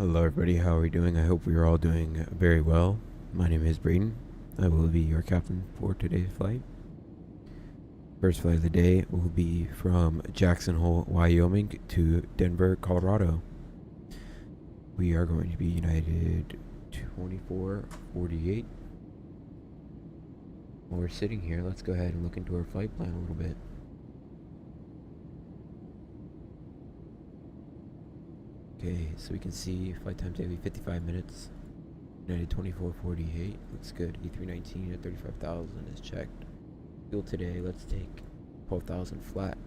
Hello everybody, how are we doing? I hope we are all doing very well. My name is Braden. I will be your captain for today's flight. First flight of the day will be from Jackson Hole, Wyoming to Denver, Colorado. We are going to be United 2448. While we're sitting here, let's go ahead and look into our flight plan a little bit. Okay, so we can see flight time today will be 55 minutes. United 2448, looks good. A319 at 35,000 is checked. Fuel today, let's take 12,000 flat.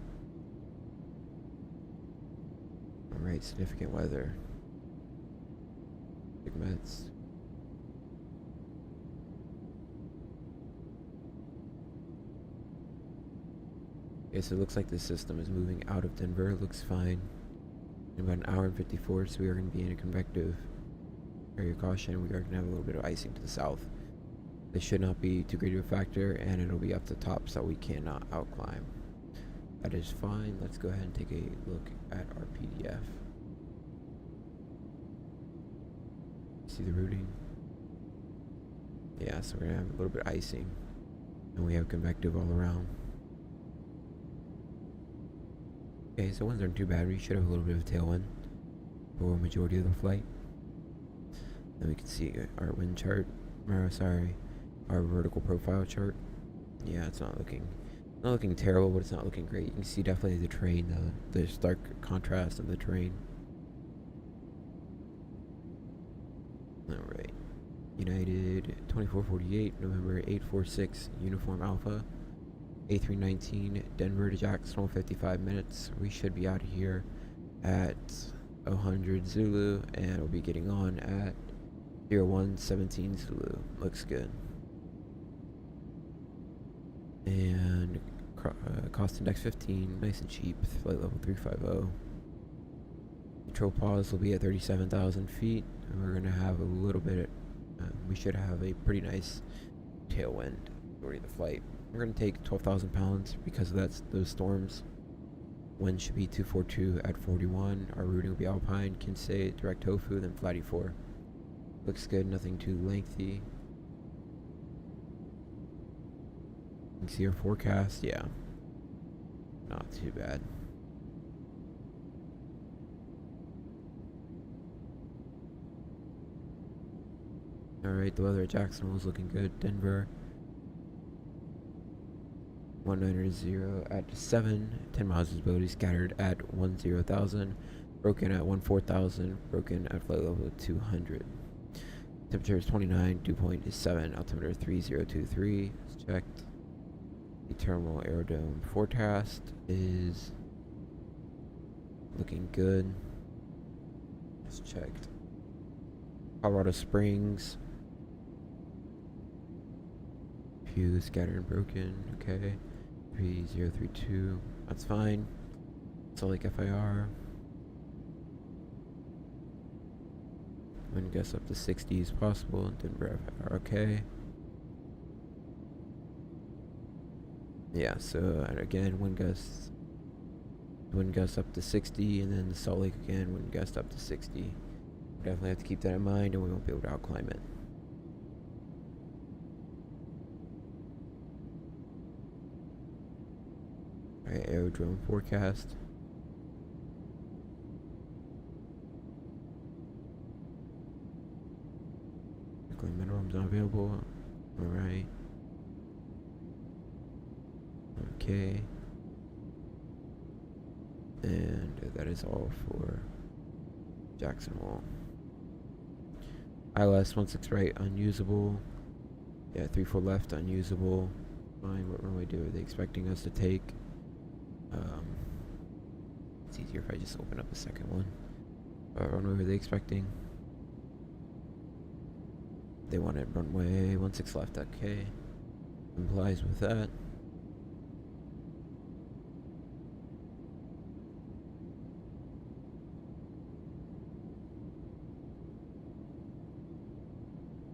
Alright, significant weather. Big Mets. Okay, so it looks like the system is moving out of Denver. It looks fine. In about an hour and 54, so we are going to be in a convective area caution. We are going to have a little bit of icing to the south. This should not be too great of a factor, and it'll be up the top, so we cannot outclimb. That is fine. Let's go ahead and take a look at our PDF. See the routing? Yeah, so we're going to have a little bit of icing, and we have convective all around. Okay, so winds aren't too bad. We should have a little bit of a tailwind for a majority of the flight. Then we can see our wind chart. Our vertical profile chart. Yeah, it's not looking terrible, but it's not looking great. You can see definitely the terrain, the stark contrast of the terrain. All right, United 2448, November 846, Uniform Alpha. A319 Denver to Jacksonville, 55 minutes. We should be out of here at 100 Zulu, and we'll be getting on at 0117 Zulu. Looks good. And cost index 15, nice and cheap. Flight level 350. Control pause will be at 37,000 feet, and we're gonna have a little bit. We should have a pretty nice tailwind during the flight. We're going to take 12,000 pounds because of those storms. Wind should be 242 at 41. Our routing will be Alpine, Kslc, direct tofu, then flat E4. Looks good, nothing too lengthy. You can see our forecast, yeah. Not too bad. Alright, the weather at Jacksonville is looking good. Denver 190 at 7, 10 miles visibility, scattered at 10,000, broken at 14,000, broken at flight level 200. Temperature is 29, dew point is 7, altimeter 3023, it's checked. The terminal aerodrome forecast is looking good. It's checked. Colorado Springs. Few scattered and broken, okay. 3032, that's fine. Salt Lake FIR. Wind gusts up to 60 is possible. Denver FIR, okay. Yeah, so again, wind gusts up to 60, and then the Salt Lake again, wind gust up to 60. We definitely have to keep that in mind, and we won't be able to outclimb it. Alright, aerodrome forecast. Minerals not available. Alright. Okay. And that is all for Jacksonville. ILS 16 right, unusable. Yeah, 34 left, unusable. Fine, what runway are they expecting us to take? It's easier if I just open up a second one. What runway were they expecting? They wanted runway 16 left, okay. Complies with that.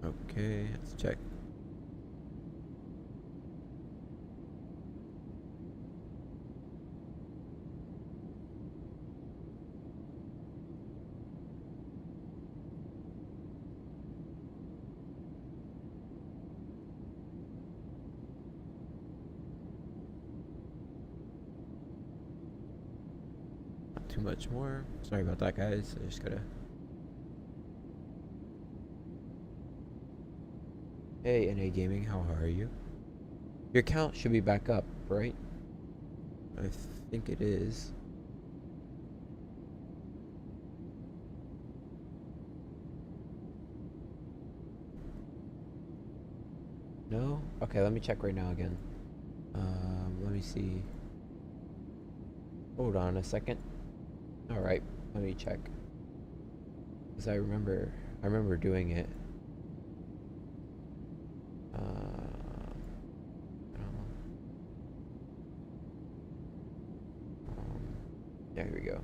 Okay, let's check. too much more. Sorry about that, guys. I just gotta. Hey, NA Gaming, how are you? Your account should be back up, right? I think it is. No? Okay, let me check right now again. Let me see. Hold on a second. Alright, let me check. Because I remember doing it. Yeah, here we go.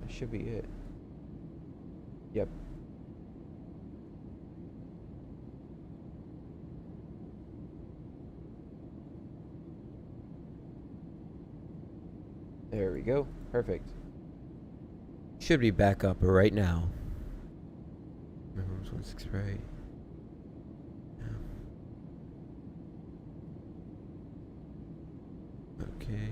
That should be it. Yep. There we go. Perfect. Should be back up right now. Remember, 16 right. Yeah. Okay.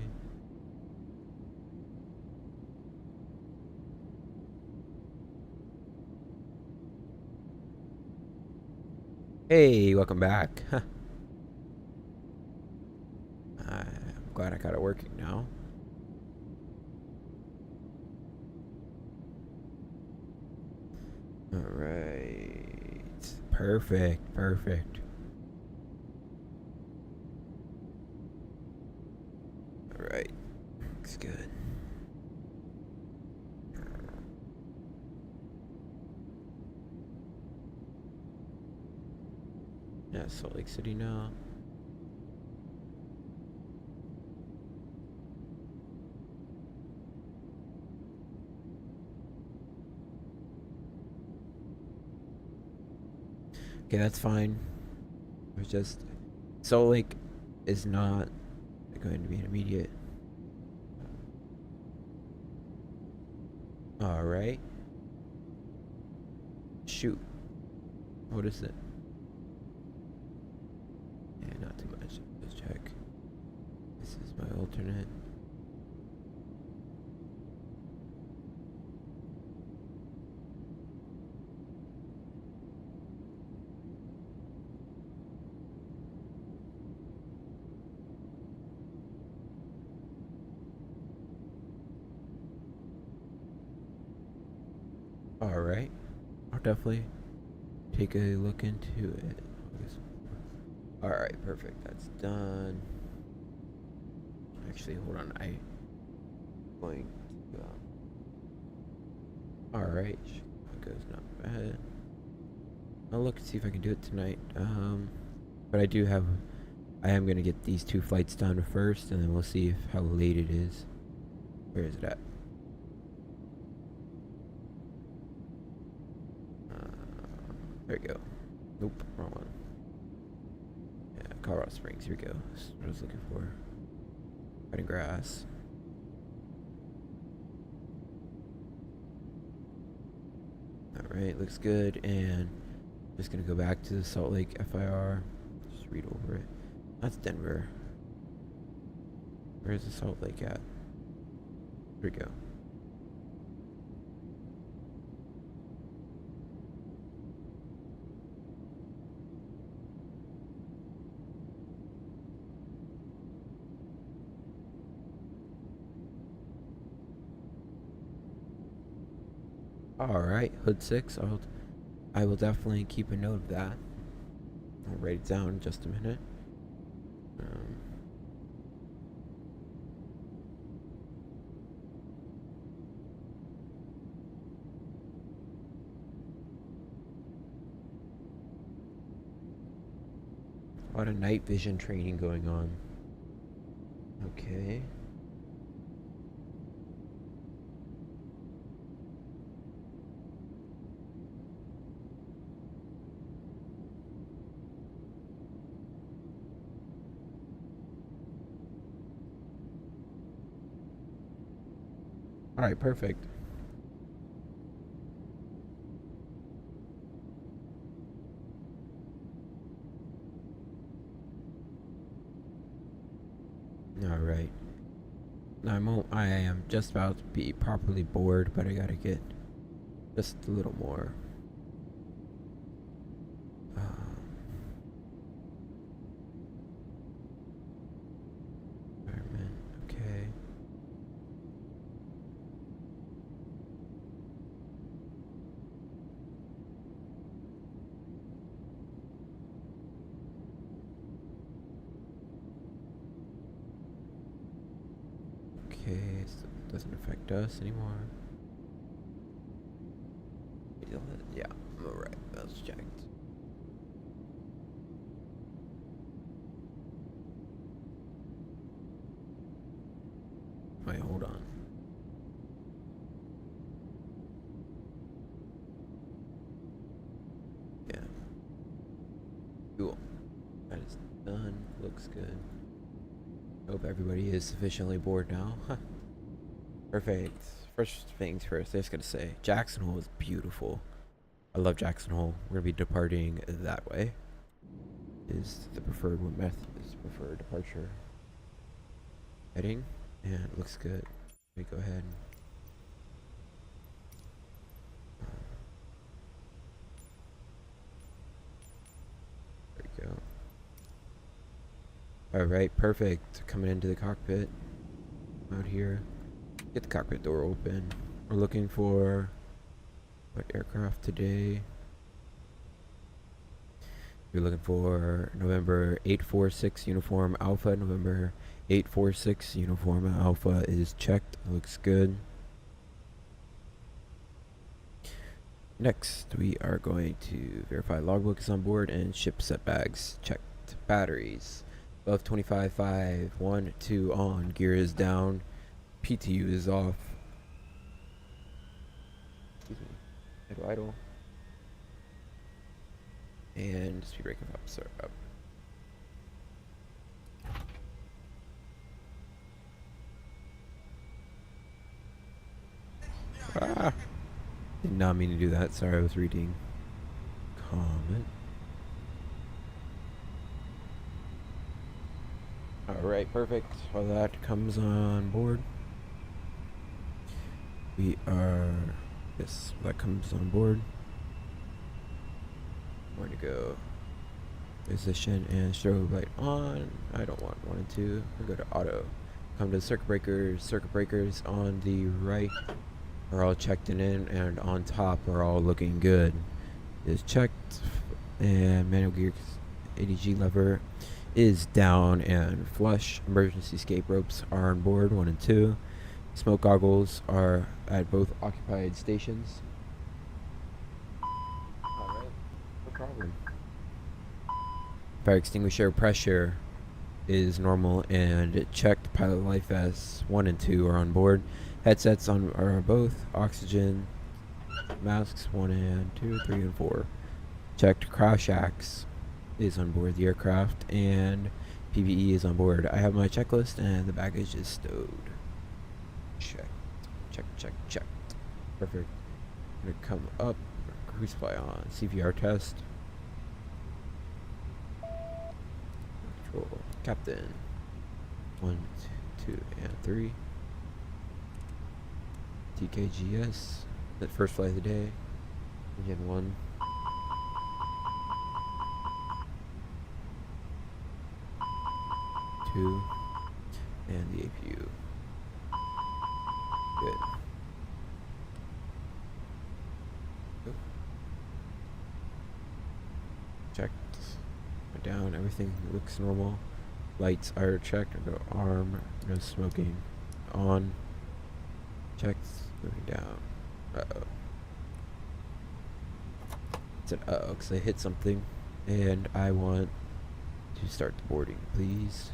Hey, welcome back. I'm glad I got it working now. Alright. Perfect, perfect. Alright. Looks good. Yeah, Salt Lake City now. Okay, that's fine. It was just Salt Lake is not going to be an immediate. Alright. Shoot. What is it? Yeah, not too much. Let's check. This is my alternate. Alright. I'll definitely take a look into it. Alright, perfect. That's done. Actually, hold on. I'm going to. Alright. Chicago's not bad. I'll look and see if I can do it tonight. But I am going to get these 2 flights done first, and then we'll see how late it is. Where is it at? There we go. Nope, wrong one. Yeah, Colorado Springs. Here we go. That's what I was looking for. Cutting grass. Alright, looks good. And just gonna go back to the Salt Lake FIR. Just read over it. That's Denver. Where's the Salt Lake at? Here we go. Alright, Hood 6. I will definitely keep a note of that. I'll write it down in just a minute. A lot of night vision training going on. Okay. Alright, perfect. Alright. I am just about to be properly bored, but I gotta get just a little more. Environment, okay. Okay, so it doesn't affect us anymore. Yeah, alright, that's checked. Wait, hold on. Yeah. Cool. That is done. Looks good. Hope everybody is sufficiently bored now. Perfect. First things first, I was gonna say, Jackson Hole is beautiful. I love Jackson Hole. We're gonna be departing that way. Is the preferred method, is preferred departure heading, and it looks good. Let me go ahead and there we go. Alright, perfect. Coming into the cockpit out here. Get the cockpit door open. We're looking for what aircraft today? We're looking for November 846 Uniform Alpha. November 846 Uniform Alpha is checked. Looks good. Next, we are going to verify logbook is on board and ship set bags checked. Batteries above 25.5. 1, 2 on. Gear is down. PTU is off. Excuse me. Idle. And speed brake officer up. Ah! Did not mean to do that. Sorry, I was reading comment. Alright, perfect. While that comes on board, we are. Yes, that comes on board. Where to go? Position and strobe light on. I don't want 1 and 2. We go to auto. Come to circuit breakers. Circuit breakers on the right are all checked in, and on top are all looking good. Is checked, and manual gear ADG lever is down and flush. Emergency escape ropes are on board 1 and 2. Smoke goggles are at both occupied stations. Alright, no problem. Fire extinguisher pressure is normal and checked. Pilot life vests 1 and 2 are on board. Headsets are both. Oxygen masks 1 and 2, 3 and 4. Checked. Crash axe is on board the aircraft, and PPE is on board. I have my checklist, and the baggage is stowed. Checked. Checked. Perfect. I'm gonna come up. Cruise fly on. CPR test. Control. Captain. 1, 2, and 3. TKGS. That first flight of the day. Engine 1. And the APU. Good. Checked. Down. Everything looks normal. Lights are checked. No arm. No smoking. On. Checked. Moving down. Uh-oh. It's an uh-oh because I hit something. And I want to start the boarding, please.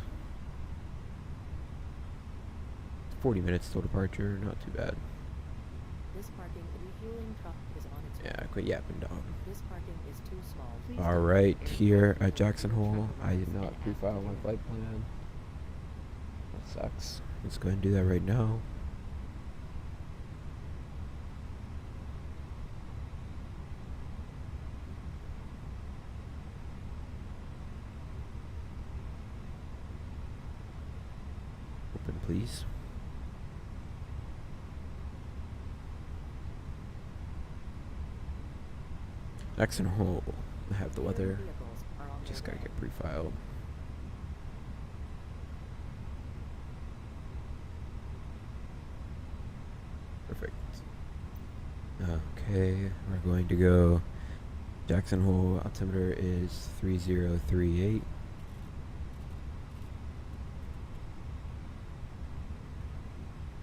40 minutes till departure, not too bad. This parking refueling truck is on its way. Yeah, quit yapping, dog. This parking is too small. Alright, here at Jackson Hole, I did not pre-file my flight plan. That sucks. Let's go ahead and do that right now. Open, please. Jackson Hole. I have the weather. Vehicles are on Just their gotta way. get pre-filed. Perfect. Okay, we're going to go. Jackson Hole altimeter is 3038.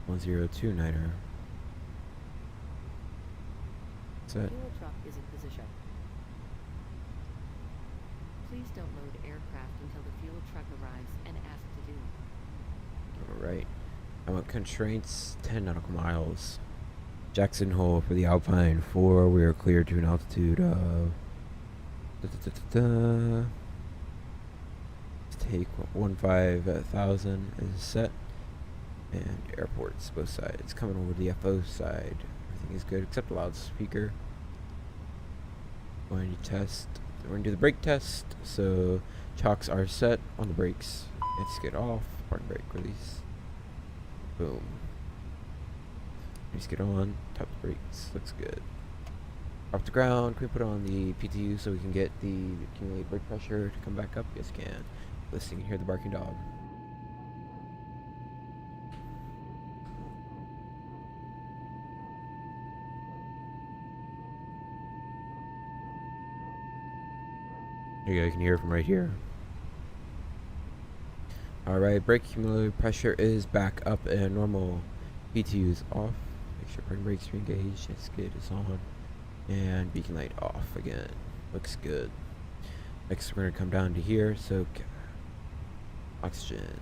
.1029er. Set. Fuel truck is in position. Please don't load aircraft until the fuel truck arrives and ask to do. Alright. I want constraints 10 nautical miles. Jackson Hole for the Alpine 4. We are clear to an altitude of. Let's take 15,000 is set. And airports, both sides. Coming over the FO side. Everything is good except the loudspeaker. Going to test. We're going to do the brake test. So, chocks are set on the brakes. Let's get off. Park brake release. Boom. Let's get on. Tap the brakes. Looks good. Off the ground. Can we put on the PTU so we can get the accumulated brake pressure to come back up? Yes, we can. Listening and hear the barking dog. Here you go, you can hear it from right here. Alright, brake accumulated pressure is back up and normal. PTU is off. Make sure parking brakes are engaged. Skid is on. And beacon light off again. Looks good. Next we're going to come down to here. So oxygen.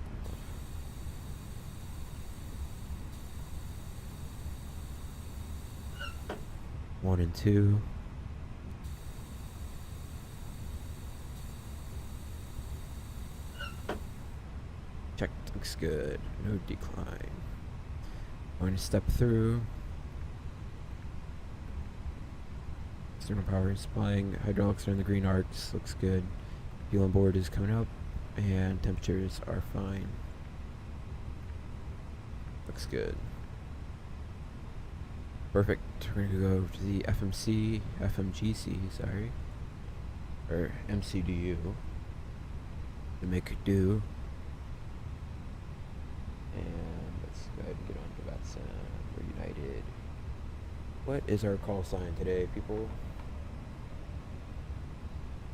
1 and 2. Checked. Looks good. No decline. Going to step through. External power is supplying. Hydraulics are in the green arcs. Looks good. Fuel on board is coming up. And temperatures are fine. Looks good. Perfect. We're going to go to the FMGC, sorry. Or MCDU. To make it do. And let's go ahead and get on to that sound. We're United. What is our call sign today, people?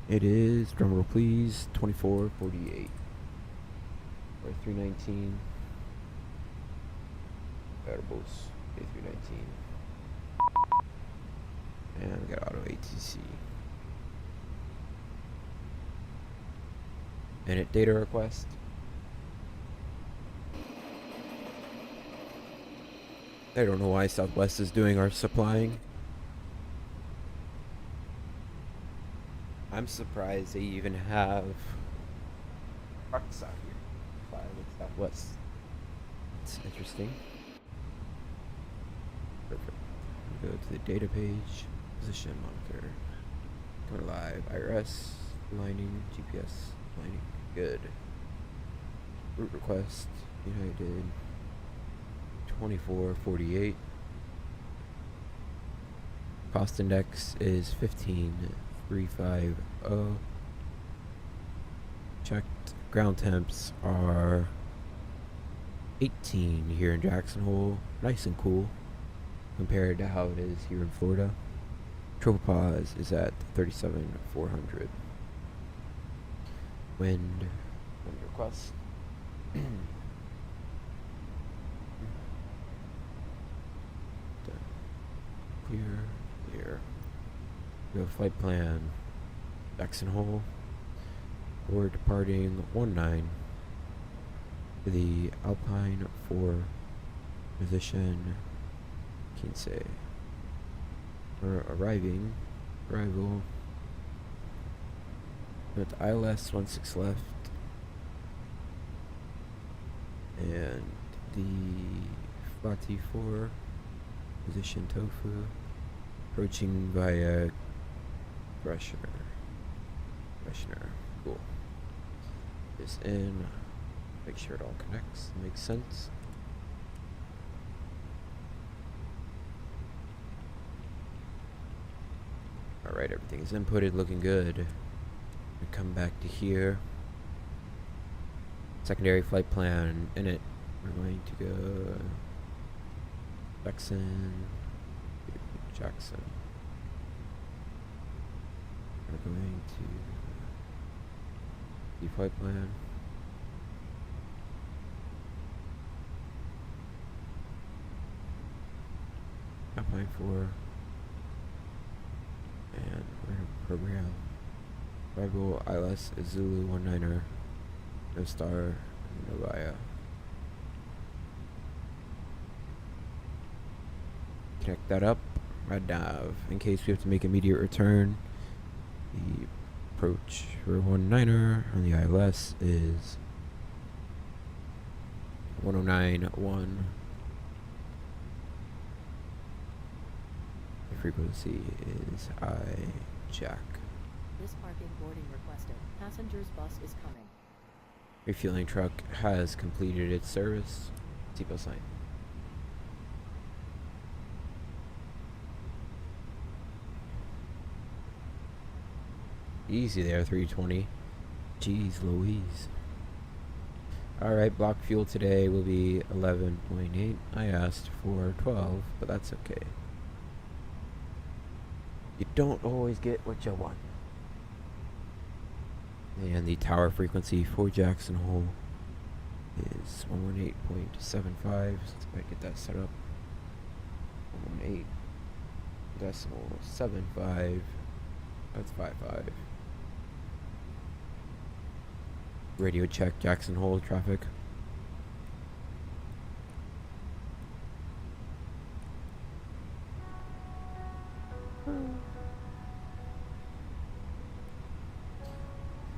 It is, drumroll please, 2448. Or 319. Compatibles, A319. And we got auto ATC. Minute data request. I don't know why Southwest is doing our supplying. I'm surprised they even have trucks out here flying with Southwest. It's interesting. Perfect. Go to the data page. Position monitor. Going live. IRS. Lining. GPS. Lining. Good. Route request. United. 2448. Cost index is 15350. Checked. Ground temps are 18 here in Jackson Hole. Nice and cool compared to how it is here in Florida. Tropopause is at 37,400. Wind request. Clear. We have flight plan. Jackson Hole. We're departing 19 to the Alpine 4 position. Can't say. We're arrival. At ILS 16 left. And the Flati 4 position tofu. Approaching via Freshener. Cool. This in. Make sure it all connects. Makes sense. Alright, everything is inputted, looking good. We come back to here. Secondary flight plan in it. We're going to go Jackson. We're going to the flight plan. Applying for, and we're gonna program Rival ILS is Zulu 19er, no star, Novaya. Connect that up, red nav. In case we have to make immediate return, the approach for 19er on the ILS is 1091. The frequency is Kjac. This parking boarding requested. Passengers bus is coming. Refueling truck has completed its service. Seatbelt sign. Easy there, 320. Jeez Louise. Alright, block fuel today will be 11.8. I asked for 12, but that's okay. You don't always get what you want. And the tower frequency for Jackson Hole is 118.75. So let's go get that set up. 118.75. That's 55. Radio check Jackson Hole traffic.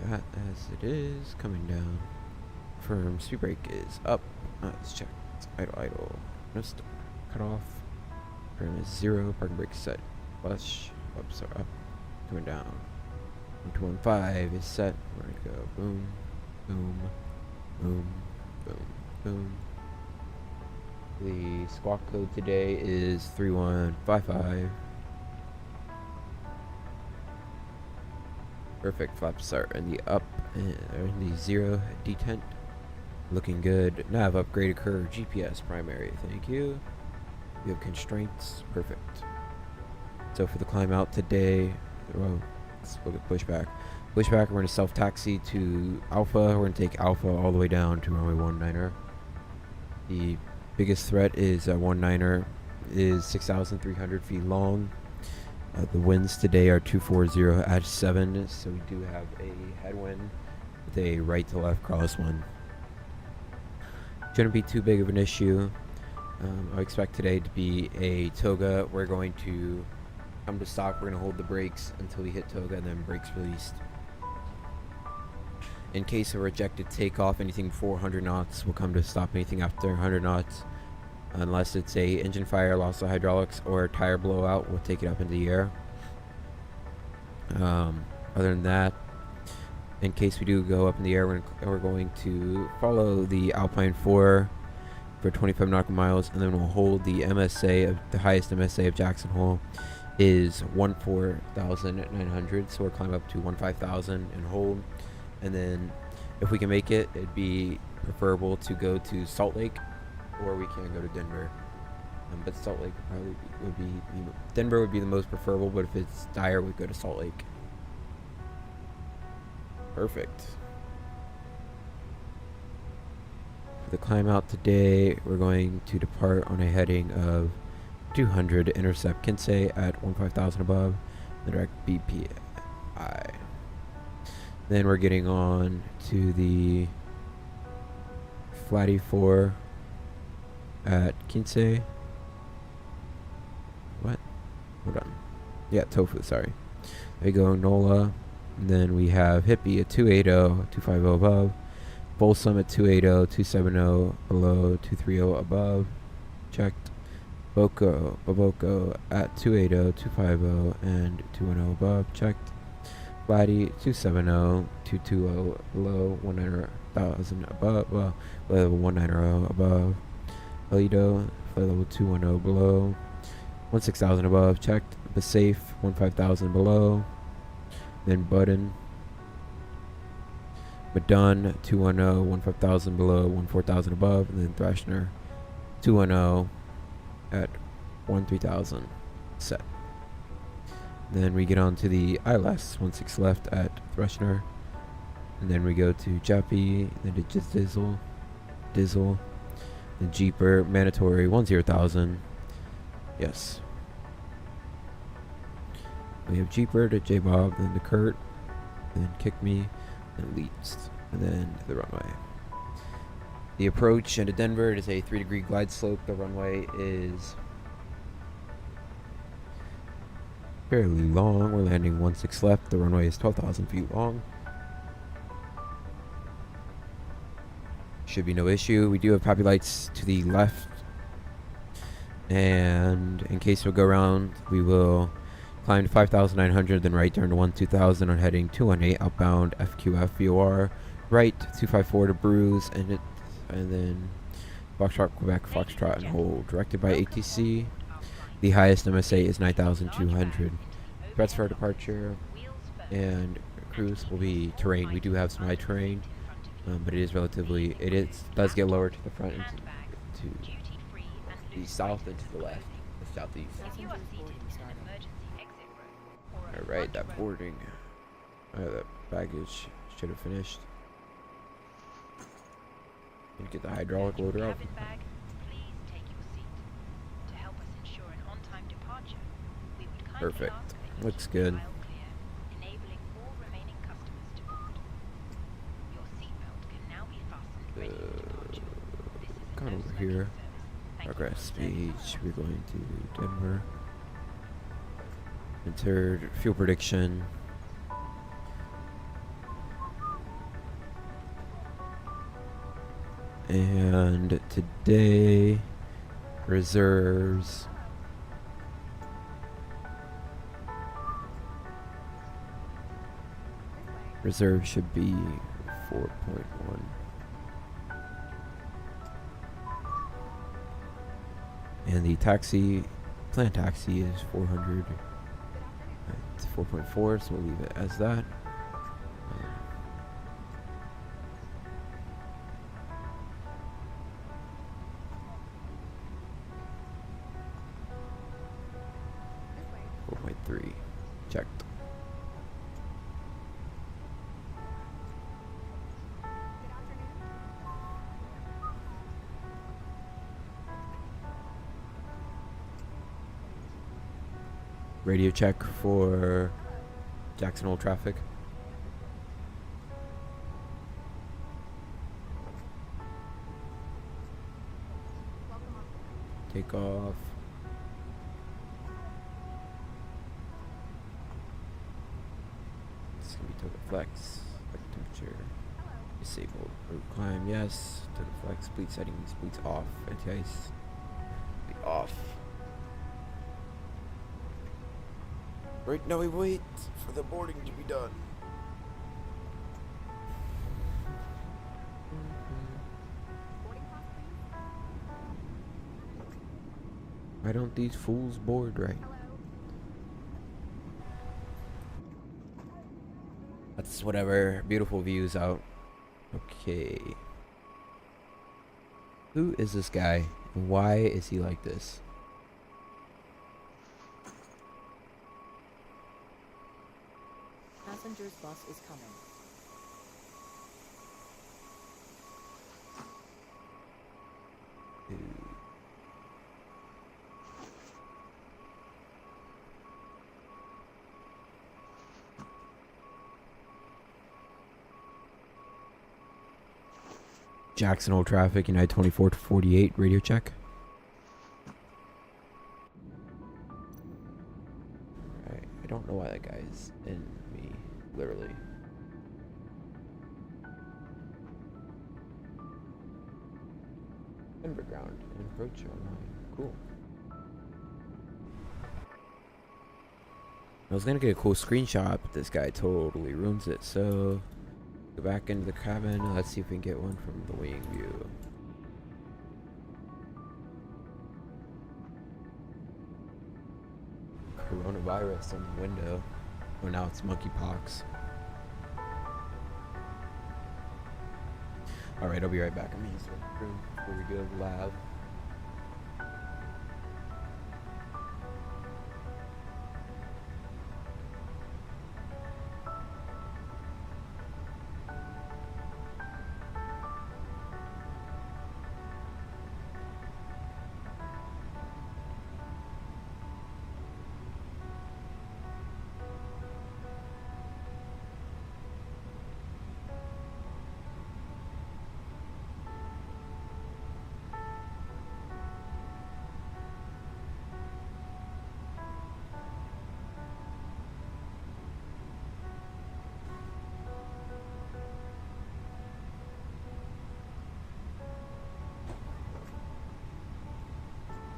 That as it is coming down. Firm speed brake is up. Let's check. It's idle. No stop. Cut off. Firm is 0. Parking brake set. Flush. Ups are up. Coming down. 1215 is set. We're going to go boom, boom, boom, boom, boom. The squawk code today is 3155. Perfect. Flaps are in the up and in the 0 detent. Looking good. Nav upgrade occur. GPS primary. Thank you. We have constraints. Perfect. So for the climb out today, well, let's look at pushback. Pushback, we're going to self-taxi to Alpha. We're going to take Alpha all the way down to runway 19er. The biggest threat is 19er is 6,300 feet long. The winds today are 240 at 7, so we do have a headwind with a right to left crosswind. Shouldn't be too big of an issue. I expect today to be a toga. We're going to come to stop. We're going to hold the brakes until we hit toga and then brakes released. In case of rejected takeoff, anything 400 knots will come to stop. Anything after 100 knots, unless it's a engine fire, loss of hydraulics, or a tire blowout, we'll take it up into the air. Other than that, in case we do go up in the air, we're going to follow the Alpine 4 for 25 nautical miles, and then we'll hold the MSA of the highest MSA of Jackson Hole is 14,900, so we'll climb up to 15,000 and hold. And then if we can make it, it'd be preferable to go to Salt Lake, or we can go to Denver. But Salt Lake probably would be Denver would be the most preferable, but if it's dire, we'd go to Salt Lake. Perfect. For the climb out today, we're going to depart on a heading of 200 to intercept Kslc at 15,000 above, the direct BPI. Then we're getting on to the Flatty 4 at Kslc. What? Hold on. Yeah, Tofu, sorry. There we go, NOLA. And then we have Hippie at 280, 250 above. Folsom at 280, 270 below, 230 above. Checked. Boboko at 280, 250, and 210 above. Checked. Flatty 270, 220 below, 190,000 above. Well, level 190 above. Alido, flight level 210 below. 16,000 above, checked. But safe, 15,000 below. Then button. But done, 210, 15,000 below, 14,000 above. And then Thrashner, 210 at 13,000 set. Then we get on to the ILS, 16 left at Thrashner. And then we go to Jappy, then to just Dizzle, then Jeeper, mandatory, 10,000. Yes. We have Jeeper to J Bob, then to Kurt, then Kick Me, then Leaps, and then the runway. The approach into Denver, it is a 3-degree glide slope. The runway is fairly long. We're landing 16 left. The runway is 12,000 feet long. Should be no issue. We do have poppy lights to the left. And in case we'll go around, we will climb to 5,900, then right turn to 12,000 on heading 218 outbound FQF VOR. Right 254 to Bruise, and then Foxtrot Quebec Foxtrot and hold. Directed by ATC. The highest MSA is 9,200. Threats for departure and cruise will be terrain. We do have some high terrain, but it is relatively. Does get lower to the front and to the south and to the left, the southeast. All right, that boarding, that baggage should have finished. And get the hydraulic loader up. Perfect. Looks good. Come over here. Progress speech. We're going to Denver. Entered fuel prediction. And today reserves should be 4.1. And the planned taxi is 400. It's 4.4, so we'll leave it as that. 4.3. Checked. Radio check for Jackson Hole traffic. Take off. This is going to be total flex. Temperature. Disabled. Route climb, yes. Total flex. Bleed settings. Bleeds off. Anti-ice. Bleed off. Right now we wait for the boarding to be done. Why don't these fools board right? That's whatever. Beautiful views out. Okay. Who is this guy? And why is he like this? Passenger's bus is coming. Jackson Hole traffic, United 24 to 48, radio check. Alright, I don't know why that guy's in me, literally. Underground, approach online, cool. I was gonna get a cool screenshot, but this guy totally ruins it, so... Go back into the cabin. Let's see if we can get one from the wing view. coronavirus on the window. Oh, now it's monkeypox. Alright, I'll be right back. I'm gonna use the room before we go to the lab.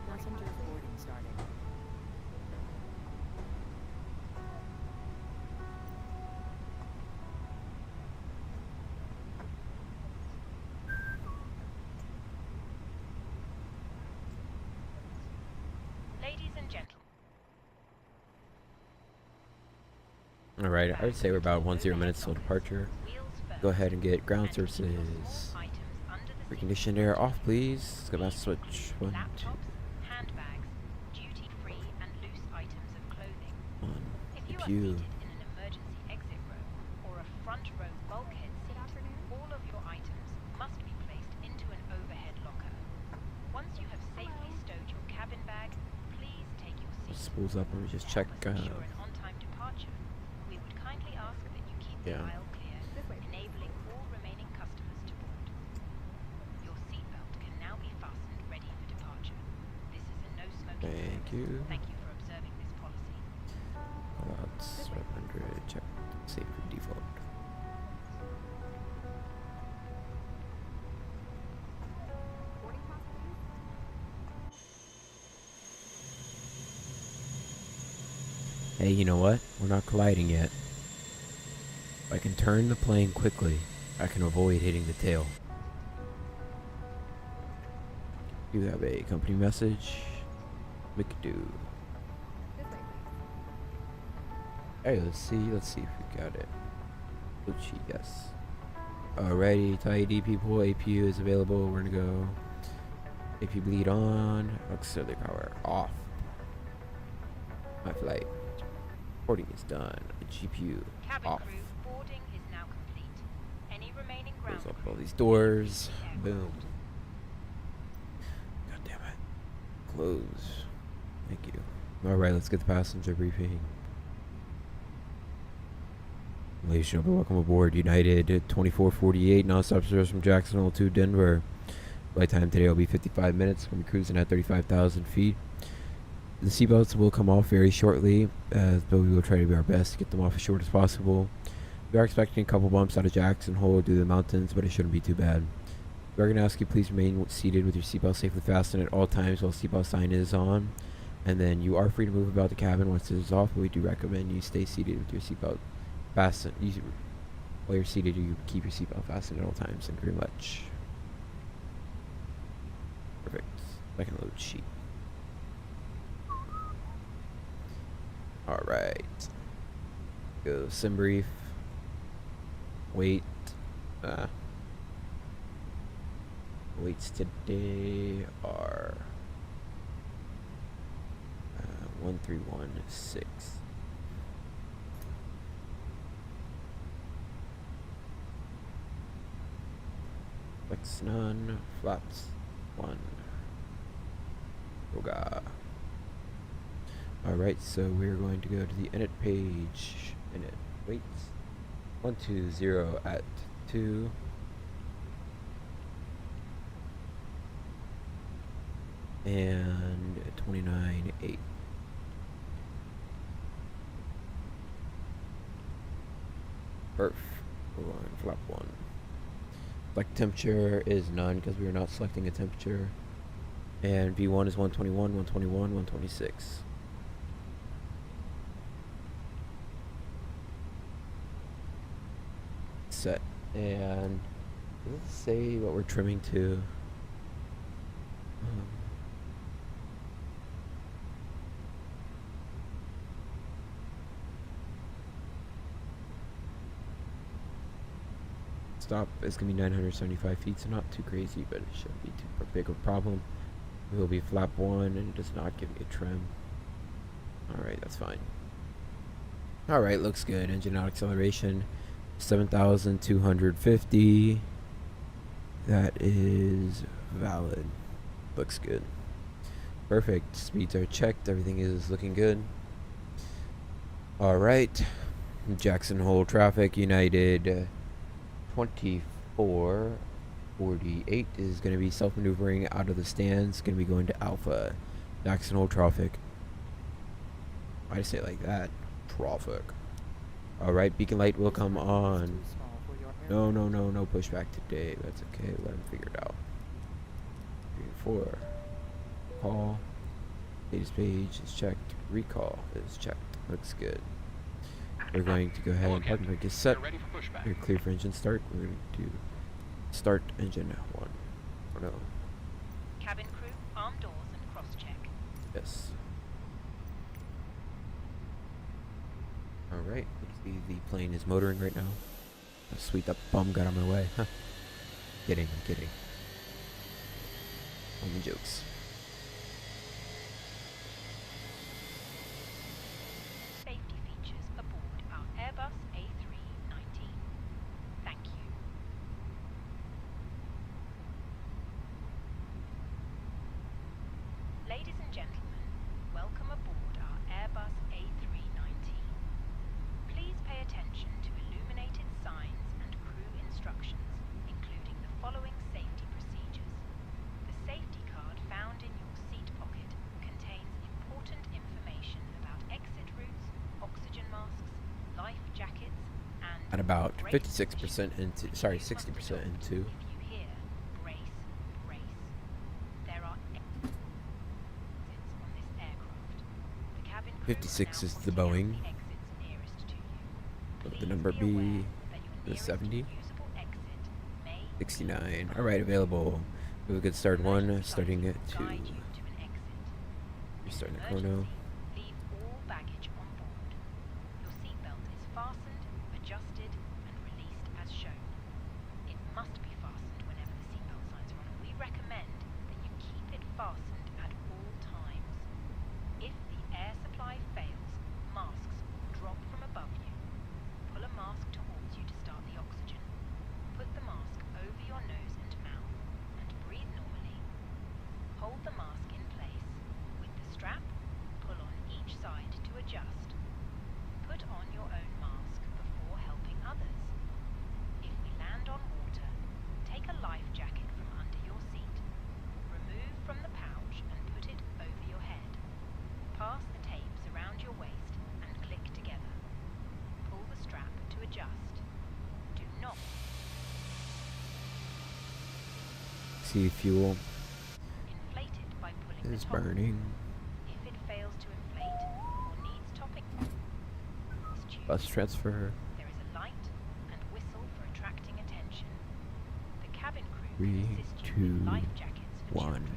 Passengers boarding started. Ladies and gentlemen. Alright, I would say we're about 10 minutes till departure. Go ahead and get ground services. Reconditioned air off, please. Let's go master switch. 1, 2, Laptops, handbags, duty-free and loose items of clothing. 1. If you are Pew. seated in an emergency exit row or a front row bulkhead seat, all of your items must be placed into an overhead locker. Once you have safely stowed your cabin bag, please take your seat. Spools up. Let me just To check. help us ensure an on-time departure, we would kindly ask that you keep the Yeah. aisle clear, enabling all remaining customers to board. Your seatbelt can now be fastened ready for departure. This is a no-smoking Thank service. you. Thank you for observing this policy. About 500. Check. Safe for default. Boarding pass, please. Hey, you know what? We're not colliding yet. If I can turn the plane quickly, I can avoid hitting the tail. You have a company message. We could do. This way, please. Hey, let's see if we got it. Gucci, yes. Alrighty, tidy people. APU is available. We're gonna go. APU bleed on. Auxiliary power off. My flight. Boarding is done. GPU Cabin off. crew, boarding is now complete. Any remaining ground Close up crew all these will doors. leave the Boom. aircraft. God damn it. Close. Thank you. Alright, let's get the passenger briefing. Ladies and gentlemen, welcome aboard United 2448 non-stop service from Jacksonville to Denver. Flight time today will be 55 minutes. We'll be cruising at 35,000 feet. The seatbelts will come off very shortly, but we will try to do our best to get them off as short as possible. We are expecting a couple bumps out of Jackson Hole due to the mountains, but it shouldn't be too bad. We are going to ask you please remain seated with your seatbelt safely fastened at all times while seatbelt sign is on. And then you are free to move about the cabin once it is off, but we do recommend you stay seated with your seatbelt fastened. While you're seated, you keep your seatbelt fastened at all times. Thank you very much. Perfect. Second load sheet. Alright. Go sim brief. Wait. Weights today are 1316. Flex none. Flaps 1. Yoga. Alright, so we're going to go to the init page. Init weights 120 at 2. And 29.8. Perf. We're going flap 1. Select temperature is none because we are not selecting a temperature. And V1 is 121, 121, 126. Set. And does it say what we're trimming to? stop is going to be 975 feet, so not too crazy, but it shouldn't be too big of a problem. It will be flap 1 and does not give me a trim. Alright, that's fine. Alright, looks good. Engine out acceleration 7,250. That is valid. Looks good. Perfect. Speeds are checked. Everything is looking good. Alright. Jackson Hole traffic, United 2448 is going to be self-maneuvering out of the stands. Going to be going to Alpha. Jackson Hole traffic. Why'd I say it like that? Traffic. Alright, beacon light will come on. No pushback today. That's okay. Let him figure it out. 3 4. Call. Status page is checked. Recall is checked. Looks good. We're going to go ahead and parking brake is set. We're clear for engine start. We're going to start engine 1. Oh no. Cabin crew, arm doors and cross-check. Yes. Alright. The plane is motoring right now. Oh, sweet, that bum got on my way. Huh. I'm kidding. Only jokes. Safety features aboard our Airbus A319. Thank you. Ladies and gentlemen, welcome aboard our Airbus A319. Please pay attention to illuminated signs and crew instructions, including the following safety procedures. The safety card found in your seat pocket contains important information about exit routes, oxygen masks, life jackets, and At about brace 56% into, sorry, 60% into. If you hear brace, there are exits on this aircraft. The cabin crew 56 is now the point out Boeing. the exits nearest to you. Would the Please number be be aware that your the nearest 70? usable exit may 69. Alright, available. We have a good start 1, starting at 2. guide you to an exit. In Starting the emergency, chrono. leave all baggage on board. Your seatbelt is fastened, adjusted, and released as shown. It must be fastened whenever the seatbelt signs are on, and we recommend that you keep it fastened at all times. If the air supply fails, masks will drop from above you. Pull a mask towards you to start the oxygen. Put the mask over your nose and mouth, and breathe normally. Hold the mask in place. With the strap, pull on each side to adjust. Put on your own mask before helping others. If we land on water, take a life jacket from under your seat. Remove from the pouch and put it over your head. Pass the tapes around your waist and click together. Pull the strap to adjust. Do not See fuel inflate it by pulling is the top. burning. If it fails to inflate or needs topping, Bus transfer. there is a light and whistle for attracting attention. The cabin crew 3, can assist you 2, with life jackets for 1. children.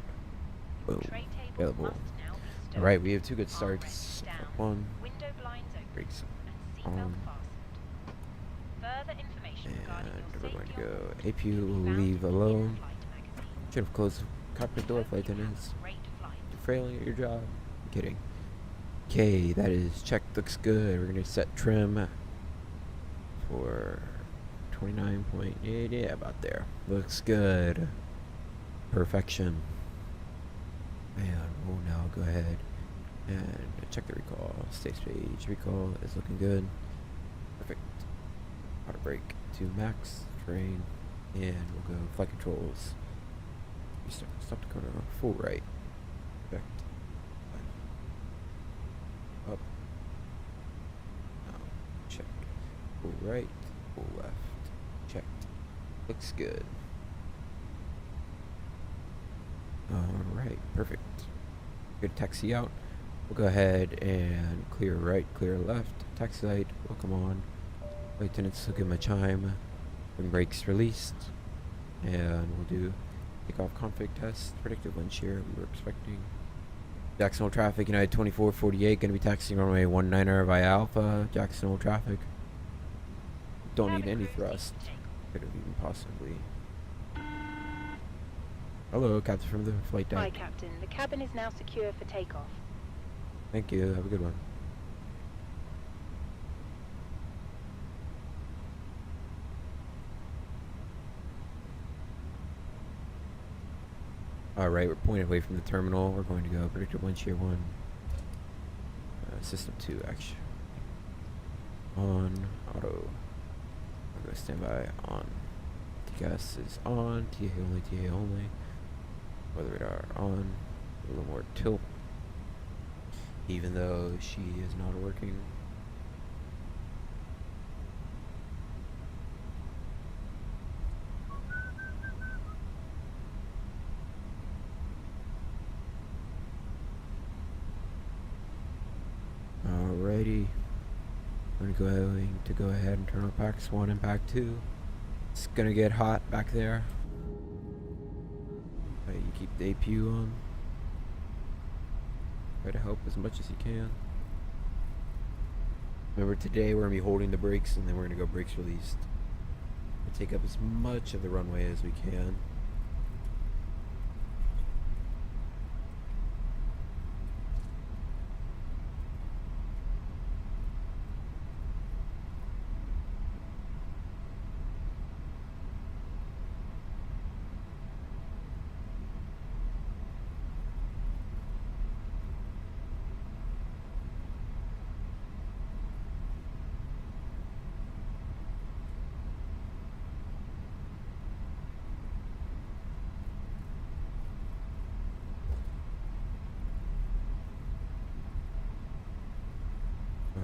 Your Boom. tray table Available. must now be stowed. Alright, we have 2 good Armrests starts. down, 1. window blinds open, Brakes and seatbelt on. fastened. Further information regarding And your we're going safety to on go. board APU can be will found leave in the alone. in-flight magazine. Should have closed cockpit door, Hope flight you have attendants. a great flight. Failing at your job. I'm kidding. Okay, that is checked. Looks good. We're going to set trim for 29.8. Yeah, about there. Looks good. Perfection. And we'll now go ahead and check the recall. Stage page recall is looking good. Perfect. Auto brake to max terrain, and we'll go flight controls. Stop the corner. Full right. Perfect. Up. Now check. Full right. Full left. Checked. Looks good. Alright, perfect. Good taxi out. We'll go ahead and clear right, clear left. Taxi light will come on. Lieutenants will give him a chime. When brakes released. And we'll do takeoff config test. Predicted wind shear we were expecting. Jackson Hole traffic, United 2448, going to be taxiing runway 19er via Alpha. Jackson Hole traffic. Don't need Cabin any crew seat thrust. takeoff. Could have even possibly. Hello, Captain from the flight deck. Hi, Captain. The cabin is now secure for takeoff. Thank you. Have a good one. Alright, we're pointed away from the terminal. We're going to go predicted wind shear 1. System 2 action. On. Auto. We're going to stand by. On. TCAS is on. TA only. TA only. Weather radar on. A little more tilt. Even though she is not working. Alrighty. I'm going to go ahead and turn on packs 1 and pack 2. It's gonna get hot back there. You keep the APU on. Try to help as much as you can. Remember, today we're gonna be holding the brakes, and then we're gonna go brakes released. We'll take up as much of the runway as we can.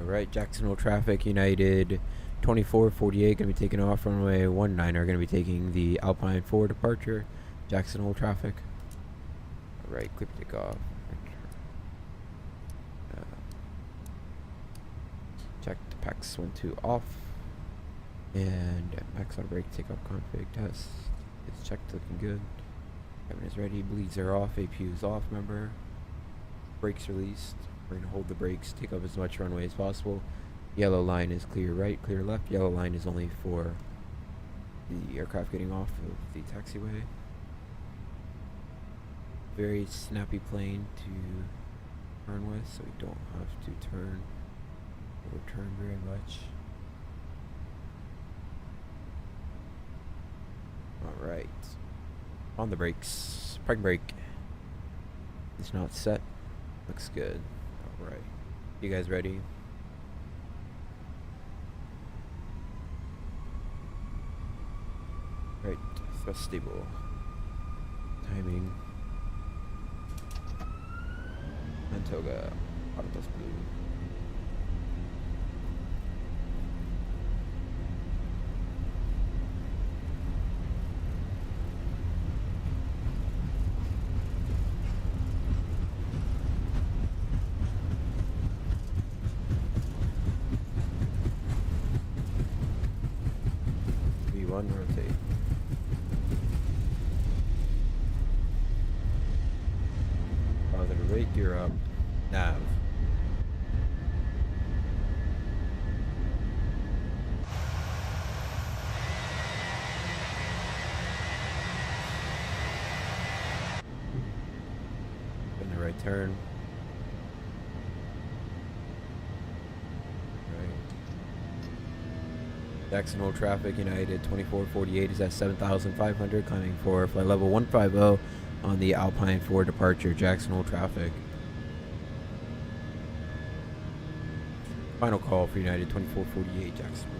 Alright, Jacksonville traffic, United 2448 going to be taking off. Runway 19 are going to be taking the Alpine 4 departure. Jacksonville traffic. Alright, clear to take off. Check the packs 1-2 off. And max on brake takeoff config test. It's checked, looking good. Cabin is ready, bleeds are off, APU is off, remember. Brakes released. We're going to hold the brakes, take up as much runway as possible. Yellow line is clear right, clear left. Yellow line is only for the aircraft getting off of the taxiway. Very snappy plane to turn with, so we don't have to turn or turn very much. Alright. On the brakes. Parking brake is not set. Looks good. Alright. You guys ready? Right. Thrust stable. Timing. Mantoga. Autobus blue. Rotate. Positive rate, gear up. Nav. In the right turn. Jacksonville traffic, United 2448 is at 7,500, climbing for flight level 150 on the Alpine 4 departure. Jacksonville traffic. Final call for United 2448 Jacksonville.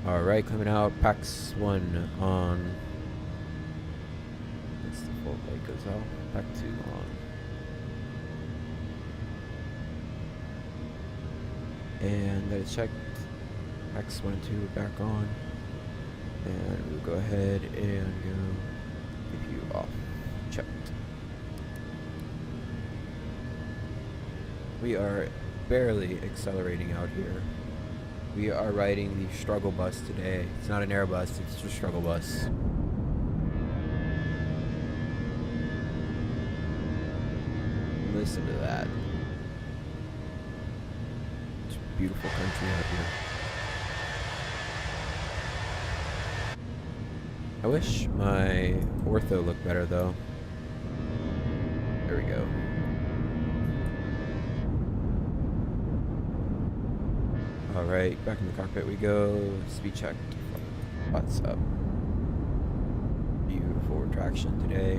Alright, coming out, PAX 1 on. That's the full light goes out. PAX 2 on. And that is checked. X1 and 2 are back on. And we'll go ahead and go APU off. Checked. We are barely accelerating out here. We are riding the struggle bus today. It's not an Airbus, it's a struggle bus. Listen to that. beautiful country out here. I wish my ortho looked better though. There we go. Alright, back in the cockpit we go. Speed check. What's up? Beautiful retraction today.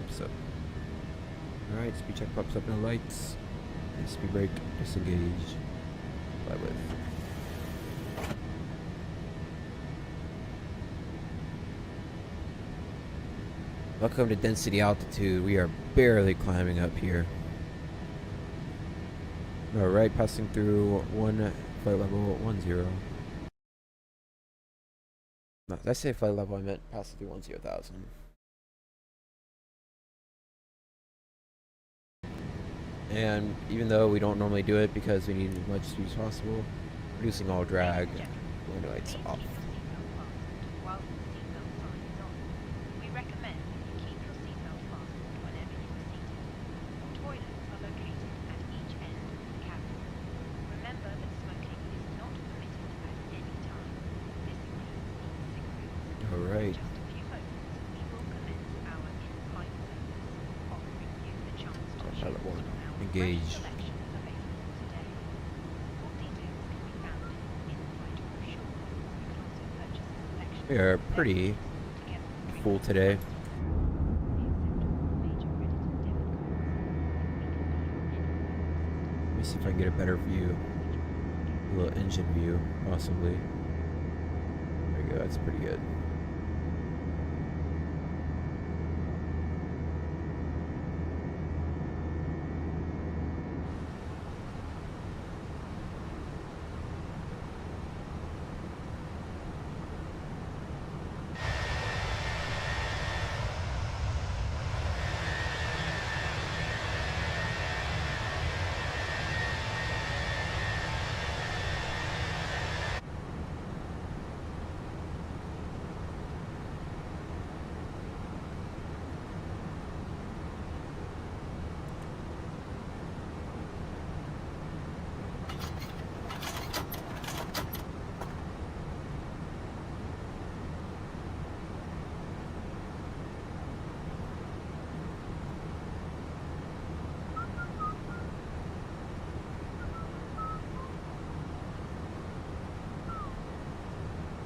Pops up. Alright, speed check pops up in the lights. Speed brake, disengage. Fly with. Welcome to density altitude. We are barely climbing up here. Alright, passing through one flight level 10. No, did I say flight level? I meant passing through 10,000. And even though we don't normally do it because we need as much speed as possible, reducing all drag, landing lights off. Alright. Pilot 1, engage. We are pretty full today. Let me see if I can get a better view. A little engine view, possibly. There we go, that's pretty good.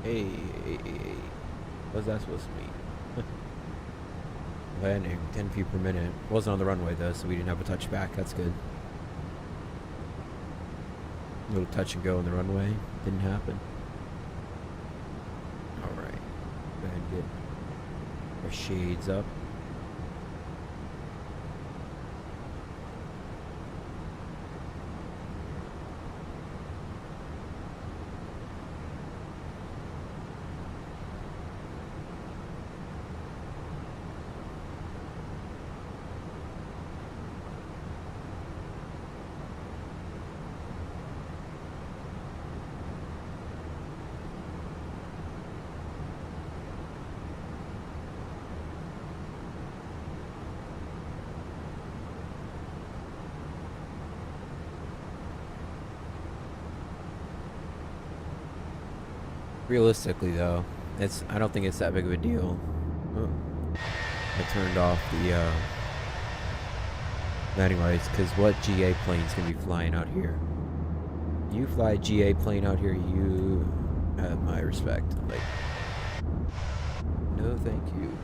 Hey, what's that supposed to mean? Landing 10 feet per minute. Wasn't on the runway though, so we didn't have a touchback. That's good. A little touch and go on the runway. Didn't happen. Alright. Go ahead and get our shades up. Realistically though, I don't think it's that big of a deal. Oh. I turned off the landing lights because what GA plane's gonna be flying out here? You fly a GA plane out here, you have my respect. Like, no thank you.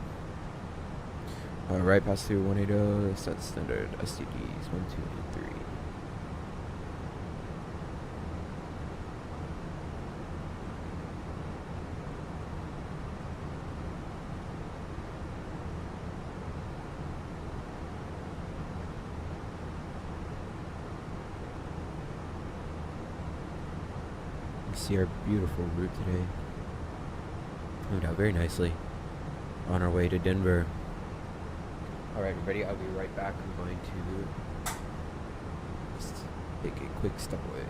Alright, pass through 180, set standard STDs 1, 2, and 3. See our beautiful route today. Moved out very nicely on our way to Denver. Alright everybody, I'll be right back. I'm going to just take a quick step away.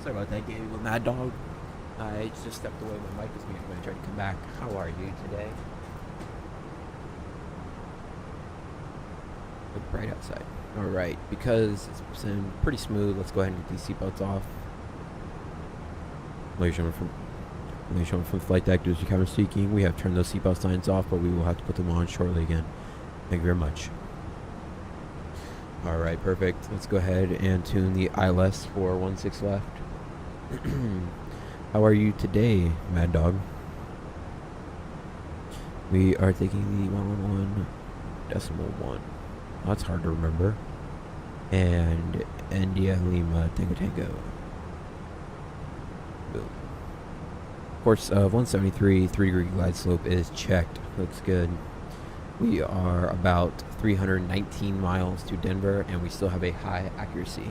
Sorry about that, Gabe. Mad Dog. I just stepped away. My mic was muted when I tried to come back. How are you today? Look bright outside. All right, because it's been pretty smooth. Let's go ahead and get these seatbelts off. Ladies and gentlemen from flight deck, due to cabin speaking, we have turned those seatbelt signs off, but we will have to put them on shortly again. Thank you very much. All right, perfect. Let's go ahead and tune the ILS for 16 left. How are you today, Mad Dog? We are taking the 111.1. That's hard to remember. And India Lima Tango Tango. Boom. Course of 173, 3-degree glide slope is checked. Looks good. We are about 319 miles to Denver, and we still have a high accuracy.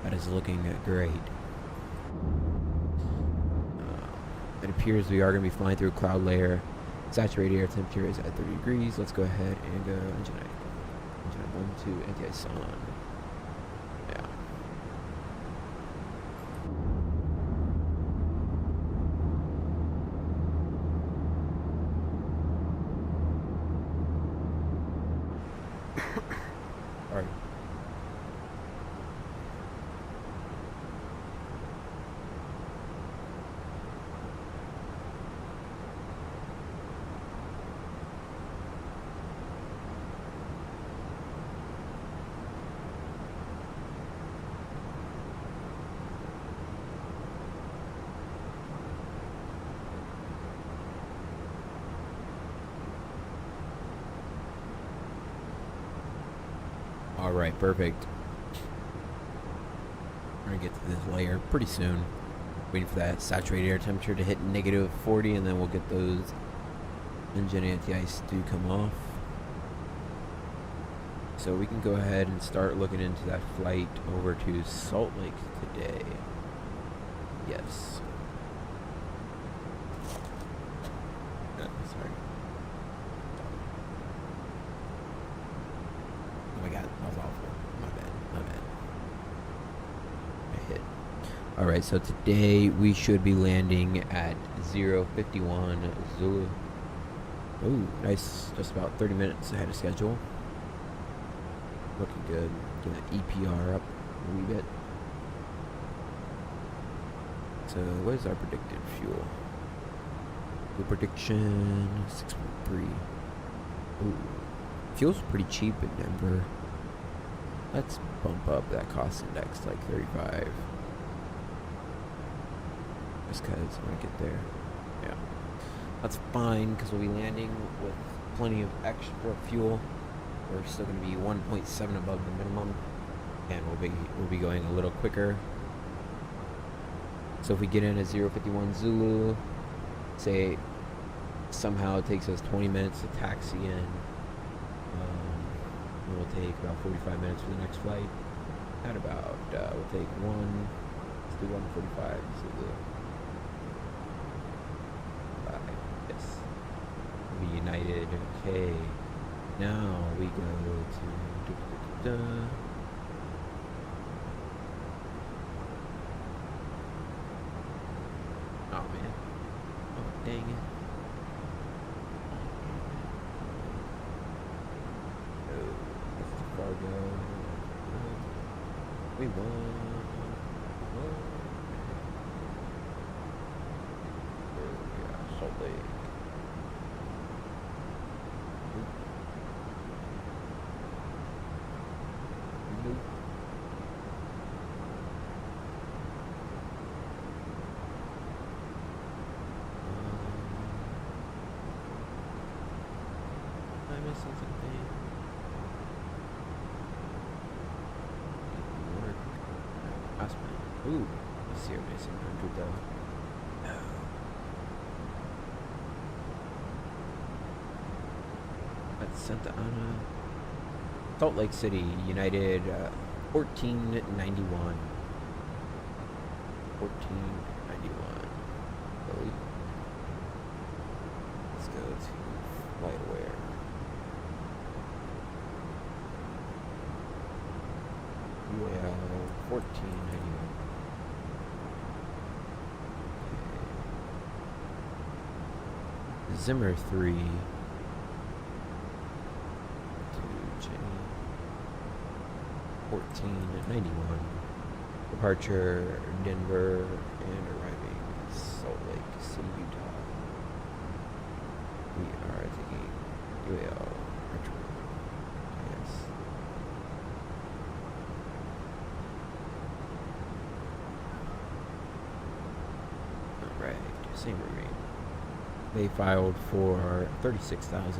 That is looking great. It appears we are going to be flying through a cloud layer. Saturated air temperature is at 30 degrees. Let's go ahead and go engine 1, 2, anti-ice on. Yeah. All right. All right, perfect. We're gonna get to this layer pretty soon. Waiting for that saturated air temperature to hit -40, and then we'll get those engine anti-ice to come off. So we can go ahead and start looking into that flight over to Salt Lake today. Yes. Sorry. Oh my god, that was awful. My bad. I hit. Alright, so today we should be landing at 051 Zulu. Ooh, nice. Just about 30 minutes ahead of schedule. Looking good. Get that EPR up a wee bit. So, what is our predicted fuel? Fuel prediction 6.3. Ooh. Fuel's pretty cheap in Denver. Let's bump up that cost index to like 35. Just because when I get there. Yeah. That's fine because we'll be landing with plenty of extra fuel. We're still going to be 1.7 above the minimum. And we'll be going a little quicker. So if we get in at 051 Zulu, say somehow it takes us 20 minutes to taxi in. We'll take about 45 minutes for the next flight. At about, we'll take let's do 145 Zulu. Yes. We'll be United. Okay. Now we go to Oh man. Oh dang it. Fargo. We won. Yeah, Salt Lake. Nope. Am I missing something? Ooh, let's see, I'm missing 100 though. No. That's Santa Ana. Salt Lake City, United 1491. 1491. Really? Let's go to FlightAware. UAL 1491. Zimmer 3 to J 1491. Departure Denver and arriving Salt Lake City, Utah. We are taking UAL retro. Yes. Alright, same rooming. They filed for 36,000 and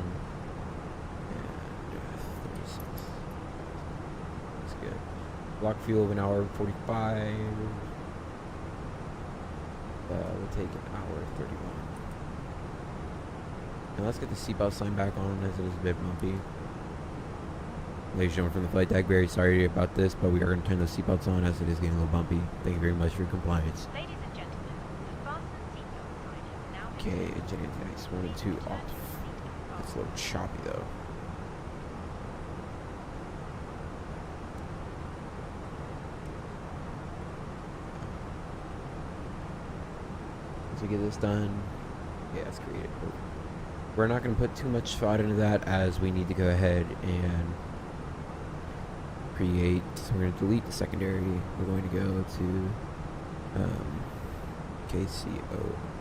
36. That's good. Block fuel of an hour 45. We'll take an hour 31. Now let's get the seatbelt sign back on as it is a bit bumpy. Ladies and gentlemen from the flight deck, very sorry about this, but we are going to turn those seatbelts on as it is getting a little bumpy. Thank you very much for your compliance. Ladies and gentlemen, the fasten seatbelt sign has now been Okay, engine anti-ice 1 and 2 off. It's a little choppy though. Once we get this done, yeah, it's created. We're not going to put too much thought into that as we need to go ahead and create. So we're going to delete the secondary. We're going to go to KCOS.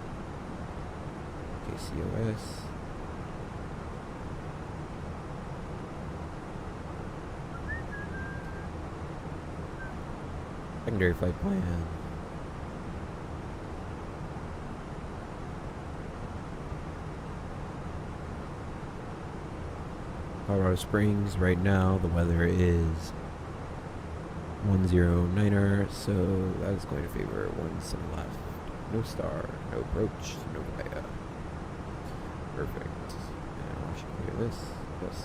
Secondary flight plan. Colorado Springs, right now the weather is 109er, so that is going to favor 17 left. No star, no approach, no via. Perfect. And I should clear this. Yes.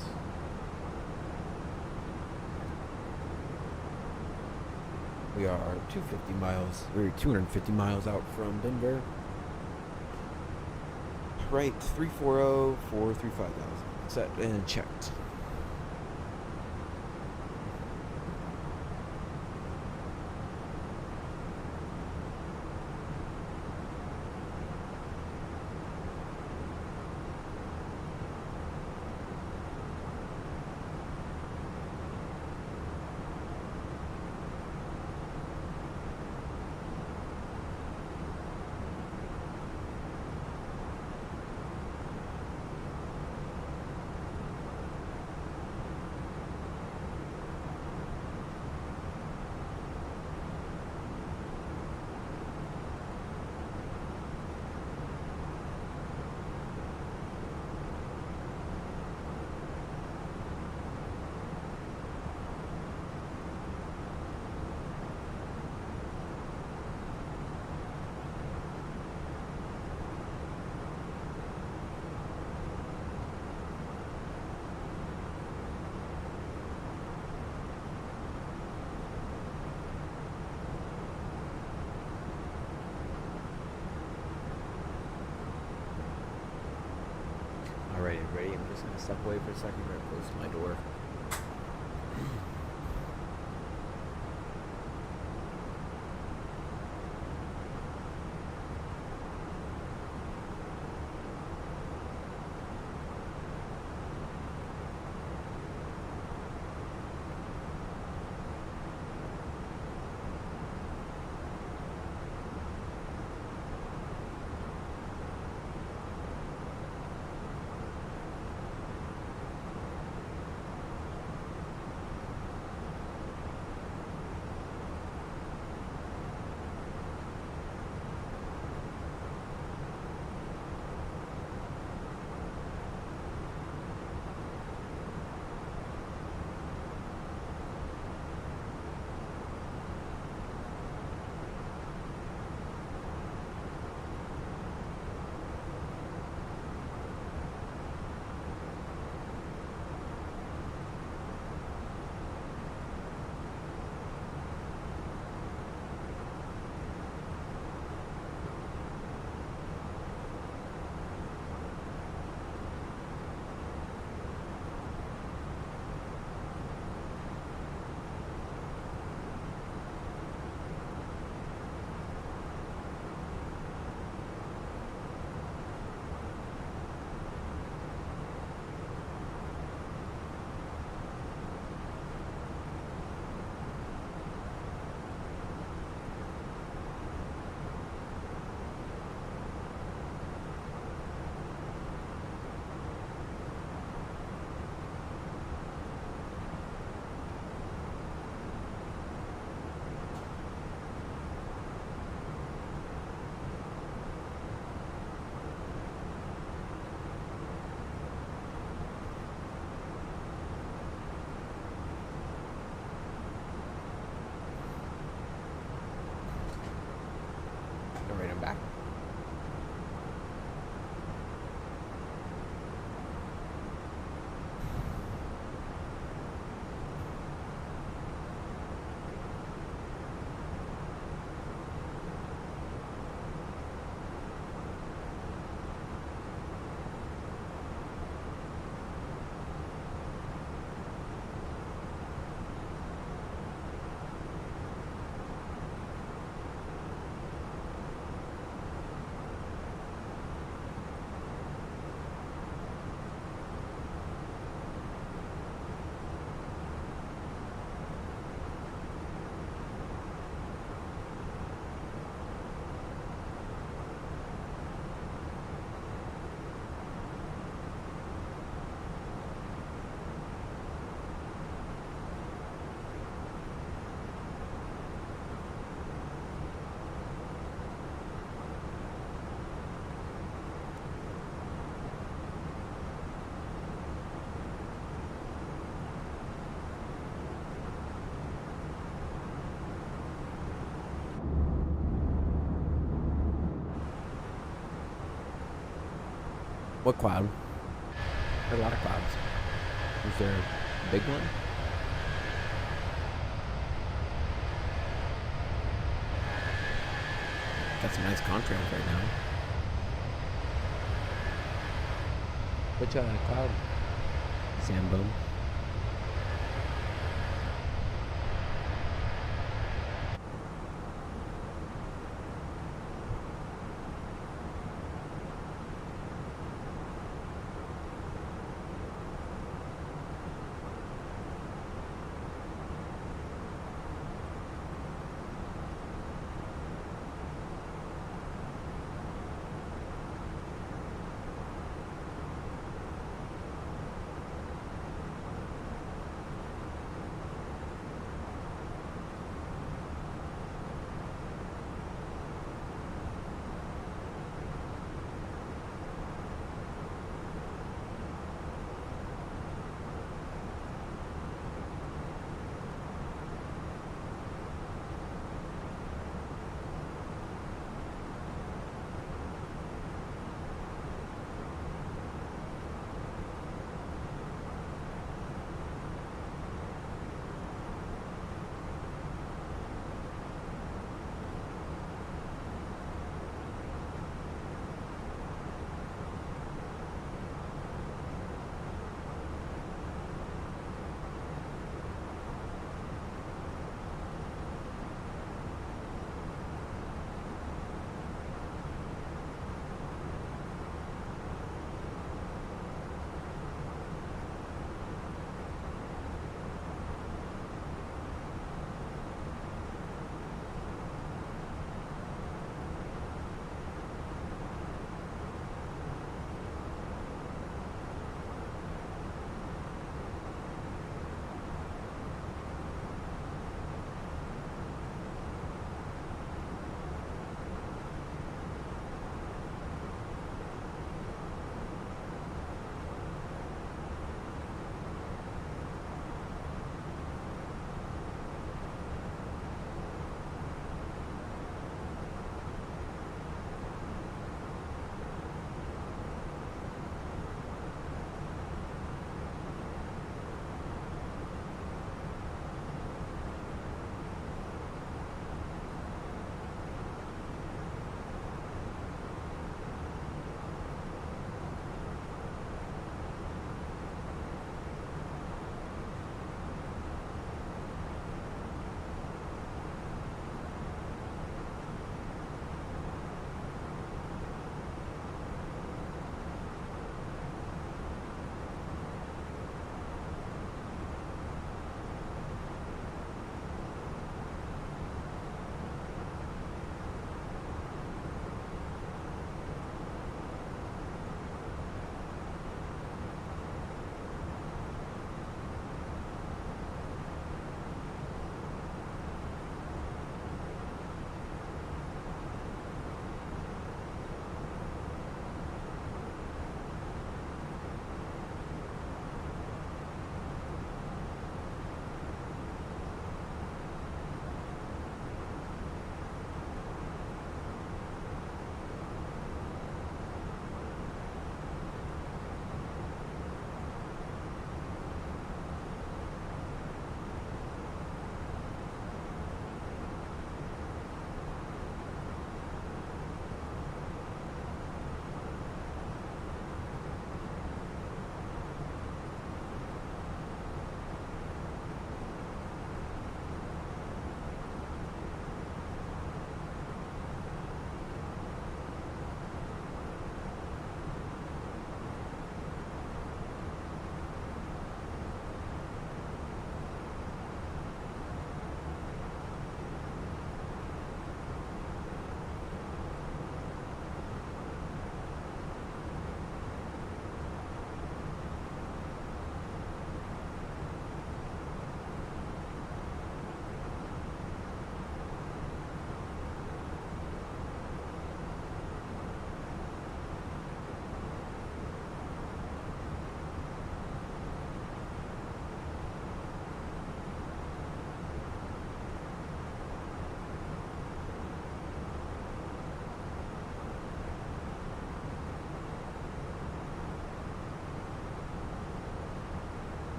We are 250 miles out from Denver. Right, 340 for 35,000. Set and checked. Alright, everybody, I'm just going to step away for a second. I'm going to close my door. I'm back. What cloud? There are a lot of clouds. Is there a big one? Got some nice contrails right now. Which cloud? Sandbone.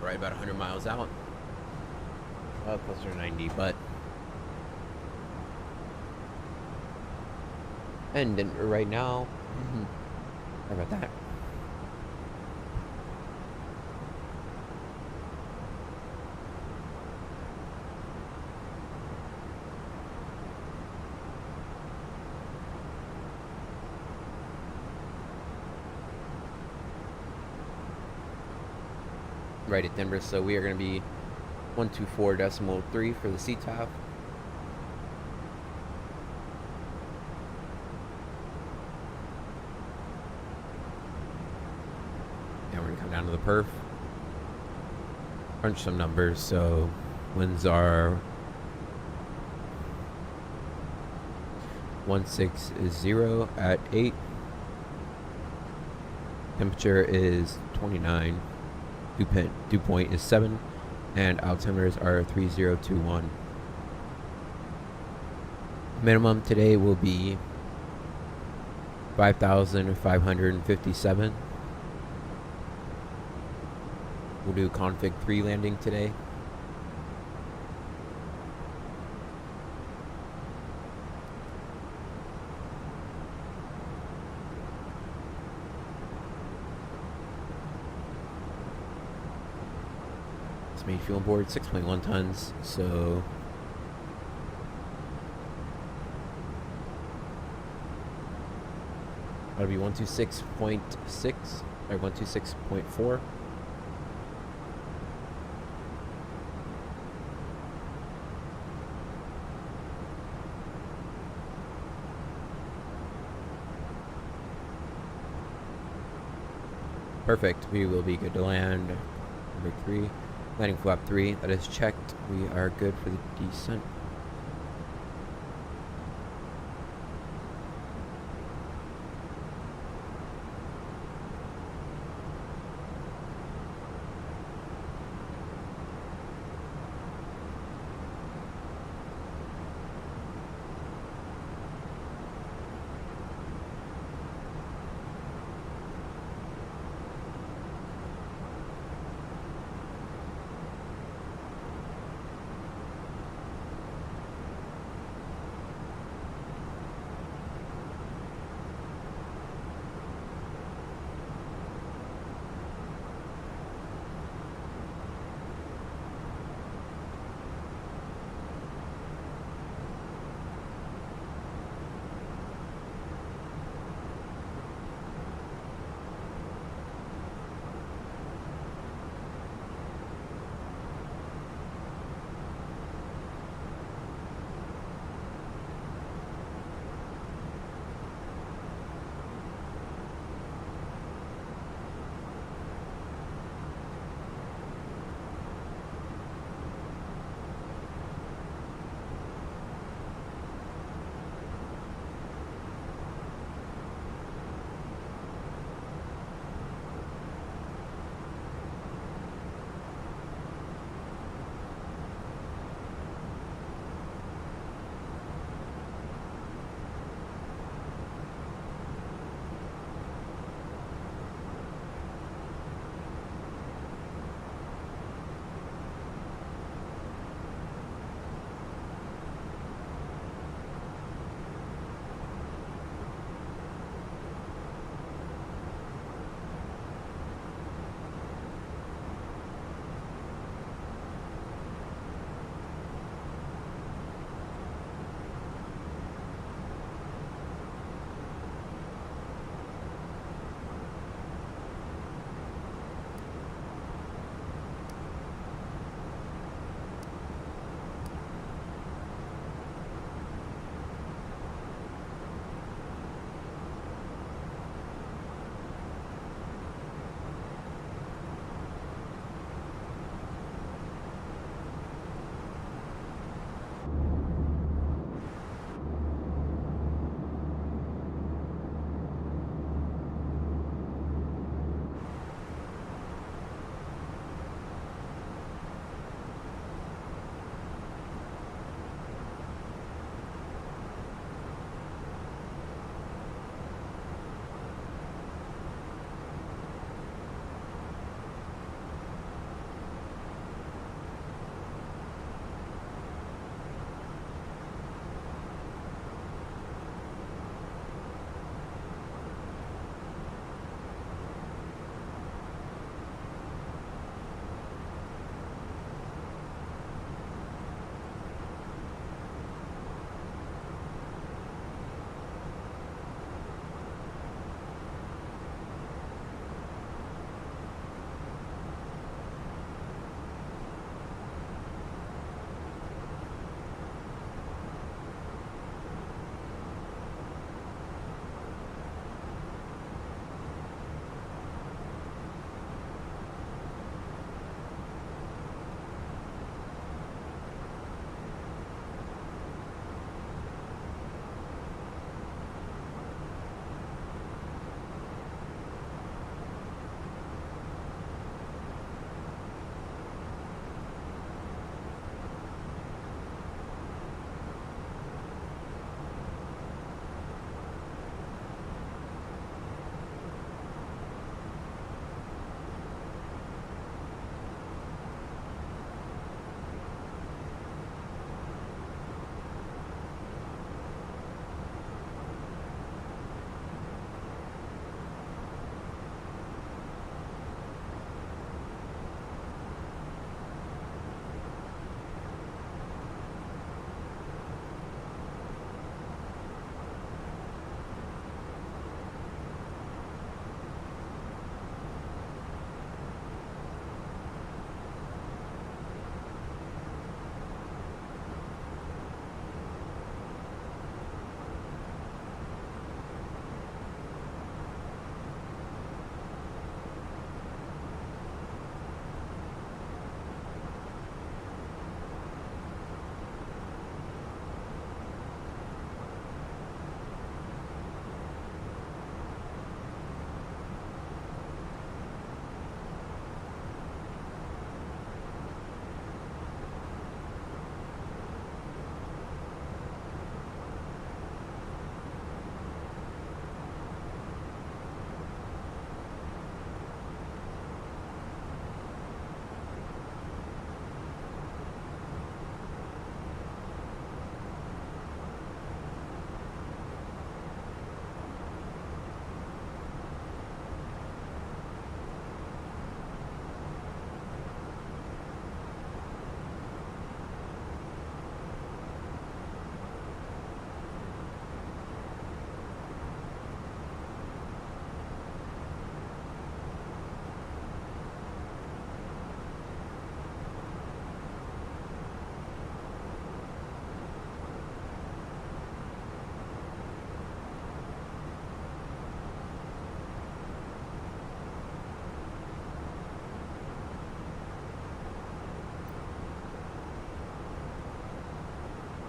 right about 100 miles out. Closer to 90, but. And right now, sorry about that. Right at Denver, so we are going to be 124.3 for the CTAF. Now we're going to come down to the perf, crunch some numbers. So winds are 160 at 8. Temperature is 29. Dew point is 7, and altimeters are 3021. Minimum today will be 5,557. We'll do config 3 landing today. Main fuel on board 6.1 tons, so that'll be 126.6 or 126.4. Perfect. We will be good to land. Number 3. Landing flap 3, that is checked. We are good for the descent.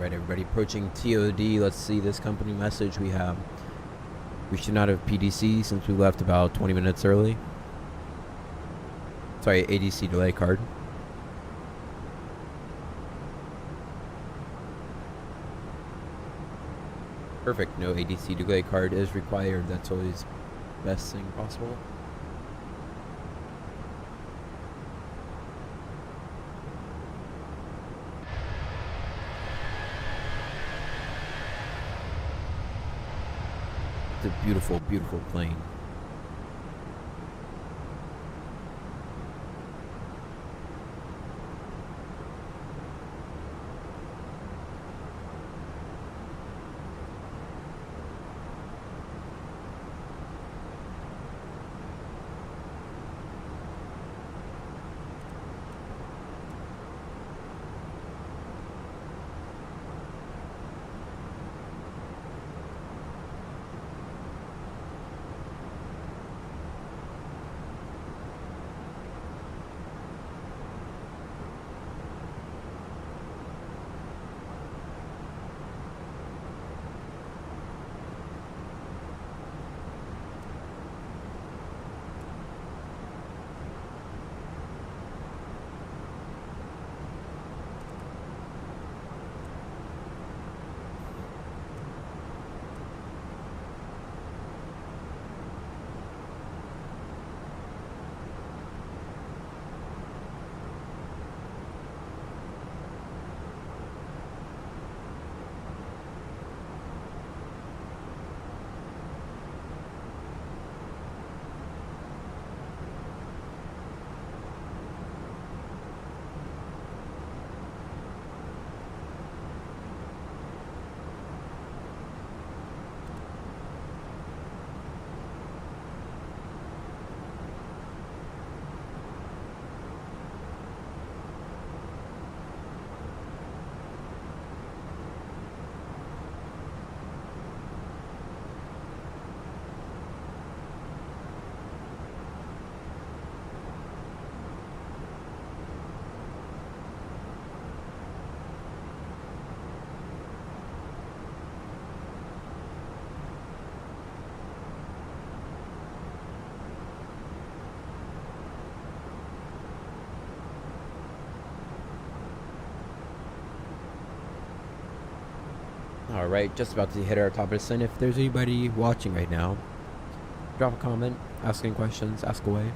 Right, everybody, approaching TOD. Let's see this company message we have. We should not have PDC since we left about 20 minutes early. Sorry, ADC delay card. Perfect, no ADC delay card is required. That's always the best thing possible. It's a beautiful, beautiful plane. Alright, just about to hit our top of the sun. If there's anybody watching right now, drop a comment, ask any questions, ask away.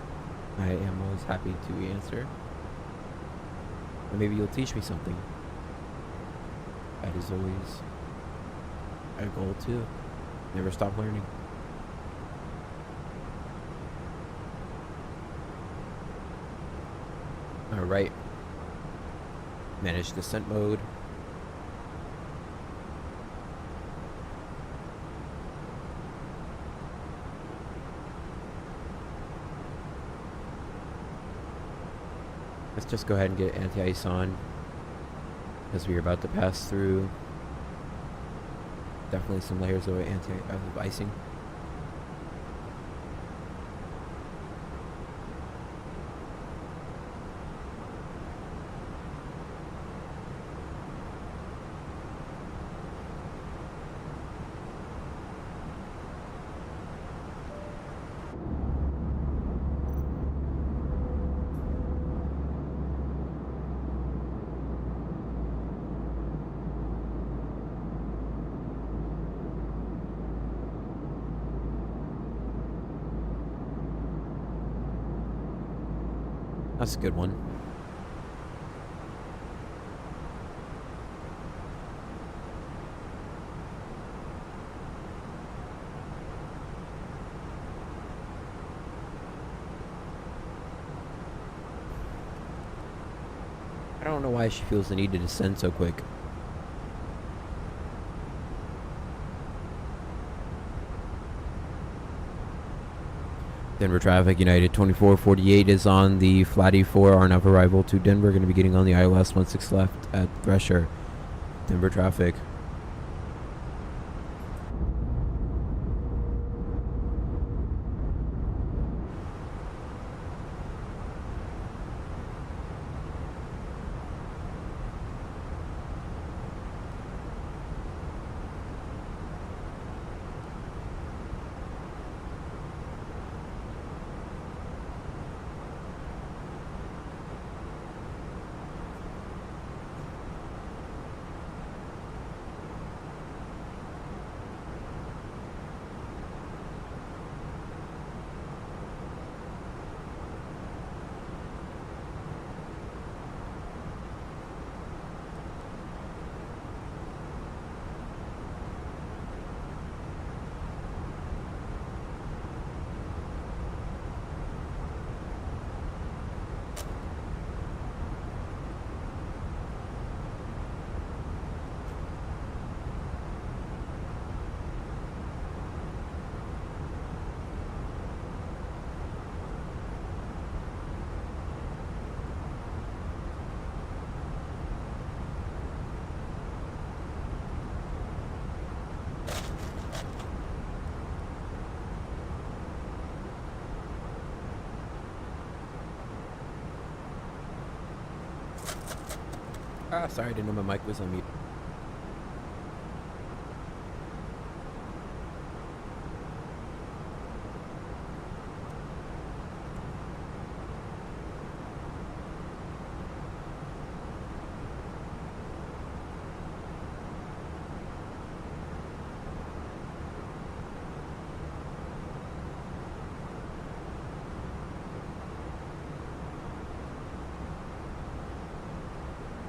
I am always happy to answer. Or maybe you'll teach me something. That is always a goal too. Never stop learning. Alright. Manage descent mode. Let's just go ahead and get anti-ice on, because we are about to pass through definitely some layers of icing. That's a good one. I don't know why she feels the need to descend so quick. Denver traffic, United 2448 is on the Flatty 4 RNF arrival to Denver. Going to be getting on the ILS 16 left at Thresher. Denver traffic. Sorry, I didn't know my mic was on mute.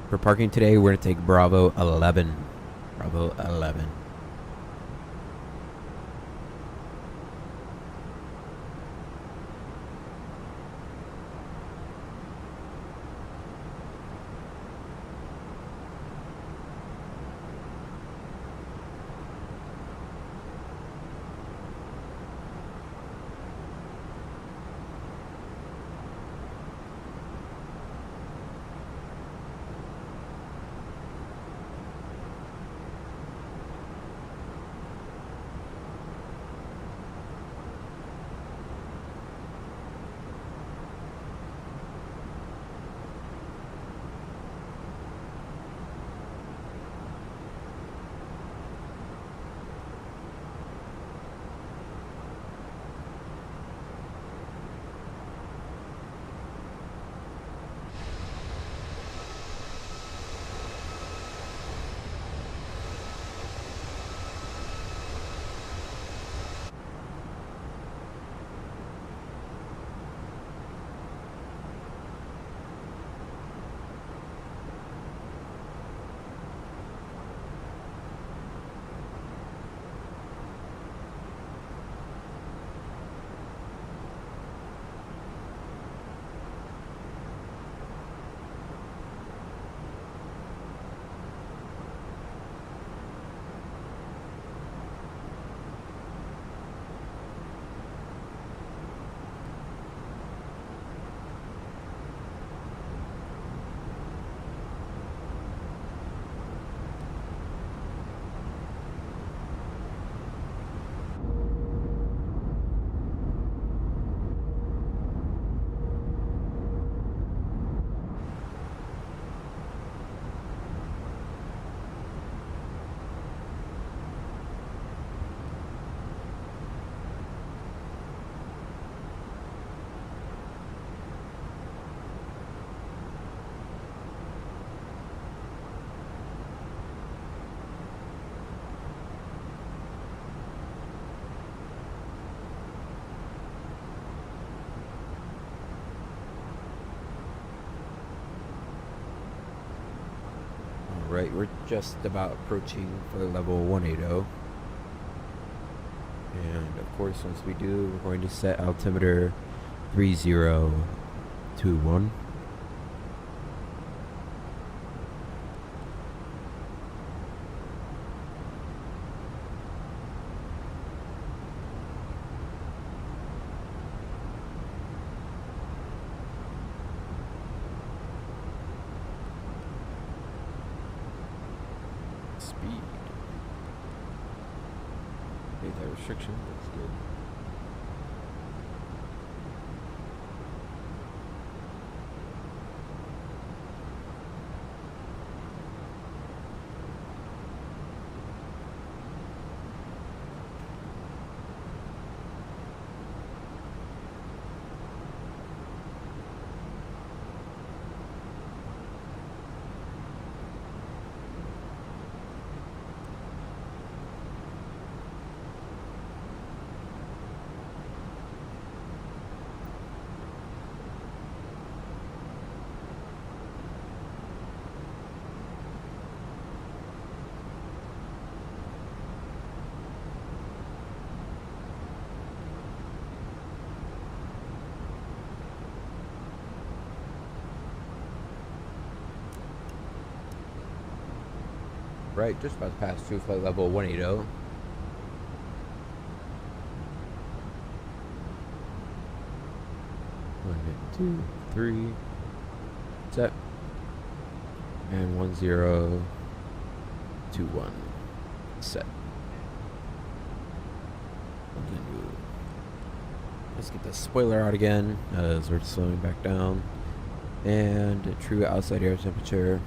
For parking today, we're going to take Bravo 11. Bravo 11. Right, we're just about approaching flight level 180. And of course, once we do, we're going to set altimeter 3021. Speed. Daytime restriction, that's good. Right, just about to pass through flight level 180. One, two, three, set, and 1021, set. Let's get the spoiler out again as we're slowing back down, and true outside air temperature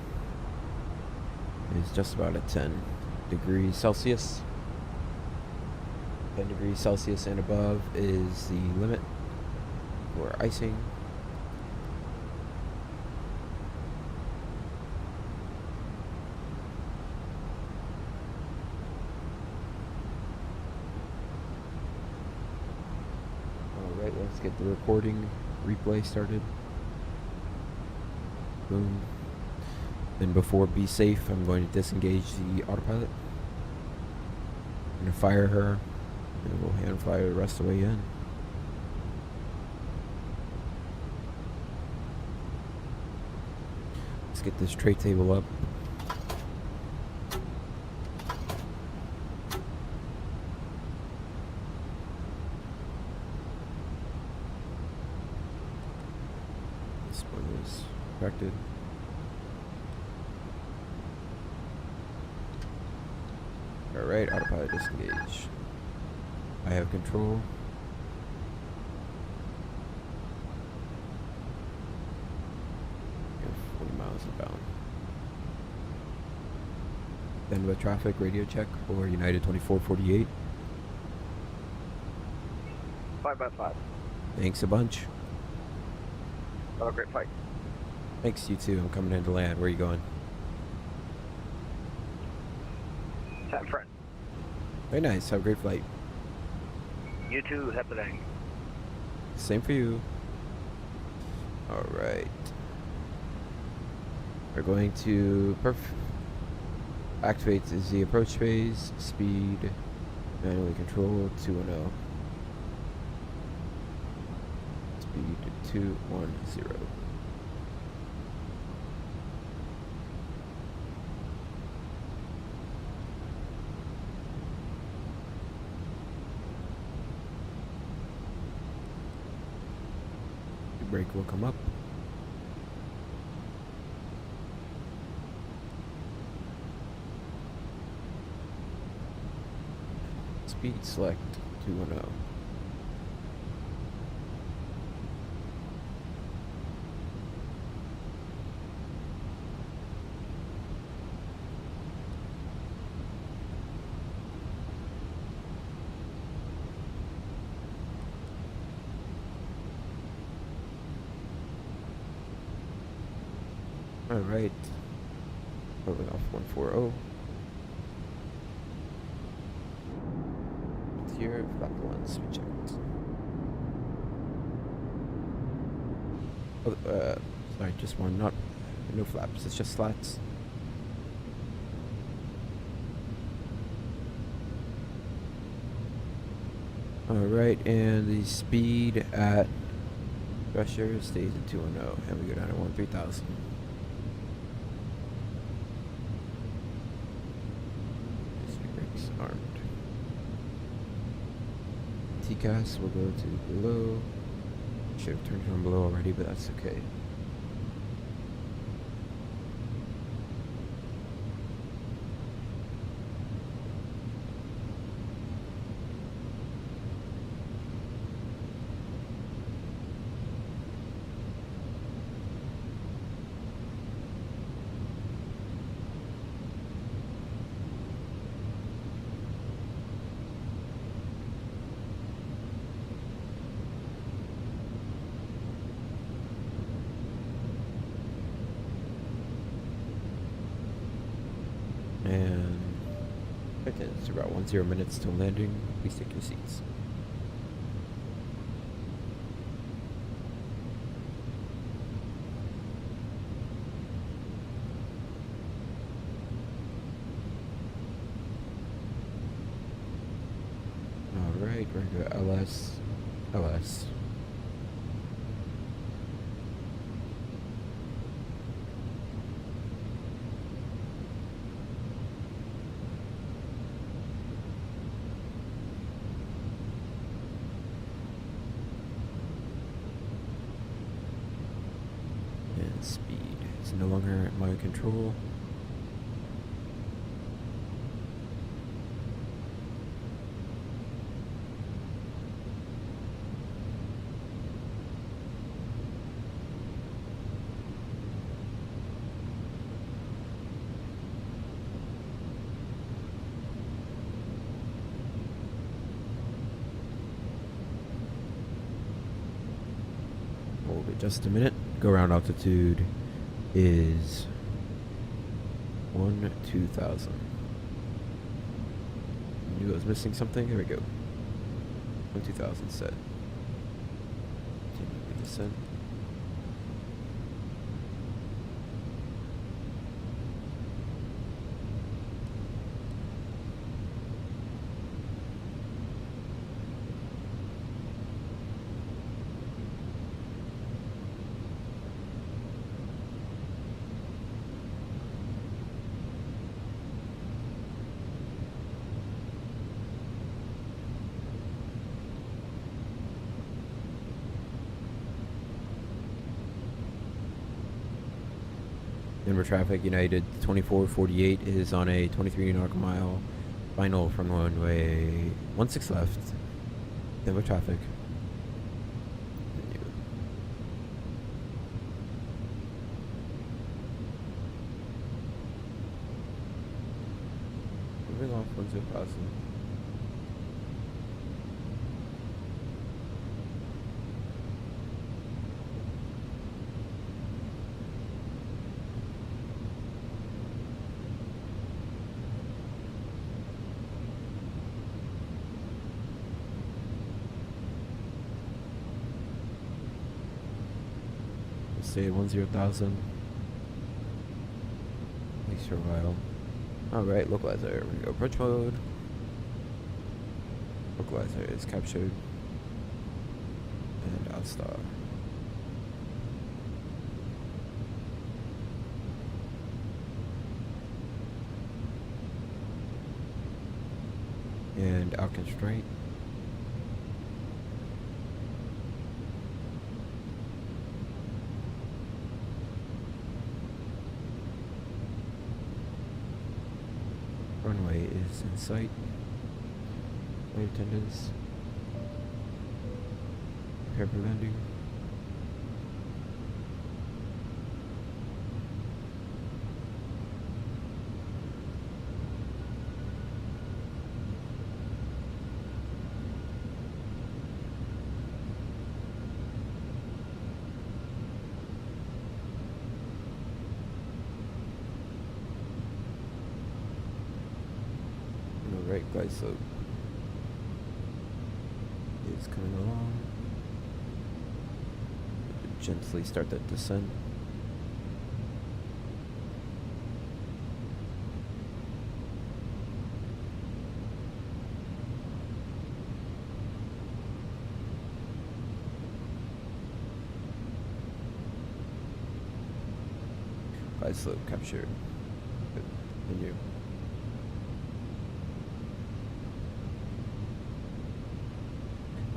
is just about at 10 degrees Celsius. 10 degrees Celsius and above is the limit for icing. Alright, let's get the recording replay started. Boom. Then before Be Safe, I'm going to disengage the autopilot. I'm going to fire her, and we'll hand fire the rest of the way in. Let's get this tray table up. This one is corrected. Alright, autopilot disengage. I have control. We have 40 miles inbound. Then with traffic radio check for United 2448. 5x5. Thanks a bunch. Have a great flight. Thanks, you too. I'm coming in to land. Where are you going? San Fran. Very nice. Have a great flight. You too, happening. Same for you. Alright. We're going to activate the approach phase, speed, manually control 210. Speed 210. Brake will come up. Speed select 210. Alright, moving off 140. Here, flap ones we checked. Oh, sorry, just one, not no flaps, it's just slats. Alright, and the speed at pressure stays at 210, and we go down to 13,000. Armed. TCAS will go to below. Should have turned from below already, but that's okay. And okay, it's about 10 minutes till landing. Please take your seats. Alright, we're going to go LS. Speed is no longer at my control. Just a minute. Go around altitude is 2000. Knew I was missing something. There we go. 2000 set. Continue the descent. Denver traffic, United 2448 is on a 23 nautical mile final from runway 16 left. Denver traffic. Continue. Moving off 10,000. Stay at 10,000. Takes for a while. Alright, localizer. We're gonna go approach mode. Localizer is captured. And outstar. And out constraint. Runway is in sight. Flight attendants. Prepare for landing. Right glide slope is coming along. Gently start that descent. Glide slope captured. Good. Continue.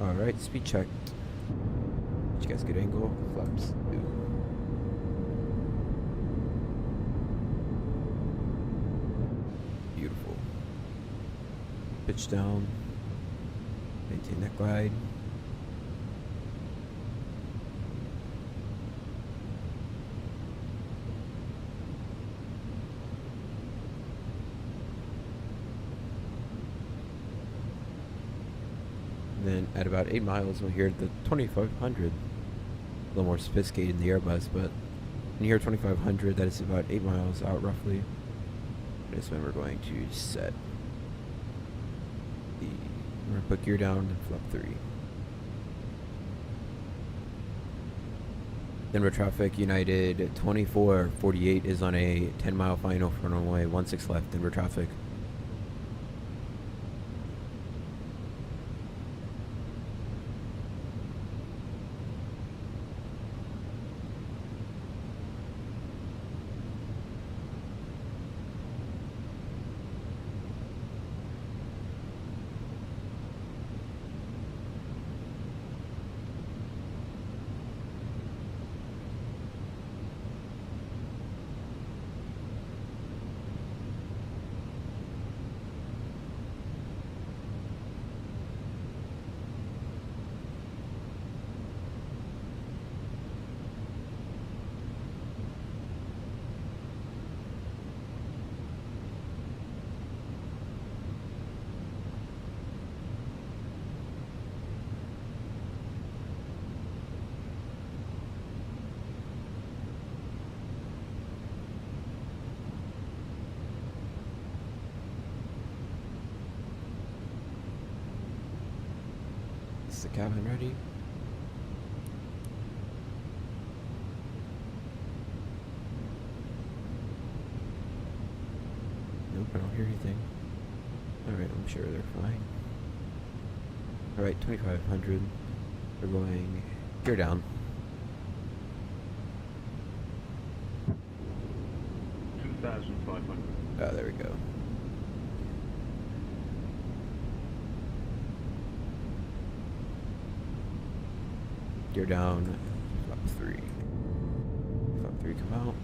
Alright, speed checked. Did you guys get angle? Flaps. Ooh. Beautiful. Pitch down. Maintain that glide. Then at about 8 miles, we'll hear the 2500. A little more sophisticated in the Airbus, but when you hear 2500, that is about 8 miles out roughly. That's when we're going to set the. We're going to put gear down and flap 3. Denver traffic, United 2448 is on a 10-mile final for runway 16 left. Denver traffic. the cabin ready? Nope, I don't hear anything. Alright, I'm sure they're fine. Alright, 2500. We're going gear down. 2,500. Oh, there we go. Gear down. Flap 3. Flap 3 come out.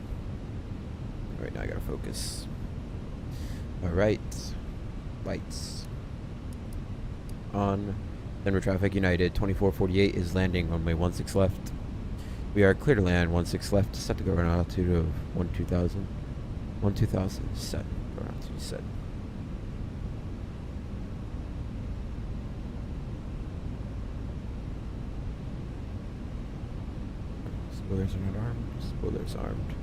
Alright, now I gotta focus. Alright. Lights. On. Denver Traffic United 2448 is landing runway 16 left. We are clear to land 16 left. Set to go around altitude of 12,000. 12,000 set. Go around altitude set. Spoilers are not armed. Spoilers armed.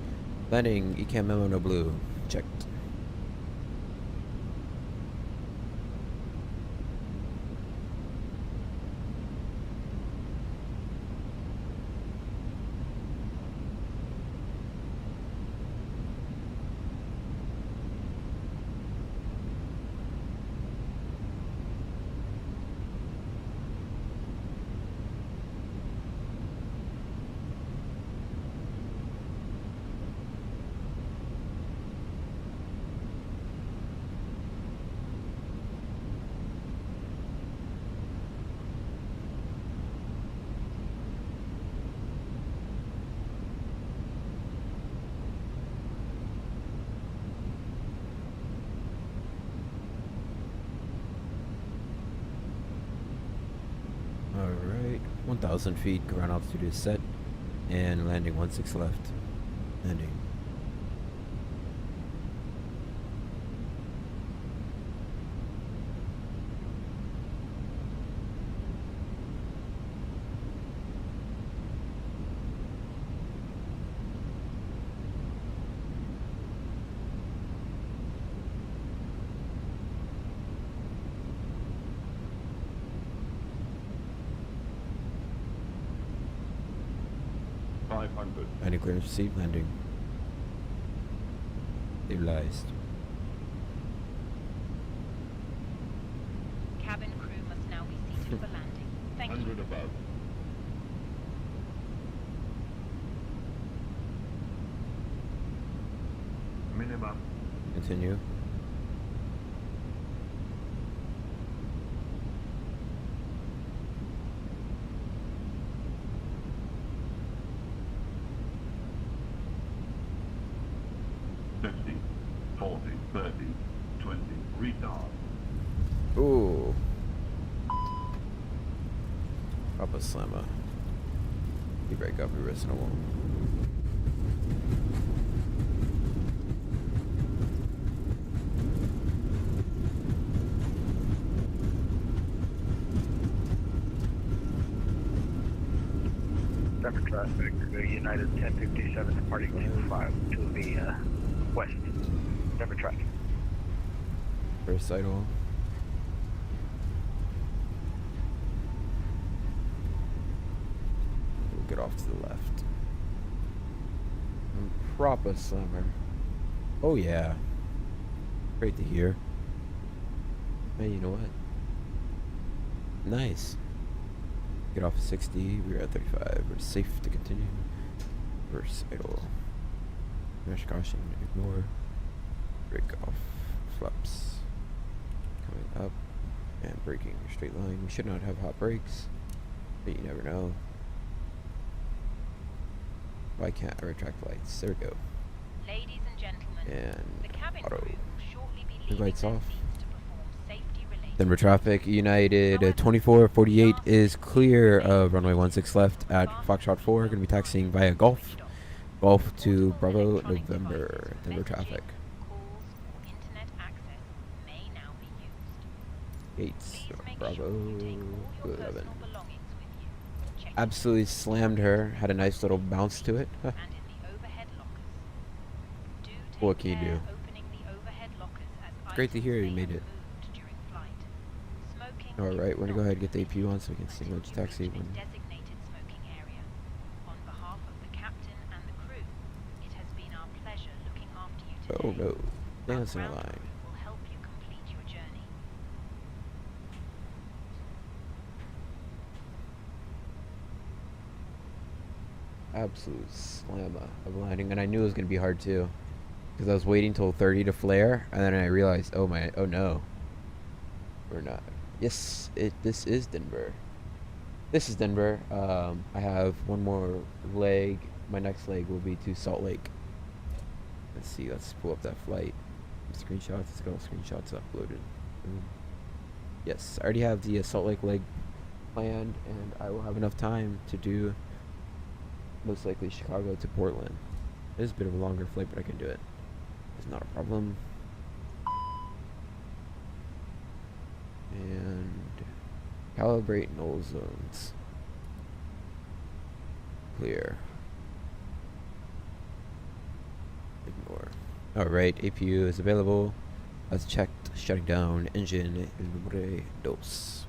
Landing. ECAM memo no blue. Checked. Alright, 1,000 feet, ground altitude is set, and landing 16 left. Landing. Landing clearance received, landing. Stabilized. Cabin crew must now be seated for landing. Thank you. 100 above. Minimum. Continue. Ooh. Papa Slammer. You break up your wrist in a wall. Denver Traffic United 1057 departing 25 to the west. Denver Traffic. First idle. Get off to the left. And Proper Slammer. Oh yeah. Great to hear. Hey, you know what? Nice. Get off at 60. We're at 35. We're safe to continue. Reverse idle. Crash caution. Ignore. Break off. Flaps. Coming up. And braking straight line. We should not have hot brakes. But you never know. Why can't I retract lights? There we go. Ladies and gentlemen, And the cabin auto. crew will shortly be The leaving lights their off. seats to perform safety-related. Denver Traffic United 2448 is clear of runway 16 left at Foxtrot 4. Going to be taxiing via Gulf. Gulf to Bravo November. Denver Traffic. Calls or internet access may now be used. Gates. Please make Bravo sure you take all your 11. personal belongings with you. Check Absolutely slammed her. Had a nice little bounce to it. Huh. and in the overhead lockers. Do take What can you care do? opening the overhead lockers as Great to items hear you may made have it. moved during flight. Smoking Alright, we're gonna go ahead and get the AP on so we can signal to taxi Until you when. reach a designated smoking area. On behalf of the captain and the crew, it has been our pleasure looking after you today. Oh no. Our Dance in ground line. crew will help you complete your journey. Absolute slammer of landing, and I knew it was gonna be hard too, because I was waiting till 30 to flare, and then I realized, oh no, we're not. Yes, this is Denver. This is Denver. I have one more leg. My next leg will be to Salt Lake. Let's see. Let's pull up that flight. Screenshots. Let's get all screenshots uploaded. Boom. Yes, I already have the Salt Lake leg planned, and I will have enough time to do most likely Chicago to Portland. It is a bit of a longer flight, but I can do it. It's not a problem. And calibrate null zones. Clear. Ignore. Alright, APU is available. Let's check shutting down engine número dos.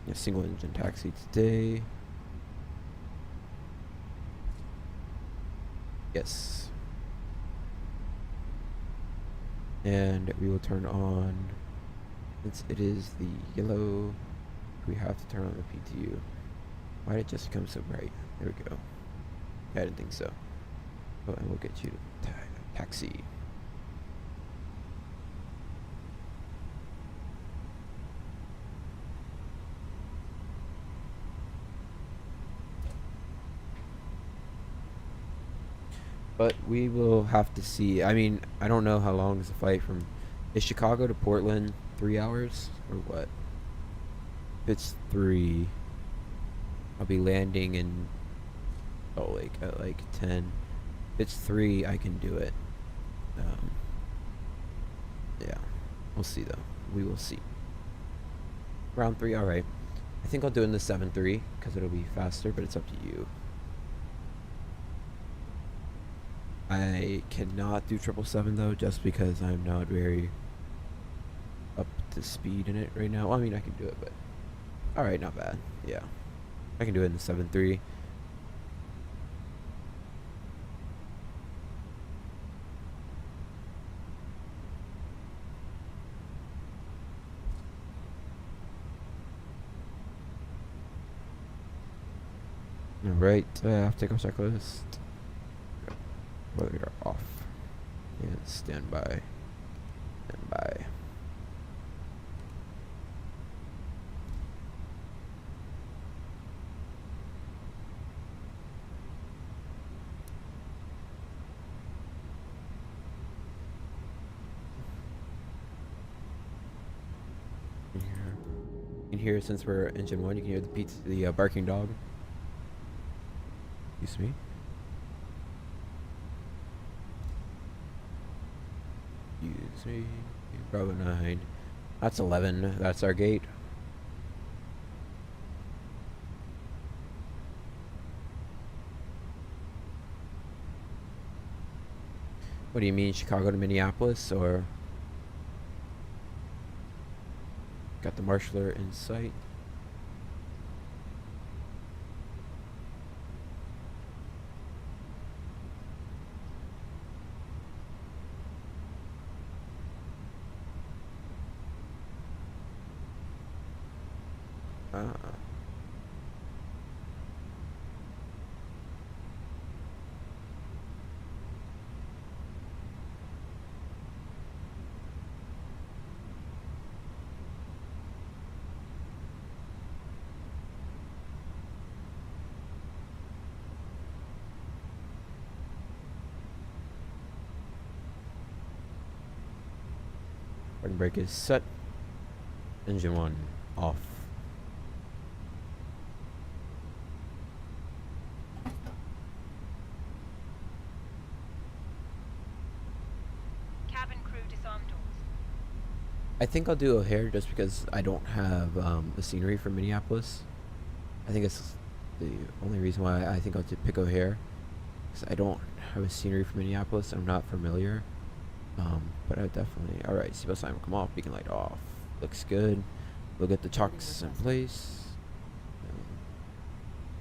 A single engine taxi today. Yes. And we will turn on, since it is the yellow, we have to turn on the PTU. Why did it just become so bright? There we go. I didn't think so. Oh, and we'll get you to taxi. But we will have to see. I mean, I don't know how long is the flight from. Is Chicago to Portland 3 hours or what? If it's 3, I'll be landing in Salt Lake at like 10. If it's 3, I can do it. Yeah, we'll see though. We will see. Round 3, all right. I think I'll do it in the 7-3 because it'll be faster, but it's up to you. I cannot do 777 though, just because I'm not very up to speed in it right now. Well, I mean, I can do it, but alright, not bad. Yeah, I can do it in the 7-3. Alright, takeoff checklist. Weather off. And stand by. Stand by. You can hear, since we're engine 1, you can hear the barking dog. Excuse me. Excuse me. Bravo 9. That's 11. That's our gate. What do you mean, Chicago to Minneapolis, or? Got the marshaller in sight. Parking brake is set. Engine 1 off. Cabin crew disarm doors. I think I'll do O'Hare just because I don't have the scenery from Minneapolis. I think it's the only reason why I think I'll pick O'Hare, because I don't have a scenery from Minneapolis. I'm not familiar. But I definitely. Alright, seatbelt sign will come off, beacon light off. Looks good. We'll get the chocks in place.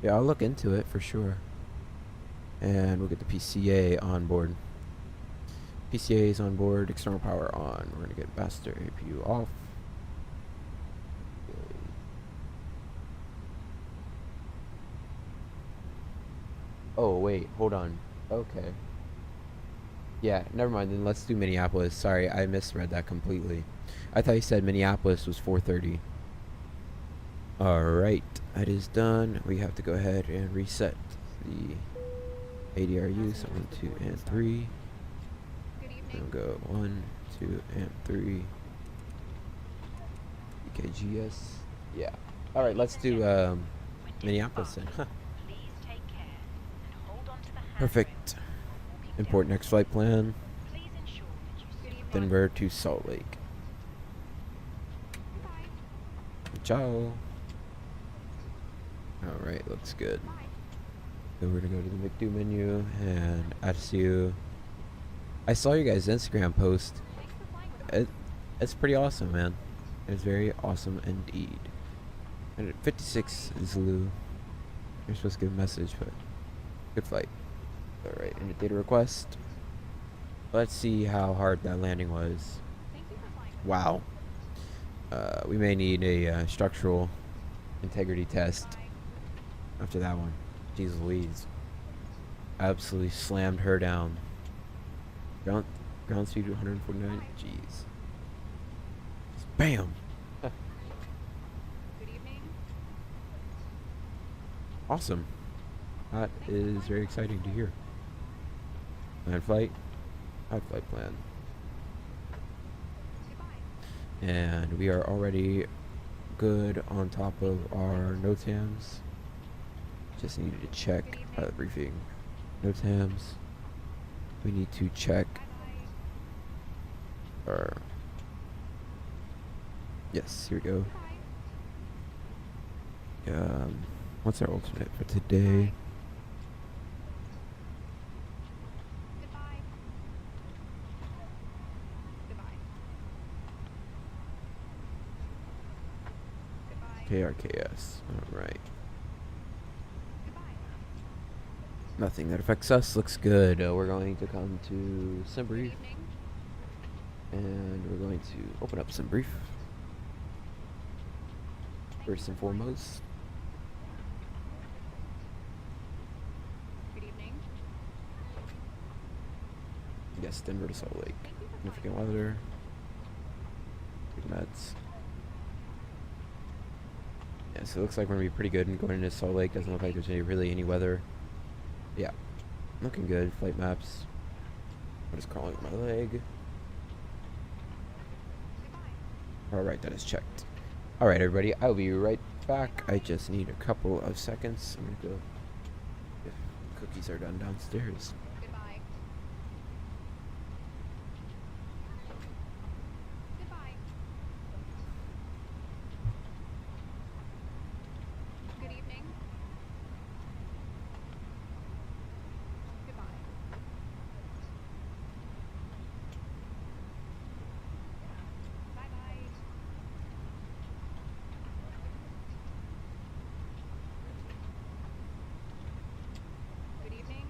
Yeah, I'll look into it for sure. And we'll get the PCA on board. PCA is on board, external power on. We're gonna get master APU off. Oh wait, hold on. Okay. Yeah, never mind. Then let's do Minneapolis. Sorry, I misread that completely. I thought you said Minneapolis was 4:30. All right, that is done. We have to go ahead and reset the ADRU. So 1, 2, and 3. Then we'll go 1, 2, and 3. EKGS. Yeah. All right, let's do Minneapolis then. Huh. Please take care and hold on to the handrail Perfect. before walking Import down. next flight plan. Please ensure that you supervise Denver to Salt Lake. Ciao. Alright, looks good. Then we're gonna go to the McDo menu and add you. I saw you guys' Instagram post. It's pretty awesome, man. It's very awesome indeed. And 56 Zulu. You're supposed to give a message, but good flight. Alright, and a data request. Let's see how hard that landing was. Wow. We may need a structural integrity test after that one. Jeez Louise. Absolutely slammed her down. Ground speed 149. Jeez. Just bam. Good evening. Awesome. That is very exciting to hear. Land flight. High flight plan. And we are already good on top of our NOTAMs. Just needed to check pilot briefing. NOTAMs. We need to check our. Yes, here we go. What's our alternate for today? Goodbye. Goodbye. Goodbye. KRKS. Alright. Goodbye. Nothing that affects us. Looks good. We're going to come to Good SimBrief. evening. And we're going to open up SimBrief. First and foremost. Good evening. Yes, Denver to Salt Lake. Significant weather. Good meds. Yeah, so it looks like we're gonna be pretty good in going into Salt Lake. Doesn't look like there's really any weather. Yeah, looking good. Flight maps. I'm just crawling with my leg. Alright, that is checked. Alright, everybody, I'll be right back. I just need a couple of seconds. I'm gonna go. If cookies are done downstairs. Goodbye. Goodbye. Good evening. Goodbye. Bye-bye. Good evening.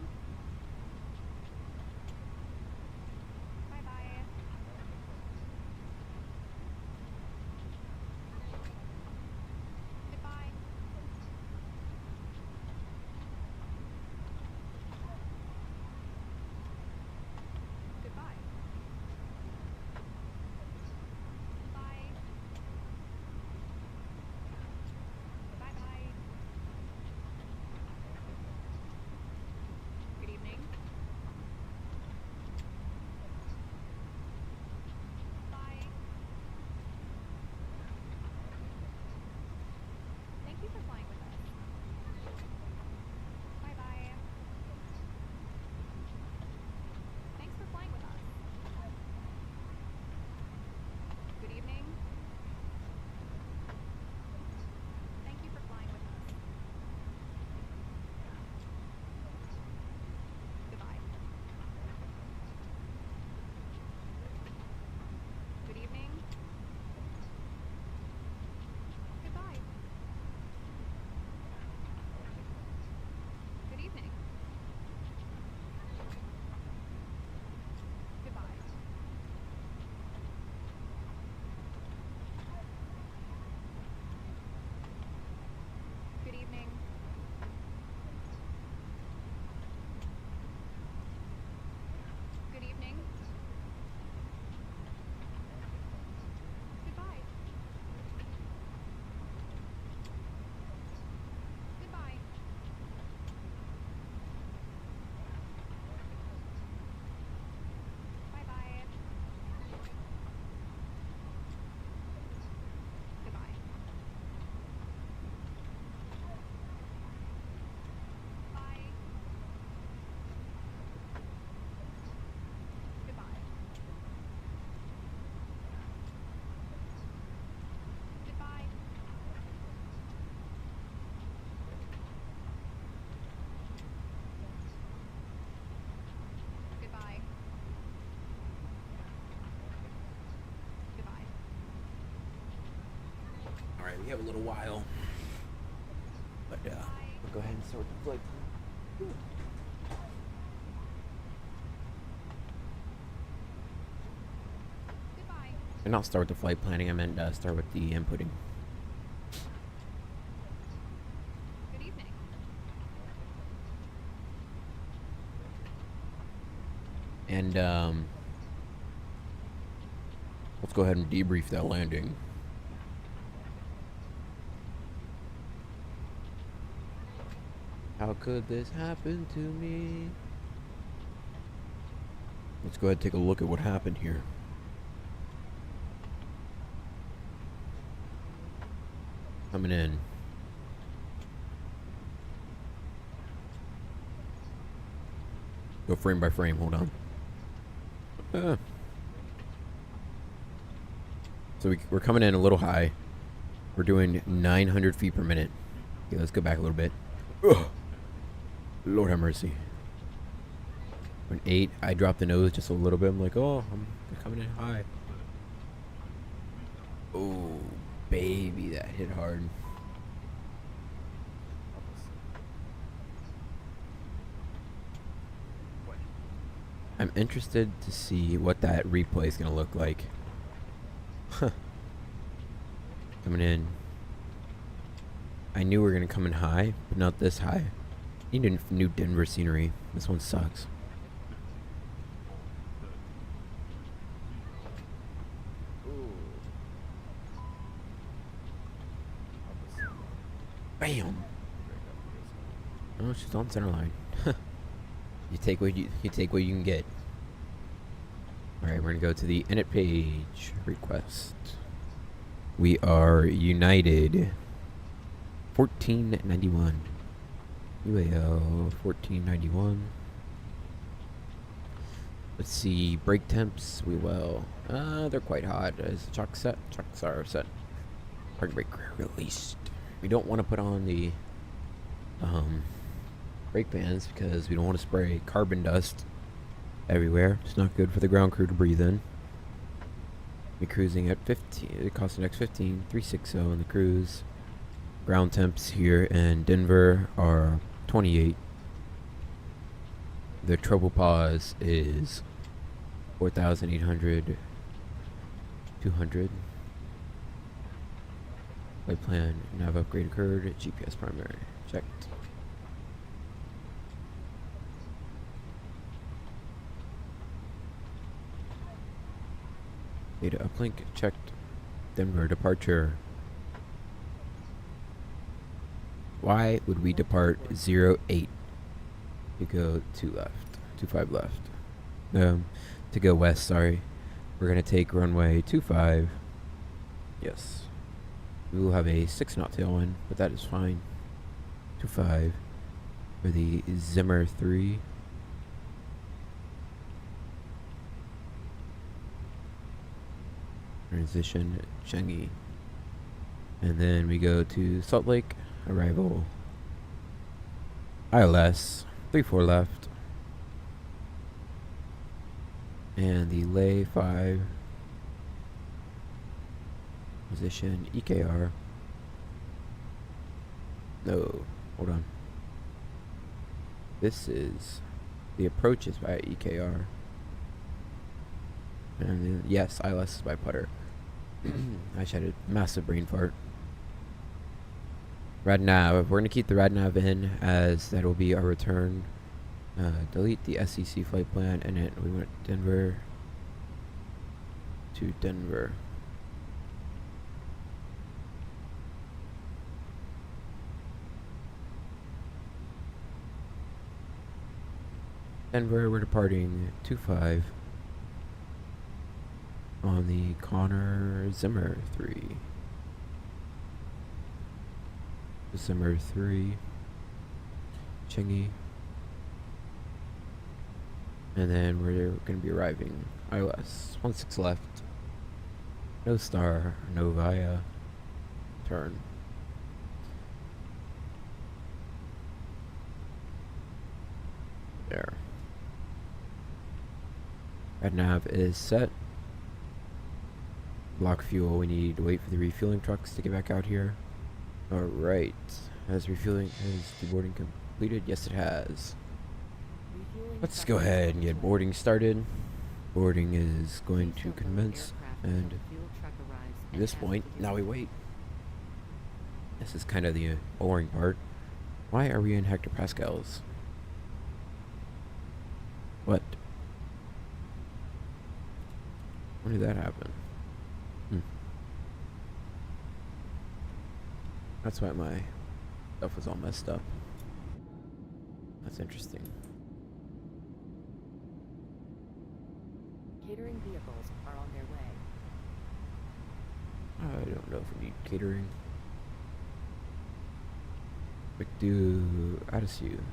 Alright, we have a little while. But we'll go ahead and start the flight. Goodbye. And not start with the flight planning, I meant start with the inputting. Good evening. And let's go ahead and debrief that landing. How could this happen to me? Let's go ahead and take a look at what happened here. Coming in. Go frame by frame, hold on. So we're coming in a little high. We're doing 900 feet per minute. Okay, let's go back a little bit. Ugh. Lord have mercy. When 8, I dropped the nose just a little bit. I'm like, oh, I'm coming in high. Oh, baby, that hit hard. I'm interested to see what that replay is going to look like. Huh. Coming in. I knew we were going to come in high, but not this high. Need a new Denver scenery. This one sucks. Bam! Oh, she's on center line. You take what you can get. All right, we're gonna go to the edit page request. We are United 1491. UAL 1491. Let's see, brake temps. We will. They're quite hot. Is Kjac set? Kjacs are set. Parking brake released. We don't want to put on the brake bands because we don't want to spray carbon dust everywhere. It's not good for the ground crew to breathe in. We're cruising at 15. It costs next 15, 360 on the cruise. Ground temps here in Denver are 28. The trouble pause is 4,800, 200. Flight plan, nav upgrade occurred. GPS primary checked. Data uplink checked. Denver departure. Why would we depart 08 to go 2 left, 25 left? To go west, sorry. We're gonna take runway 25. Yes. We will have a 6 knot tailwind, but that is fine. 25 for the Zimmer 3. Transition Changi. And then we go to Salt Lake. Arrival. ILS 34 left. And the Lay 5. Position EKR. No, hold on. This is the approach is by EKR. And then, yes, ILS is by putter. I just had a massive brain fart. Rad nav. We're gonna keep the rad nav in as that will be our return. Delete the SEC flight plan, and then we went Denver to Denver. Denver, we're departing 25 on the Connor Zimmer 3. Zimmer 3. Changi. And then we're going to be arriving ILS 16 left. No star, no via. Turn. There. Red nav is set. Block fuel, we need to wait for the refueling trucks to get back out here. Alright. Has the boarding completed? Yes, it has. Refueling Let's truck go is ahead on and its get way. boarding started. Boarding is going Please to don't load commence, aircraft and until the fuel truck arrives at and this ask point, to do now we so. wait. This is kind of the boring part. Why are we in hectopascals? What? When did that happen? That's why my stuff was all messed up. That's interesting. Catering vehicles are on their way. I don't know if we need catering. We do attitude.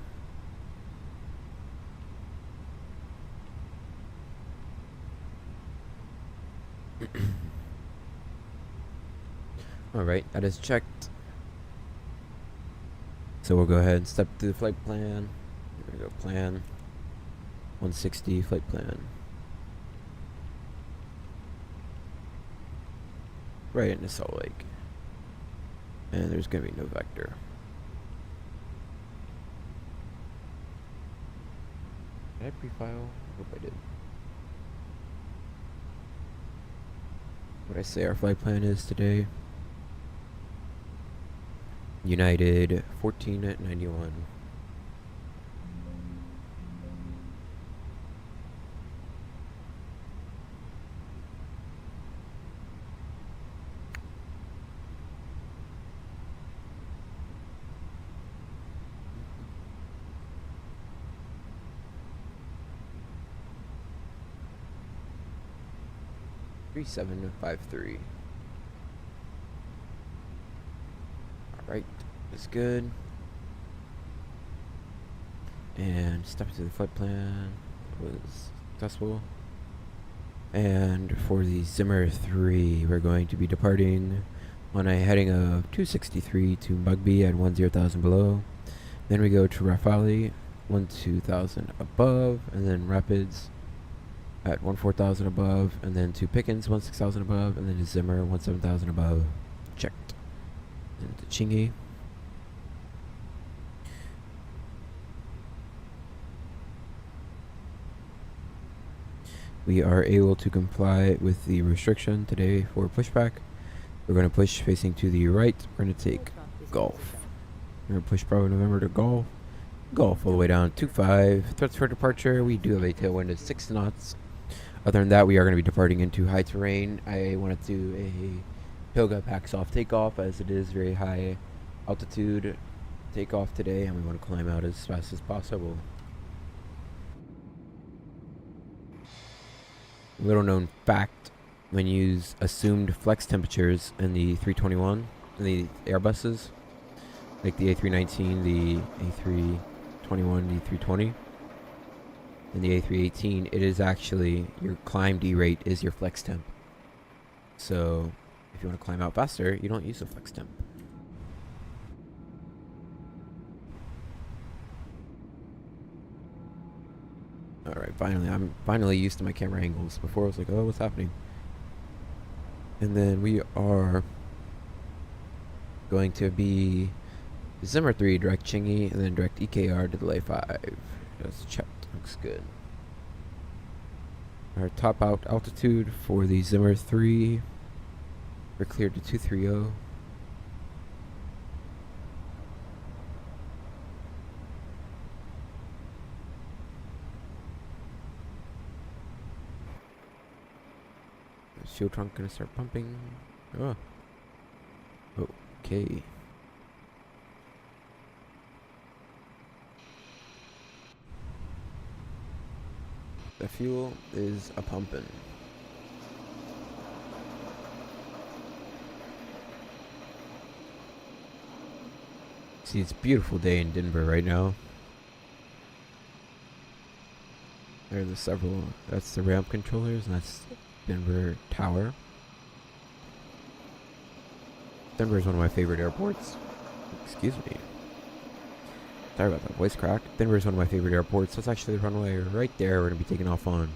Alright, that is checked. So we'll go ahead and step through the flight plan. There we go, plan. 160 flight plan. Right into Salt Lake. And there's gonna be no vector. Did I pre-file? Hope I did. What I say our flight plan is today? United 1491. Three 753. Alright, that's good. And step to the flight plan was successful. And for the Zimmer 3, we're going to be departing on a heading of 263 to Mugby at 10,000 below. Then we go to Rafale, 12,000 above, and then Rapids at 14,000 above, and then to Pickens, 16,000 above, and then to Zimmer, 17,000 above. Checked. And to Chingy. We are able to comply with the restriction today for pushback. We're going to push facing to the right. We're going to take Fuel truck is Golf. close to go. We're going to push Bravo November to Golf. Golf all the way down 2-5. Threats for departure. We do have a tailwind of 6 knots. Other than that, we are going to be departing into high terrain. I want to do a Pilga packs off takeoff, as it is very high altitude takeoff today, and we want to climb out as fast as possible. Little known fact, when you use assumed flex temperatures in the 321, in the Airbuses, like the A319, the A321, the 320, and the A318, it is actually your climb D rate is your flex temp. So if you want to climb out faster, you don't use a flex temp. Alright, finally, I'm finally used to my camera angles. Before I was like, oh, what's happening? And then we are going to be Zimmer 3, direct Chingy, and then direct EKR to delay 5. Just checked. Looks good. Our top out altitude for the Zimmer 3, we're cleared to 230. Fuel trunk gonna start pumping. Oh. Okay. The fuel is a pumping. See, it's a beautiful day in Denver right now. There are the several. That's the ramp controllers, and that's Denver Tower. Denver is one of my favorite airports. Excuse me. Sorry about that voice crack. Denver is one of my favorite airports. That's actually the runway right there we're going to be taking off on.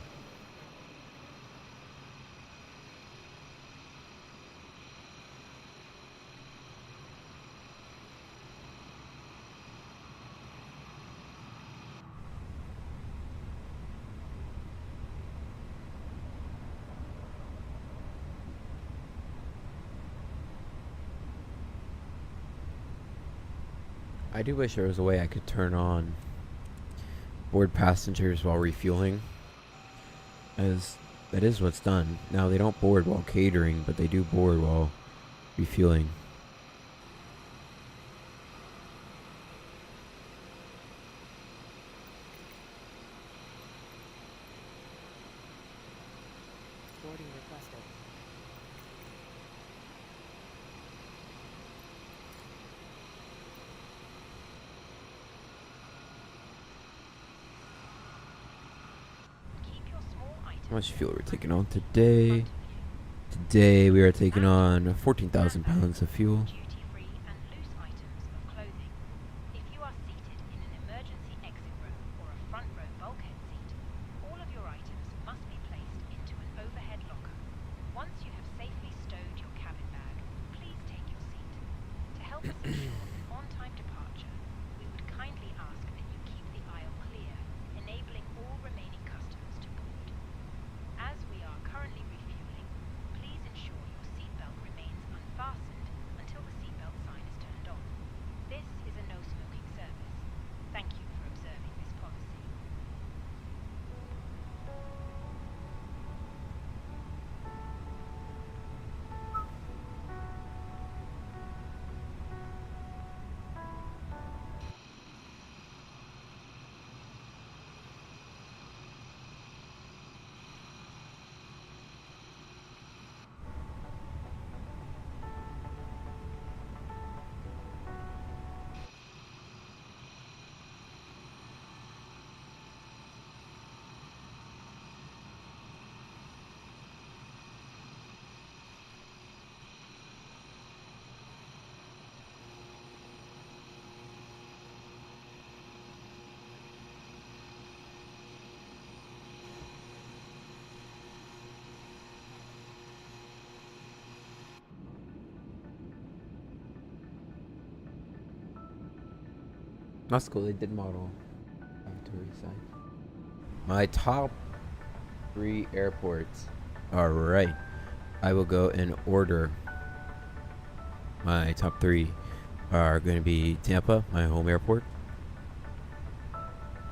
I do wish there was a way I could turn on board passengers while refueling, as that is what's done. Now they don't board while catering, but they do board while refueling. Boarding requested. Keep your small items How much fuel we're taking on today? Today we are taking on 14,000 pounds of fuel. duty-free and loose items of clothing. If you are seated in an emergency exit row or a front row bulkhead seat, all of your items must be placed into an overhead locker. Once you have safely stowed your cabin bag, please take your seat. To help us ensure an on-time departure, we would kindly ask that you keep the aisle clear, enabling all remaining customers to board. As we are currently refueling, please ensure your seatbelt remains unfastened until the seatbelt sign is turned on. This is a no-smoking service. Thank you for observing this policy. That's cool. They did model inventory side. My top 3 airports. All right, I will go in order. My top 3 are going to be Tampa, my home airport.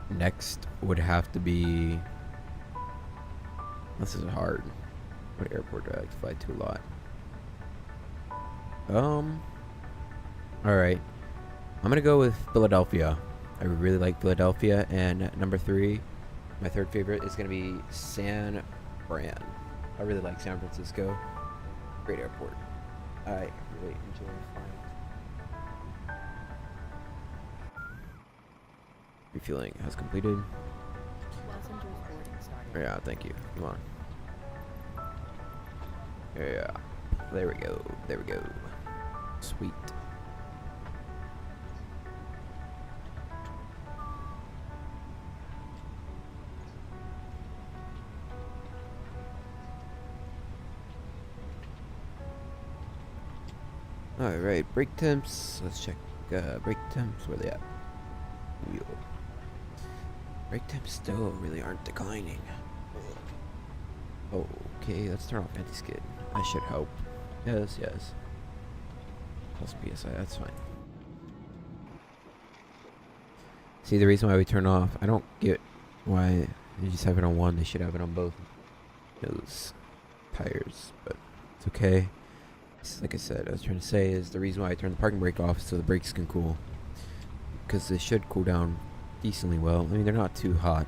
Next would have to be. This is hard. What airport do I like to fly to a lot? All right. I'm gonna go with Philadelphia. I really like Philadelphia. And number 3, my third favorite is gonna be San Fran. I really like San Francisco. Great airport. I really enjoy flying. Refueling has completed. Passengers boarding started. Yeah, thank you. Come on. Yeah. There we go. There we go. Sweet. Alright, brake temps. Let's check brake temps. Where they at? Wheel. Brake temps still really aren't declining. Okay, let's turn off anti-skid. That should help. Yes, yes. Plus PSI, that's fine. See, the reason why we turn off, I don't get why they just have it on one. They should have it on both those tires, but it's okay. Like I said, I was trying to say is the reason why I turn the parking brake off so the brakes can cool, because they should cool down decently well. I mean, they're not too hot,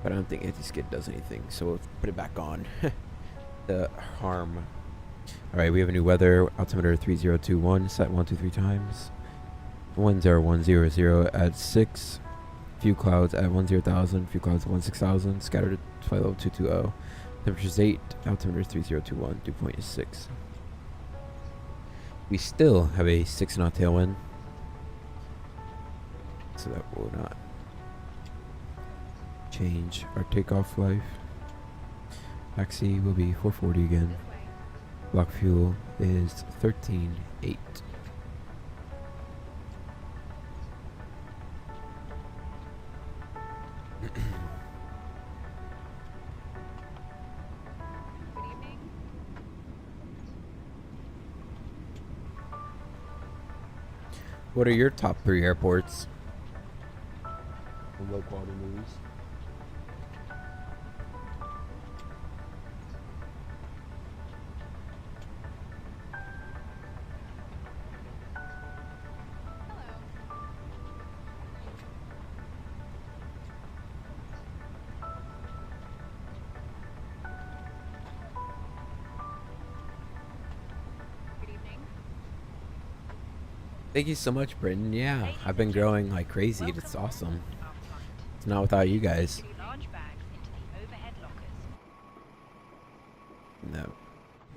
but I don't think anti-skid does anything, so we'll put it back on. The harm. Alright, we have a new weather. Altimeter 3021, set 1, 2, 3 times. 10100 at 6. Few clouds at 10,000. Few clouds at 16,000. Scattered at flight level 220. Temperature's 8. Altimeter 3021. Dew point is 6. We still have a 6 knot tailwind, so that will not change our takeoff life. Taxi will be 440 again. Block fuel is 13.8. Good evening. What are your top 3 airports? Low quality movies. Hello. Good evening. Thank you so much, Britton. Yeah, I've been growing like crazy. It's awesome. It's not without you guys. Large bags into the overhead lockers. No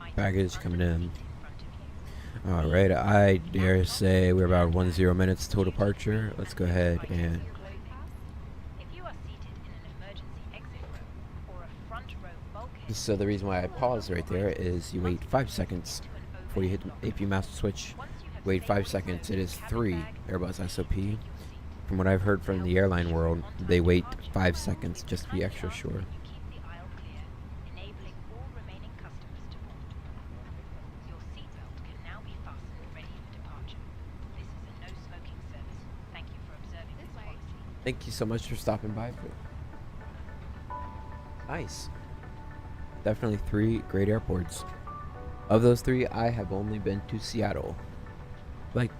Items baggage coming in. in front of you. All right, I dare say we're about 10 minutes till departure. Let's go ahead and. If you are seated in an emergency exit row or a front row bulkhead, So the reason why I paused right there is you wait 5 seconds before you hit the AP master switch. Wait 5 seconds. It is 3 Airbus SOP. From what I've heard from the airline world, they wait 5 seconds just to be extra sure. you keep the aisle clear, enabling all remaining customers to board. Your seatbelt can now be fastened ready for departure. This is a no smoking service. Thank you for observing this policy. Thank you so much for stopping by. Nice. Definitely 3 great airports. Of those 3, I have only been to Seattle. Like,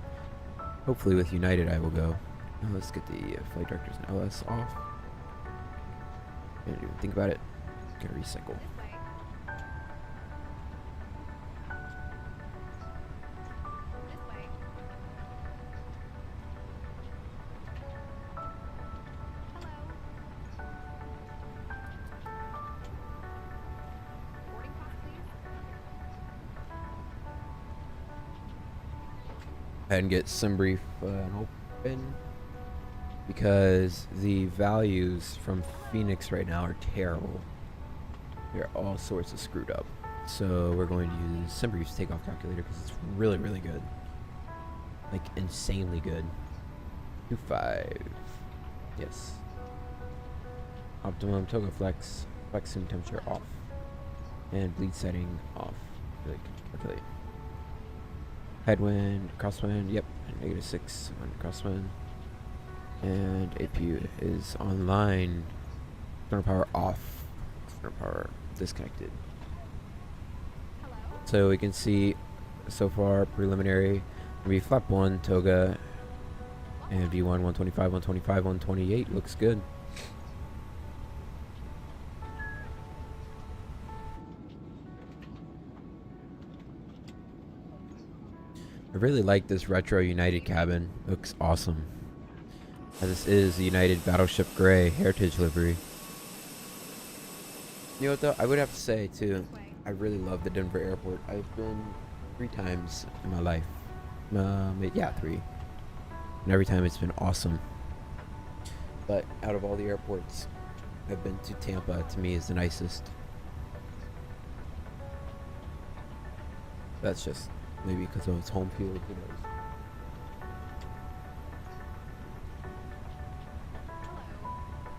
hopefully with United I will go. Now let's get the flight directors and LS off. Can't even think about it. Gotta recycle. This way. This way. Hello. Boarding pass, please. And get some brief open because the values from Phoenix right now are terrible. They're all sorts of screwed up. So we're going to use SimBrief's takeoff calculator because it's really, really good. Like insanely good. 25. Yes. Optimum toga flex. Flex zoom temperature off. And bleed setting off. Really calculate. Headwind, crosswind, yep, -6 on crosswind. And APU is online. External power off. External power disconnected. Hello. So we can see so far preliminary will be flap 1, toga, and V1 125, 125, 128 looks good. I really like this retro United cabin. Looks awesome. This is the United Battleship Gray Heritage livery. You know what though? I would have to say too, I really love the Denver airport. I've been 3 times in my life. Yeah, 3. And every time it's been awesome. But out of all the airports I've been to, Tampa to me is the nicest. That's just maybe because of its home field, who knows. Hello.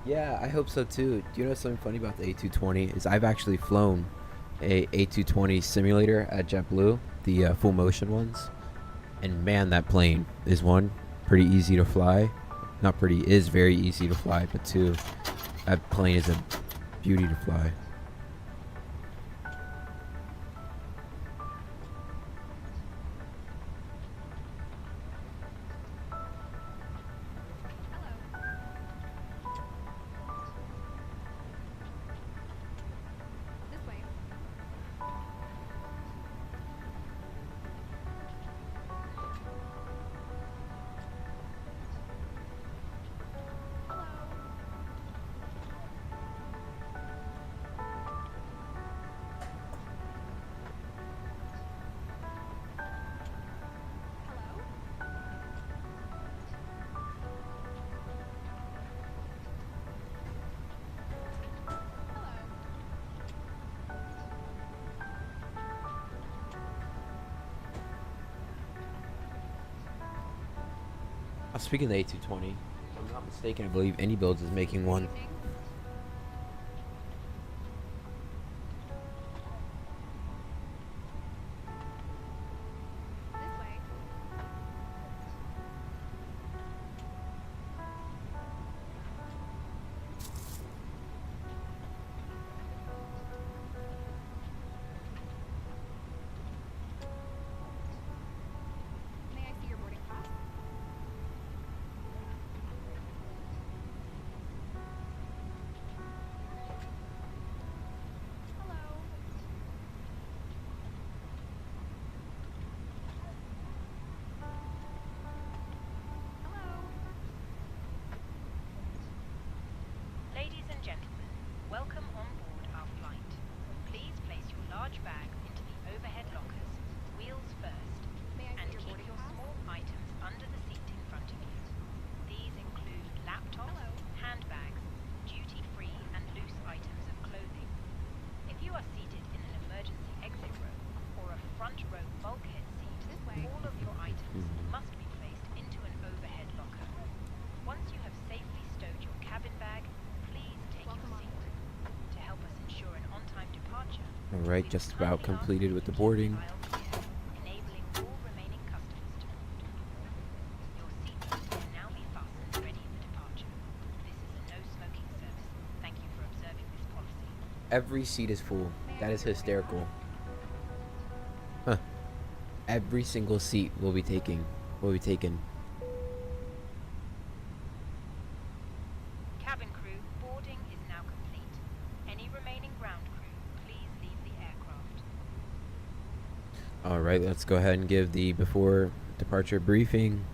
Yeah, I hope so too. Do you know something funny about the A220 is I've actually flown a A220 simulator at JetBlue, the full motion ones. And man, that plane is one, pretty easy to fly. Not pretty, is very easy to fly, but 2, that plane is a beauty to fly. Hello. This way. Hello. Hello. Hello. Speaking of the A220, if I'm not mistaken, I believe Any Builds is making one. Evening. This way. and gentlemen, welcome on board our flight. Please place your large bag into the overhead lockers, wheels first, May I and see your keep boarding your pass? small items under the seat in front of you. These include laptops, Hello. handbags, duty-free and loose items of clothing. If you are seated in an emergency exit row or a front row bulkhead seat, This way. all of your items must be placed into an overhead locker. Once you have safely stowed your cabin bag, please take Welcome your on seat. board. To help us ensure an on-time departure, Alright, we just would about kindly ask completed you with the to keep boarding. files clear, enabling all remaining customers to board. Your seatbelt can now be fastened ready for departure. This is a no-smoking service. Thank you for observing this policy. Every seat is full. That is hysterical. Huh. Every single seat will be taken. Cabin crew, boarding is now complete. Any remaining ground crew, please leave the aircraft. Alright, let's go ahead and give the before departure briefing.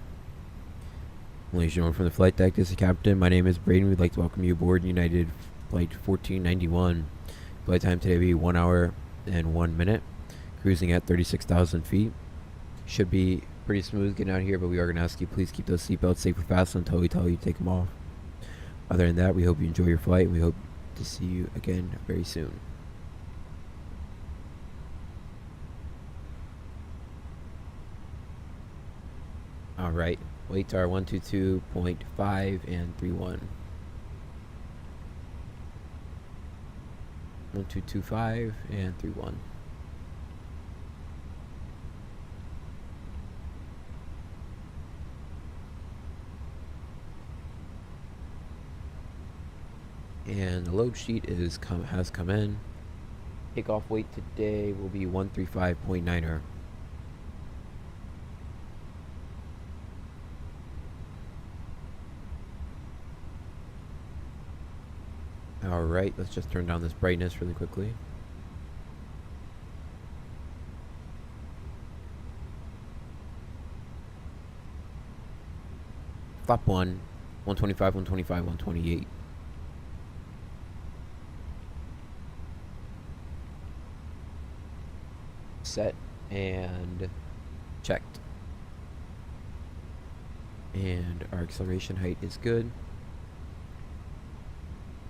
Ladies and gentlemen, from the flight deck, this is the captain. My name is Braden. We'd like to welcome you aboard United Flight 1491. Flight time today will be 1 hour and 1 minute. Cruising at 36,000 feet. Should be pretty smooth getting out here, but we are going to ask you please keep those seatbelts safely fastened until we tell you to take them off. Other than that, we hope you enjoy your flight, and we hope to see you again very soon. Alright, weights are 122.5 and 31. 1225 and 31. And the load sheet has come in. Takeoff weight today will be 135.9er. Alright, let's just turn down this brightness really quickly. Flap 1, 125, 125, 128. Set and checked. And our acceleration height is good.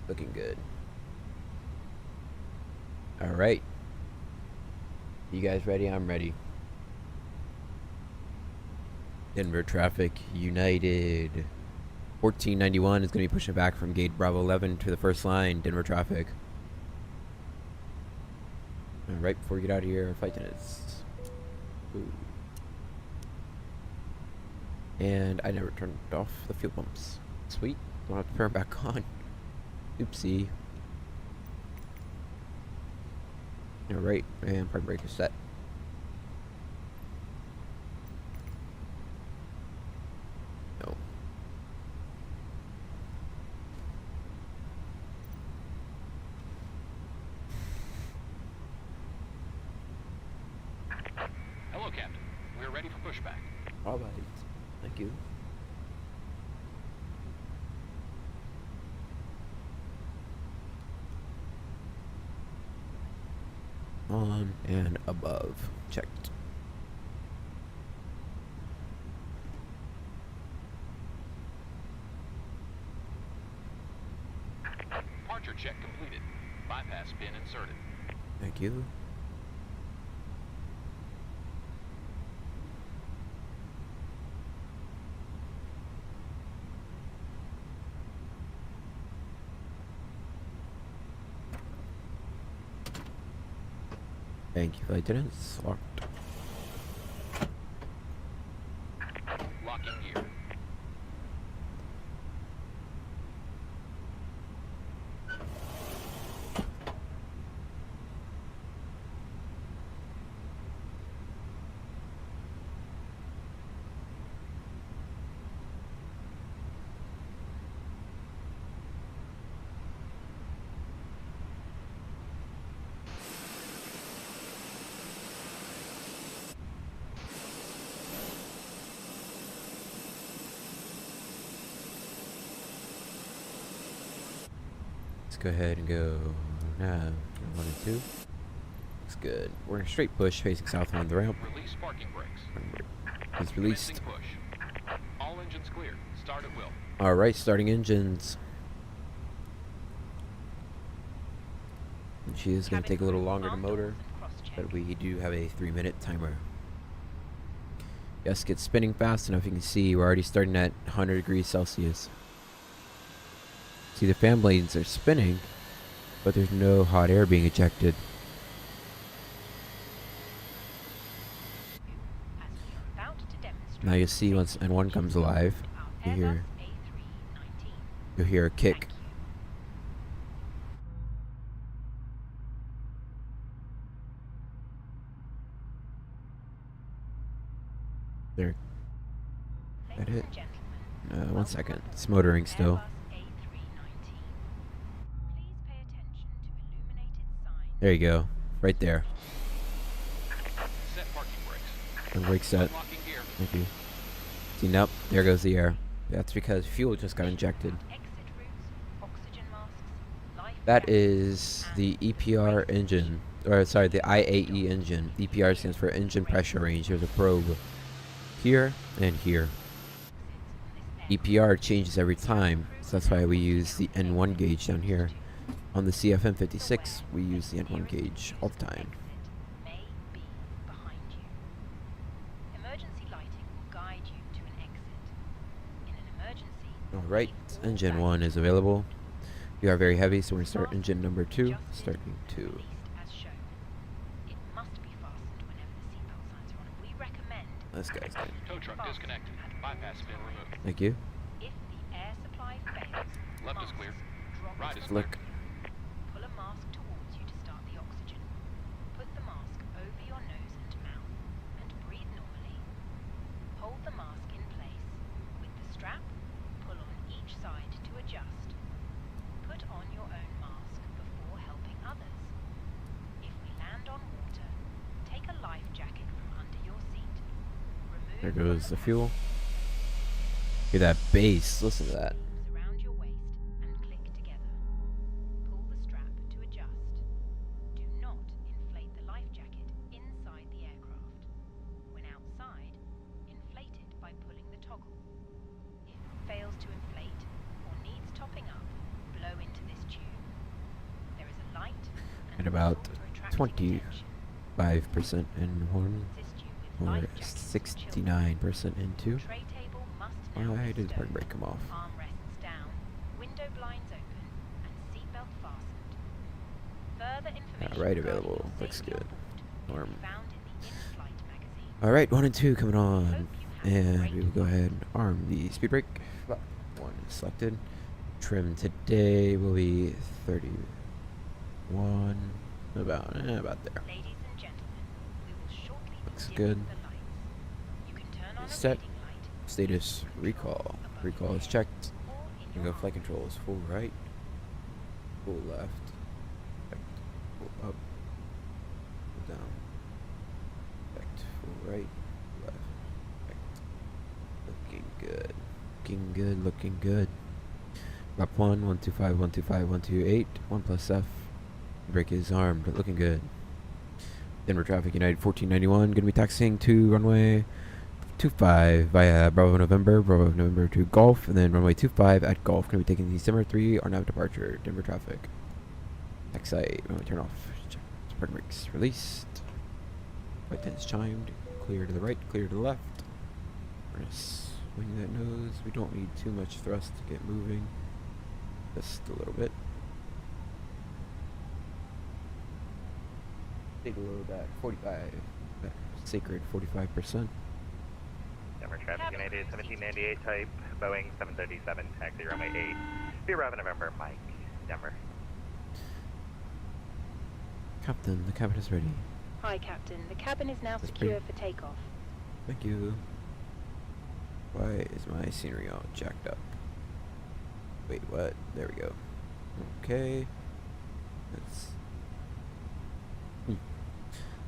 Looking good. Alright. You guys ready? I'm ready. Denver traffic, United 1491 is going to be pushing back from gate Bravo 11 to the first line. Denver traffic. And right before we get out of here, flight attendants. Ooh. And I never turned off the fuel pumps. Sweet. Don't have to turn it back on. Oopsie. Alright, and park brake is set. No. Hello, Captain. We're ready for pushback. Alright. Thank you. On and above. Checked. Departure check completed. Bypass pin inserted. Thank you. Thank you, flight attendants. Locked. Locking gear. Let's go ahead and go nav 1 and 2. Looks good. We're in a straight push facing southbound on the ramp. Release parking brakes. He's released. Commencing push. All engines clear. Start at will. Alright, starting engines. And she is going to take a little longer to motor, but we do have a 3-minute timer. Yes, get spinning fast enough. You can see we're already starting at 100 degrees Celsius. See, the fan blades are spinning, but there's no hot air being ejected. Now you'll see once N1 comes alive, you'll hear a kick. There. That it? 1 second. It's motoring still. There you go. Right there. Set parking brakes. The brake set. Locking gear. Thank you. See, nope. There goes the air. That's because fuel just got injected. That is the EPR engine. Or, sorry, the IAE engine. EPR stands for engine pressure range. There's a probe here and here. EPR changes every time, so that's why we use the N1 gauge down here. On the CFM56, we use the N1 gauge all the time. Alright, engine 1 is available. We are very heavy, so we're going to start engine number 2. Starting 2. This guy's good. Tow truck disconnected. Bypass bin removed. Thank you. If the air supply fails, Left is clear. Right is clear. Look. pull a mask towards you to start the oxygen. Put the mask over your nose and mouth and breathe normally. Hold the mask in place. With the strap, pull on each side to adjust. Put on your own mask before helping others. If we land on water, take a life jacket from under your seat. There goes the fuel. Hear that bass. Listen to that. Around your waist and click together. Pull the strap to adjust. Do not inflate the life jacket inside the aircraft. When outside, inflate it by pulling the toggle. If it fails to inflate or needs topping up, blow into this tube. There is a light and At about whistle to attract your attention. 25% in 1 Assist you with or life jackets for children. 69% in 2. Tray table must now Why be did the parking stowed. brake come off? Armrests down, window blinds open, and seatbelt fastened. Further information Alright, regarding available. your Looks safety good. on board can be Norm. found in the in-flight magazine. Alright, 1 and 2 coming on. Hope you have a And great we will go ahead and arm the speed brake. 1 is selected. Trim today will be 31. About there. Ladies and gentlemen, we will shortly Looks dim good. the lights. You can turn on a Set. reading light Status recall. Recall is checked. or in You your go flight controls. Full right. Full left. Checked. Full up. Full down. Checked. Full right. Left. Checked. Looking good. Looking good. Looking good. Map 1, 125, 125, 128. 1 plus F. Brake is armed. Looking good. Denver traffic United 1491. Gonna be taxiing to runway 25 via Bravo November to Golf, and then runway 25 at Golf. Gonna be taking the December 3 or nav departure. Denver traffic. Next site. Runway turn off. Check. Parking brakes released. White tents chimed. Clear to the right. Clear to the left. We're gonna swing that nose. We don't need too much thrust to get moving. Just a little bit. Take a load at 45. That sacred 45%. Denver traffic United 1798 type, Boeing 737, taxi runway 8. Be Bravo November, Mike, Denver. Captain, the cabin is ready. Hi, Captain. The cabin is now That's secure pretty- for takeoff. Thank you. Why is my scenery all jacked up? Wait, what? There we go. Okay. That's...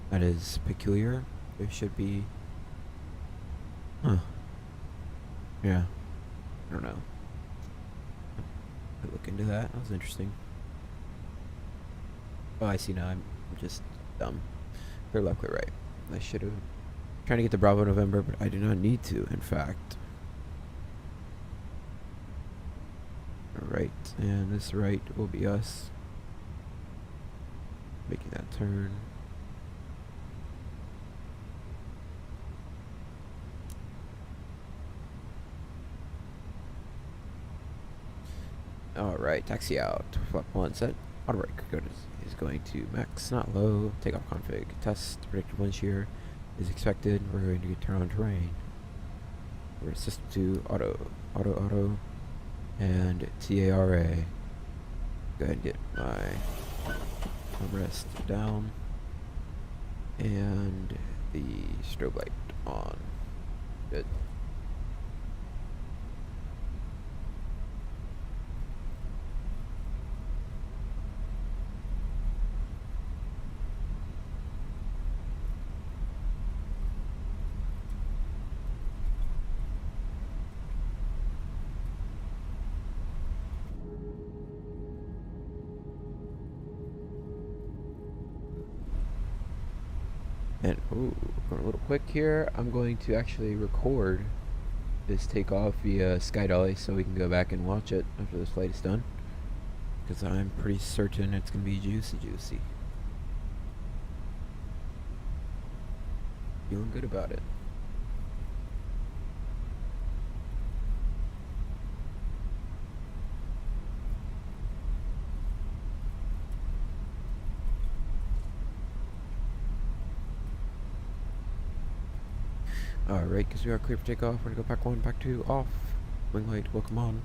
That is peculiar. There should be... Huh. Yeah. I don't know. I'll look into that. That was interesting. Oh, I see now. I'm just dumb. Clear left, clear right. I should have. Trying to get to Bravo November, but I do not need to, in fact. Alright, and this right will be us. Making that turn. Alright, taxi out. Flap 1 set. Auto brake. Good is going to max, not low. Takeoff config. Test. Predicted wind shear is expected. We're going to get turn on terrain. We're system 2. Auto. And TARA. Go ahead and get my armrest down. And the strobe light on. Good. And, ooh, going a little quick here. I'm going to actually record this takeoff via SkyDolly so we can go back and watch it after this flight is done. Because I'm pretty certain it's going to be juicy. Feeling good about it. Alright, because we are clear for takeoff. We're going to go pack 1, pack 2, off. Wing light will come on.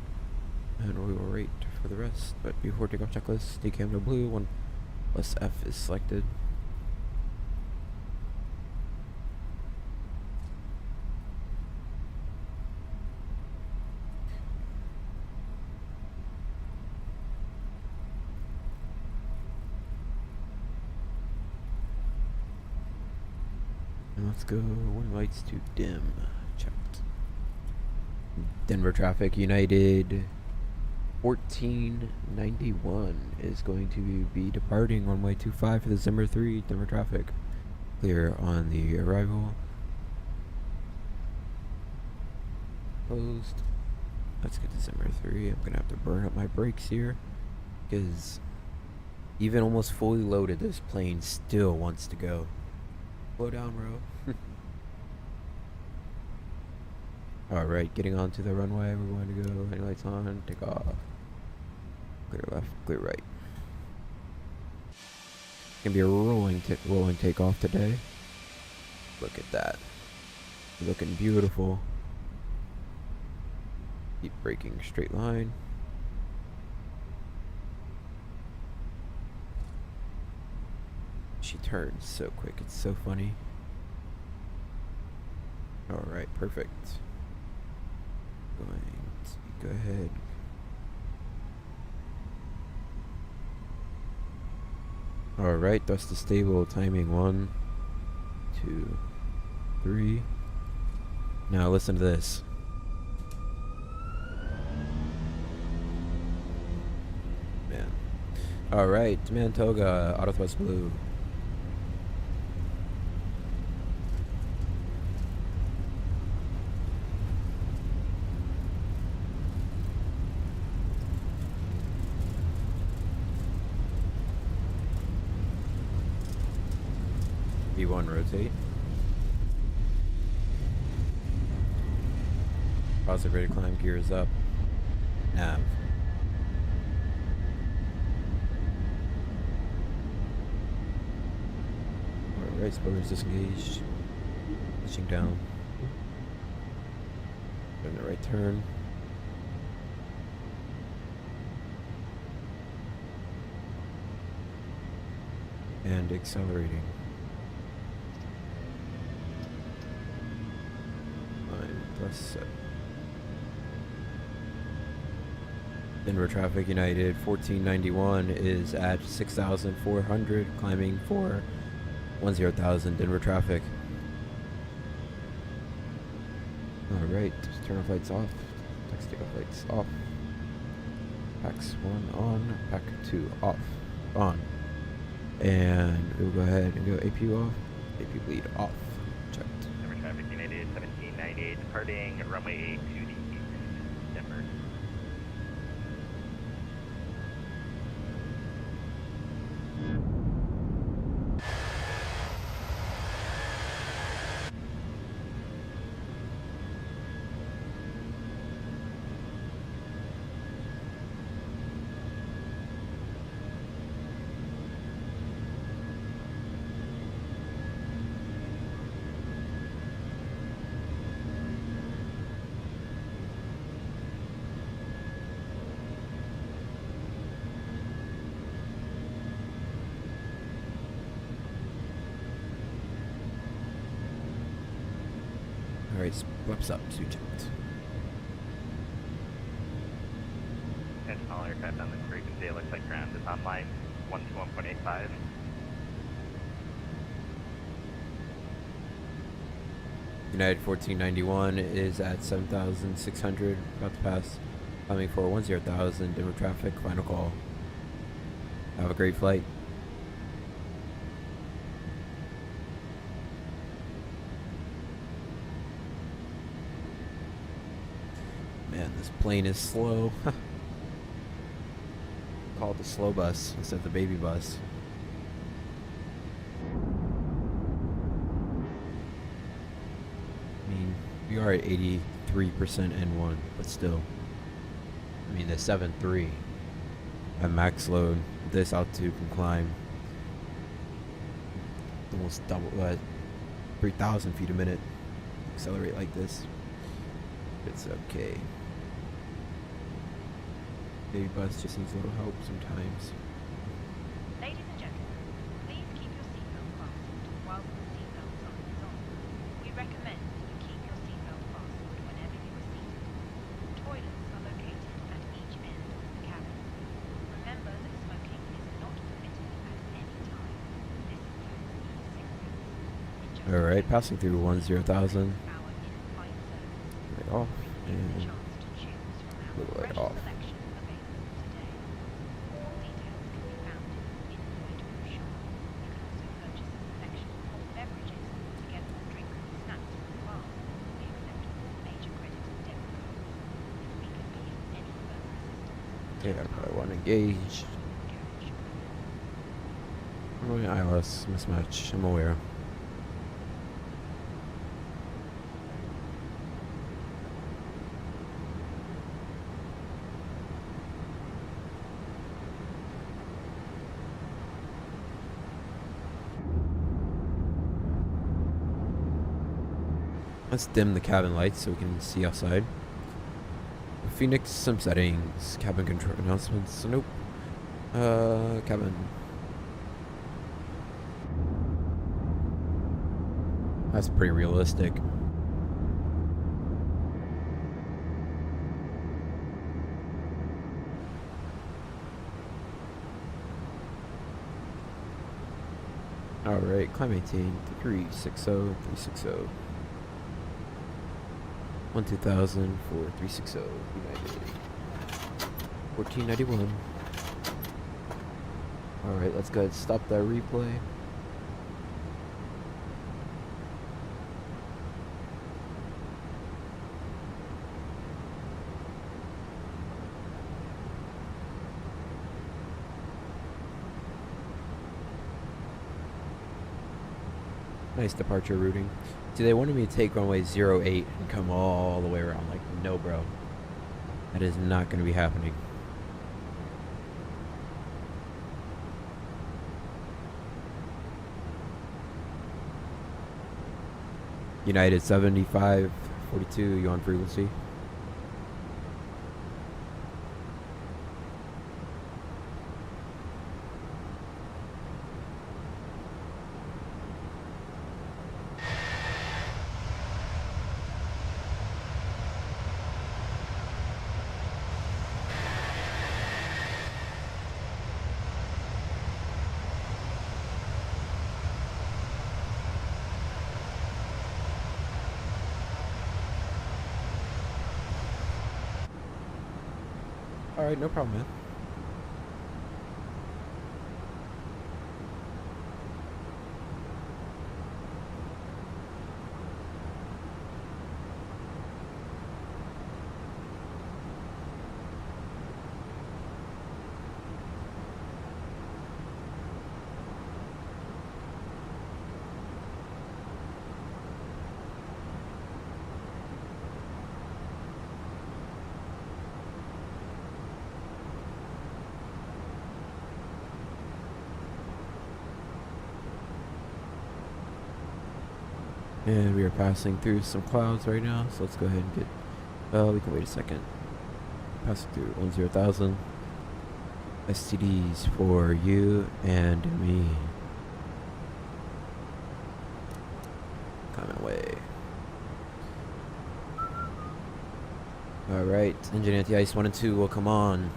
And we will wait for the rest. But before takeoff checklist, decam no blue, 1 plus F is selected. And let's go wing lights to dim. Checked. Denver traffic United 1491 is going to be departing runway 25 for the Zimmer 3 Denver traffic. Clear on the arrival. Closed. Let's get to Zimmer 3. I'm gonna have to burn up my brakes here because even almost fully loaded, this plane still wants to go. Slow down, bro. Alright, getting onto the runway. We're going to go. Any lights on? Take off. Clear left, clear right. Gonna be a rolling takeoff today. Look at that. Looking beautiful. Keep braking straight line. She turns so quick, it's so funny. Alright, perfect. Going to go ahead. Alright, thrust to stable, timing 1, 2, 3. Now listen to this. Man. Alright, Mantoga, auto thrust blue. V1 rotate. Positive rate of climb, gears up. Nav. Alright, spoilers disengaged. Pitching down. Doing the right turn. And accelerating. Set. Denver traffic United 1491 is at 6,400, climbing for 10,000 Denver traffic. Alright, turn off lights off. Taxi takeoff lights off. Packs 1 on, pack 2 off. On. And we'll go ahead and go AP off. AP bleed off. Checked. Denver traffic, United 1798, departing runway 8 to the east. Denver. Alright, flaps up, so checked. Intentional aircraft on this frequency, it looks like ground is on line 121.85. United 1491 is at 7,600, about to pass. Coming for 10,000, Denver traffic, final call. Have a great flight. Man, this plane is slow. Call it the slow bus instead of the baby bus. I mean, we are at 83% N1, but still. I mean, the 7.3 at max load, this altitude can climb almost double, 3,000 feet a minute. Accelerate like this. It's okay. Baby bus just needs a little help sometimes. Ladies and gentlemen, please keep your seatbelt fastened whilst the seatbelt sign is on. We recommend that you keep your seatbelt fastened whenever you are seated. Toilets are located at each end of the cabin. Remember that smoking is not permitted at any time. This includes e-cigarettes. Alright, passing through 10,000. Our in-flight service. Right off. There's a And chance to choose from our little right fresh off. selection available today. All details can be found in the in-flight brochure. You can also purchase a selection of hot beverages together with drinks and snacks from the bar. We accept all major credit and debit cards. If we can be of any further assistance, yeah, I want to engage. I'm going ILS mismatch. I'm aware. Let's dim the cabin lights so we can see outside. Phoenix, some settings. Cabin control announcements. Nope. Cabin. That's pretty realistic. Alright, climb 18, 360, 360. 12,000 for 360 United. 1491. Alright, let's go ahead and stop that replay. Nice departure routing. See, they wanted me to take runway 08 and come all the way around. Like, no, bro. That is not going to be happening. United 7542, you on frequency? Alright, no problem, man. And we are passing through some clouds right now, so let's go ahead and get, we can wait a second. Passing through 10,000. STDs for you and me. Coming away. Alright, engine anti-ice 1 and 2 will come on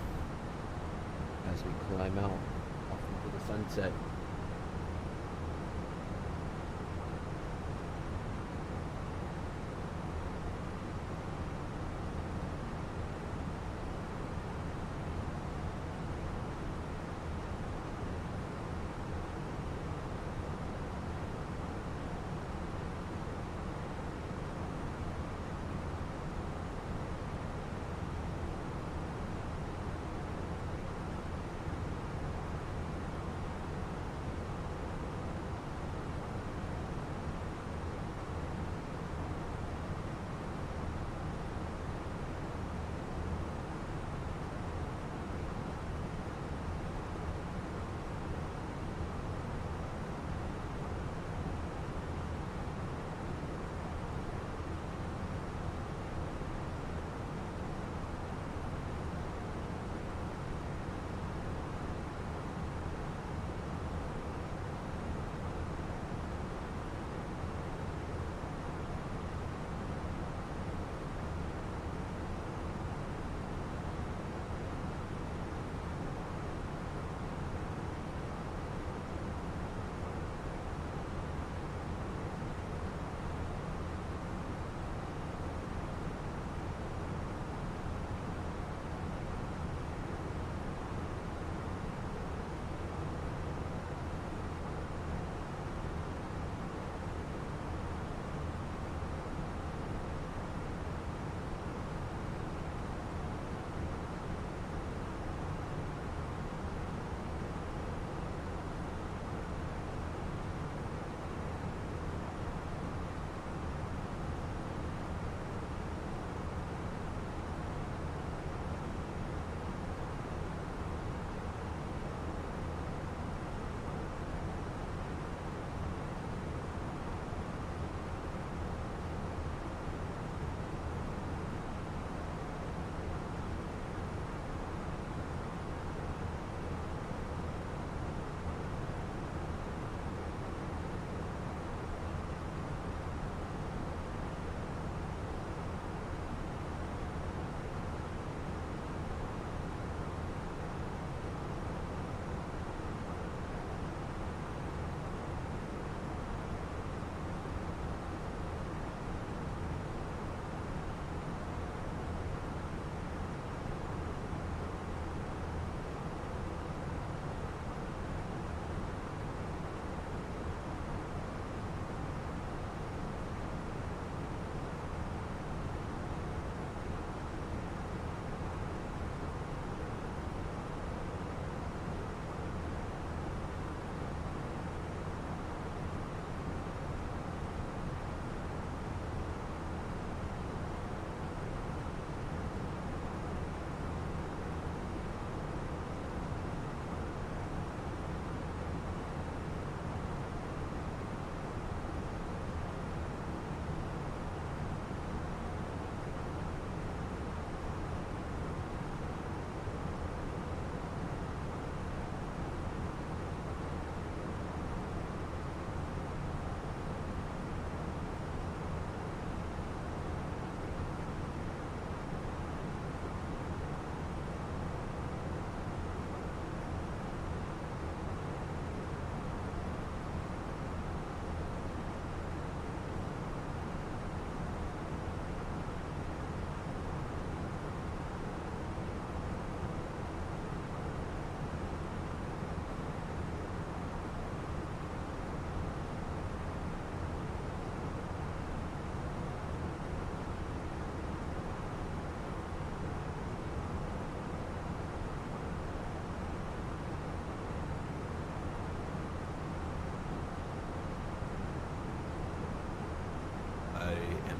as we climb out off into the sunset.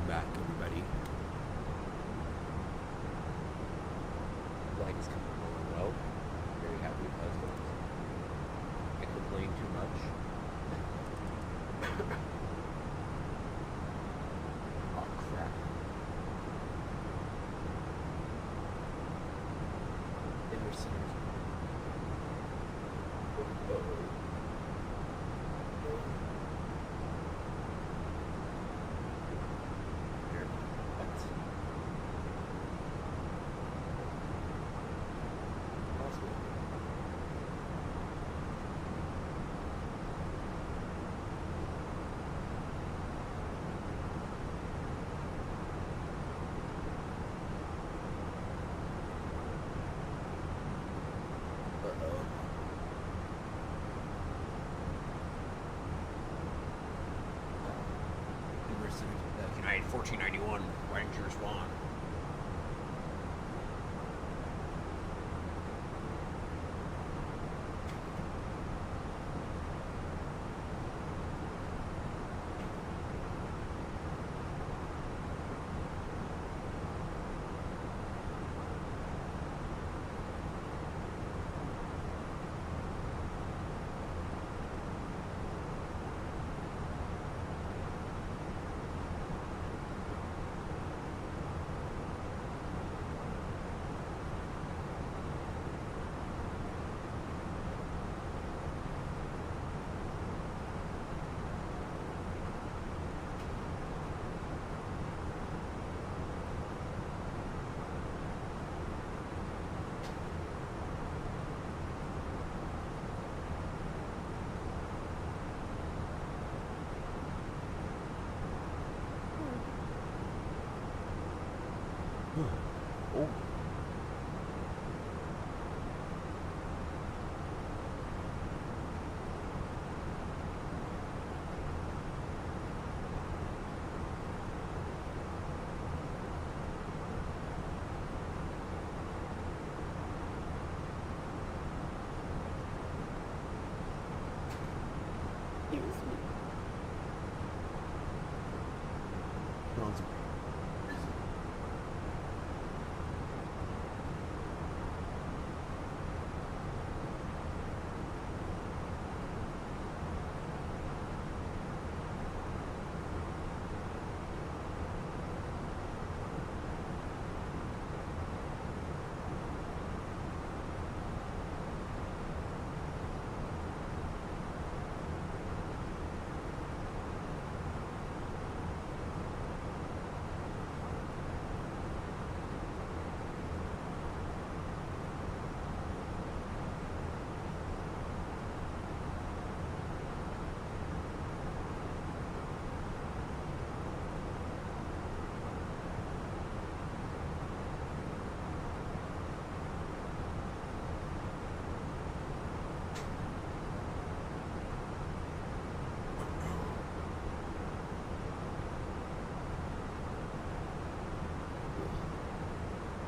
back, everybody. Flight is coming along well. Very happy with how it's going. Can't complain too much. the United 1491 Rangers 1. Oh.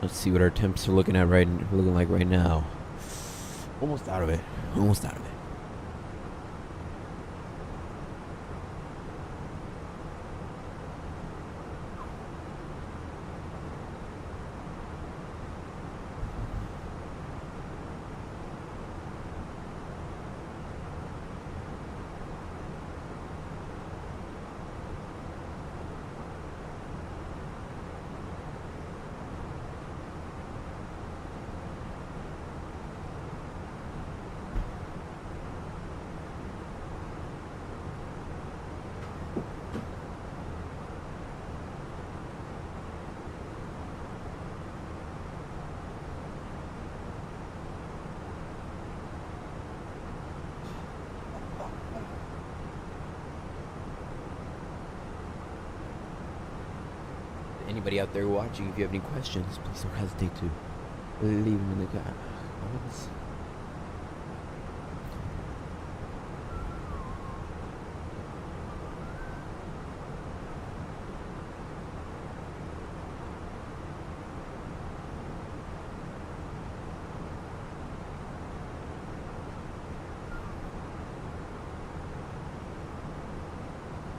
Let's see what our temps are looking like right now. Almost out of it. Almost out of it. Anybody out there watching, if you have any questions, please don't hesitate to leave them in the comments.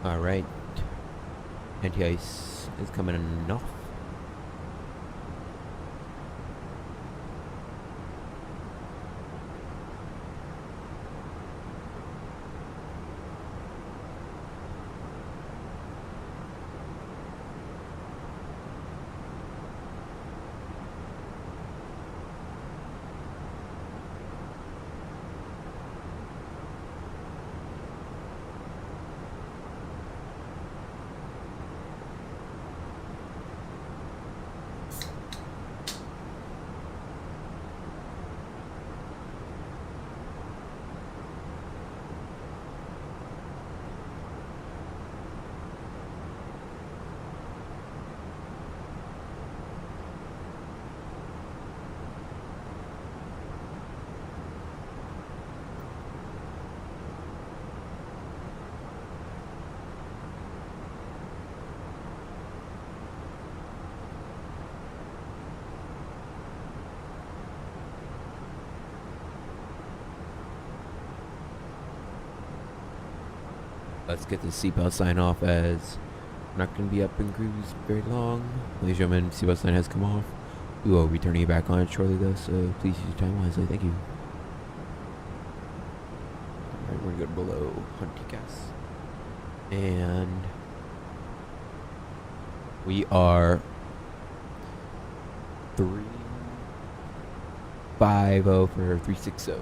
Alright, anti-ice is coming enough. Let's get the seatbelt sign off, as we're not going to be up in cruise very long. Ladies and gentlemen, seatbelt sign has come off. We will be turning it back on shortly though, so please use your time wisely. Thank you. Alright, we're going to go below Honeycomb. And we are 350 for 360.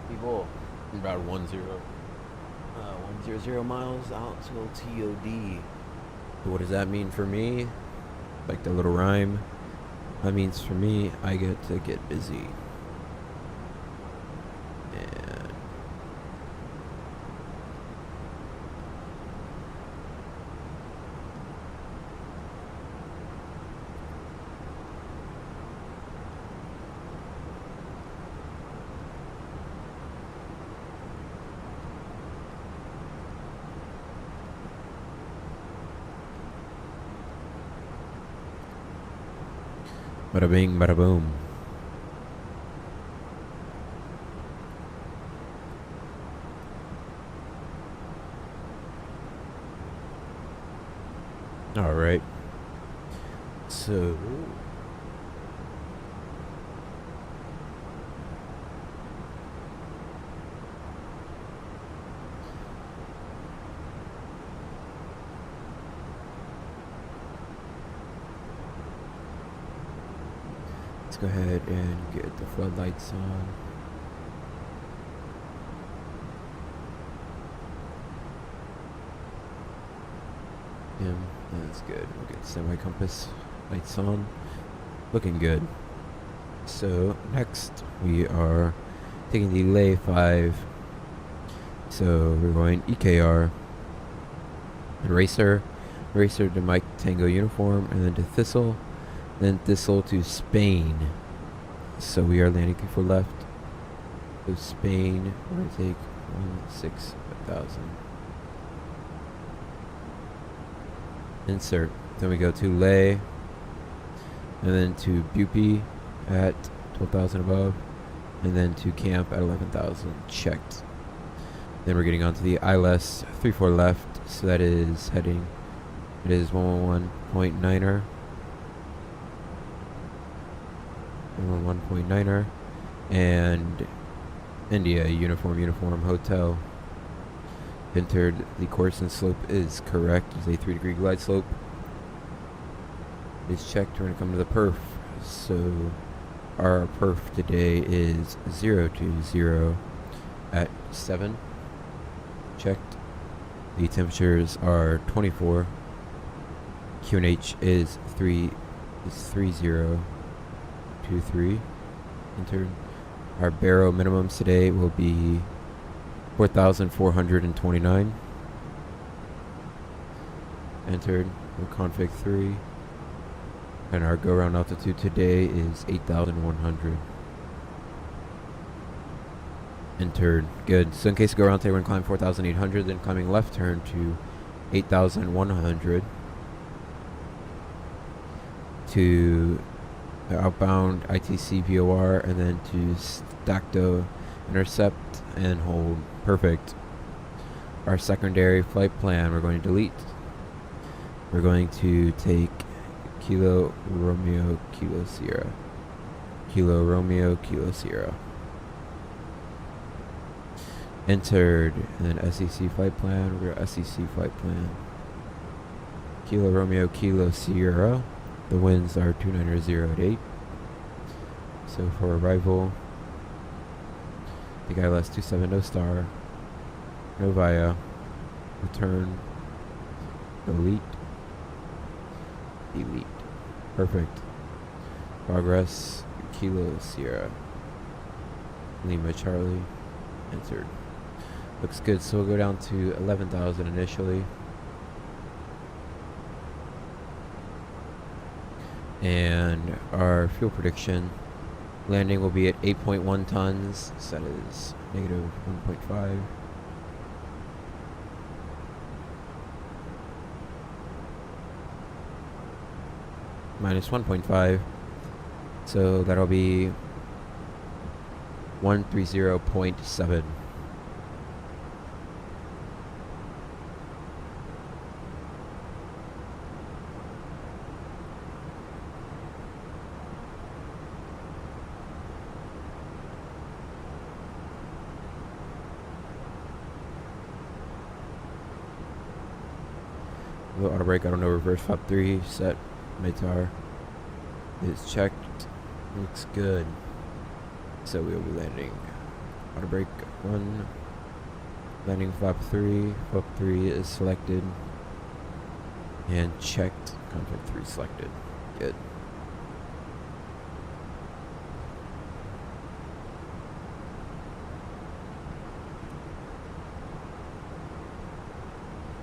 People, about 100 miles out till TOD. What does that mean for me? Like the little rhyme. That means for me, I get to get busy. And bada bing, bada boom. All right. So let's go ahead and get the floodlights on. That's good. We'll get semi-compass lights on. Looking good. So next we are taking the Lay 5. So we're going EKR and Racer to Mike Tango uniform, and then to Thistle, then Thistle to Spain. So we are landing 34 left. So Spain, we're going to take 16,000. Insert. Then we go to Lay, and then to Bupi at 12,000 above, and then to Camp at 11,000 checked. Then we're getting onto the ILS 34 left, so that is heading, it is 111.9er, 111.9er, and India uniform hotel. Entered. The course and slope is correct. It's a 3-degree glide slope. It's checked. We're going to come to the perf. So our perf today is 020 at 7. Checked. The temperatures are 24. QNH is 3023. Entered. Our barrow minimums today will be 4,429. Entered. We're config 3. And our go round altitude today is 8,100. Entered. Good. So in case you go around today, we're going to climb 4,800, then climbing left turn to 8,100 to the outbound ITC VOR, and then to Stacto intercept and hold. Perfect. Our secondary flight plan, we're going to delete. We're going to take Kilo Romeo Kilo Sierra. Kilo Romeo Kilo Sierra. Entered. And then SEC flight plan. We're going to SEC flight plan. Kilo Romeo Kilo Sierra. The winds are 290 at 8. So for arrival, the guy less 270 star, Novaya, return, delete. Perfect. Progress, Kilo Sierra, Lima Charlie, entered. Looks good, so we'll go down to 11,000 initially. And our fuel prediction, landing will be at 8.1 tons, so that is negative 1.5. Minus 1.5, so that'll be 130.7. The auto brake, I don't know, reverse flap 3, set, METAR is checked, looks good. So we'll be landing Auto brake 1. Landing flap 3. Flap 3 is selected. And checked. Contact 3 selected. Good.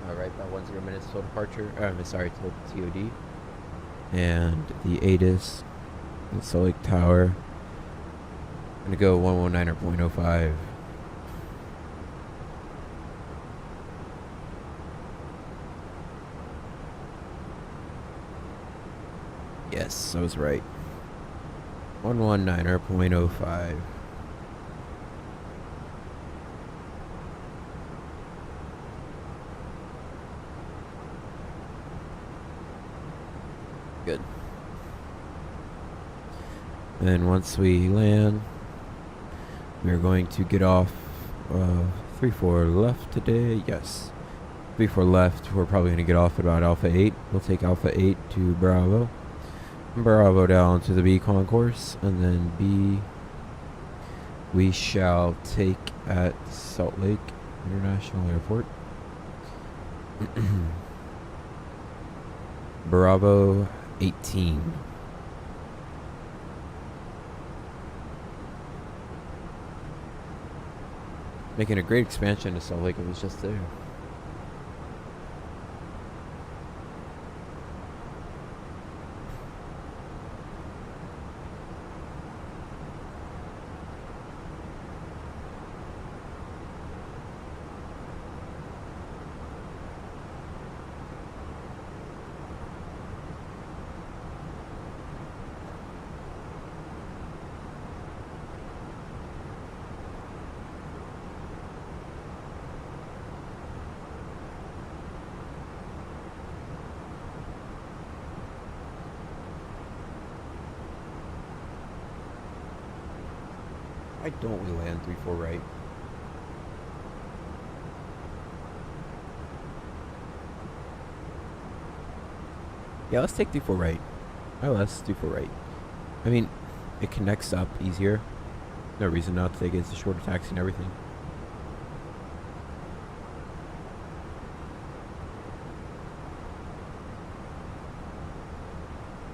Alright, about 10 minutes till departure. Sorry, till TOD. And the ATIS, the Salt Lake Tower. I'm gonna go 119.05. Yes, I was right. 119.05. Good. And once we land, we're going to get off 34 left today. Yes. 34 left. We're probably going to get off at about Alpha 8. We'll take Alpha 8 to Bravo. Bravo down to the B concourse. And then B we shall take at Salt Lake International Airport. Bravo 18. Making a great expansion to Salt Lake. It was just there. Why don't we land 3-4 right? Yeah, let's take 3-4 right. Oh, let's do 4 right. I mean, it connects up easier. No reason not to take it. It's a shorter taxi and everything.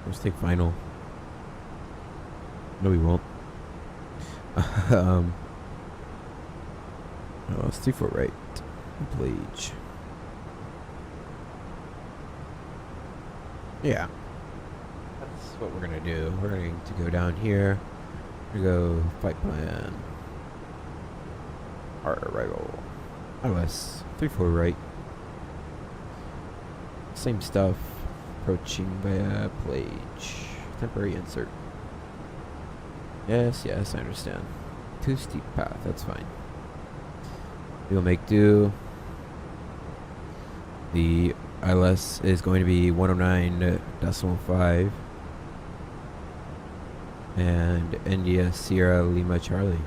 Let's take final. No, we won't. Oh, let's do 4 right. Please. Yeah. That's what we're gonna do. We're going to go down here. We're gonna go flight plan. Our arrival. ILS 3-4 right. Same stuff. Approaching via plage. Temporary insert. Yes, yes, I understand. Too steep path, that's fine. We'll make do. The ILS is going to be 109.5. And India Sierra Lima Charlie.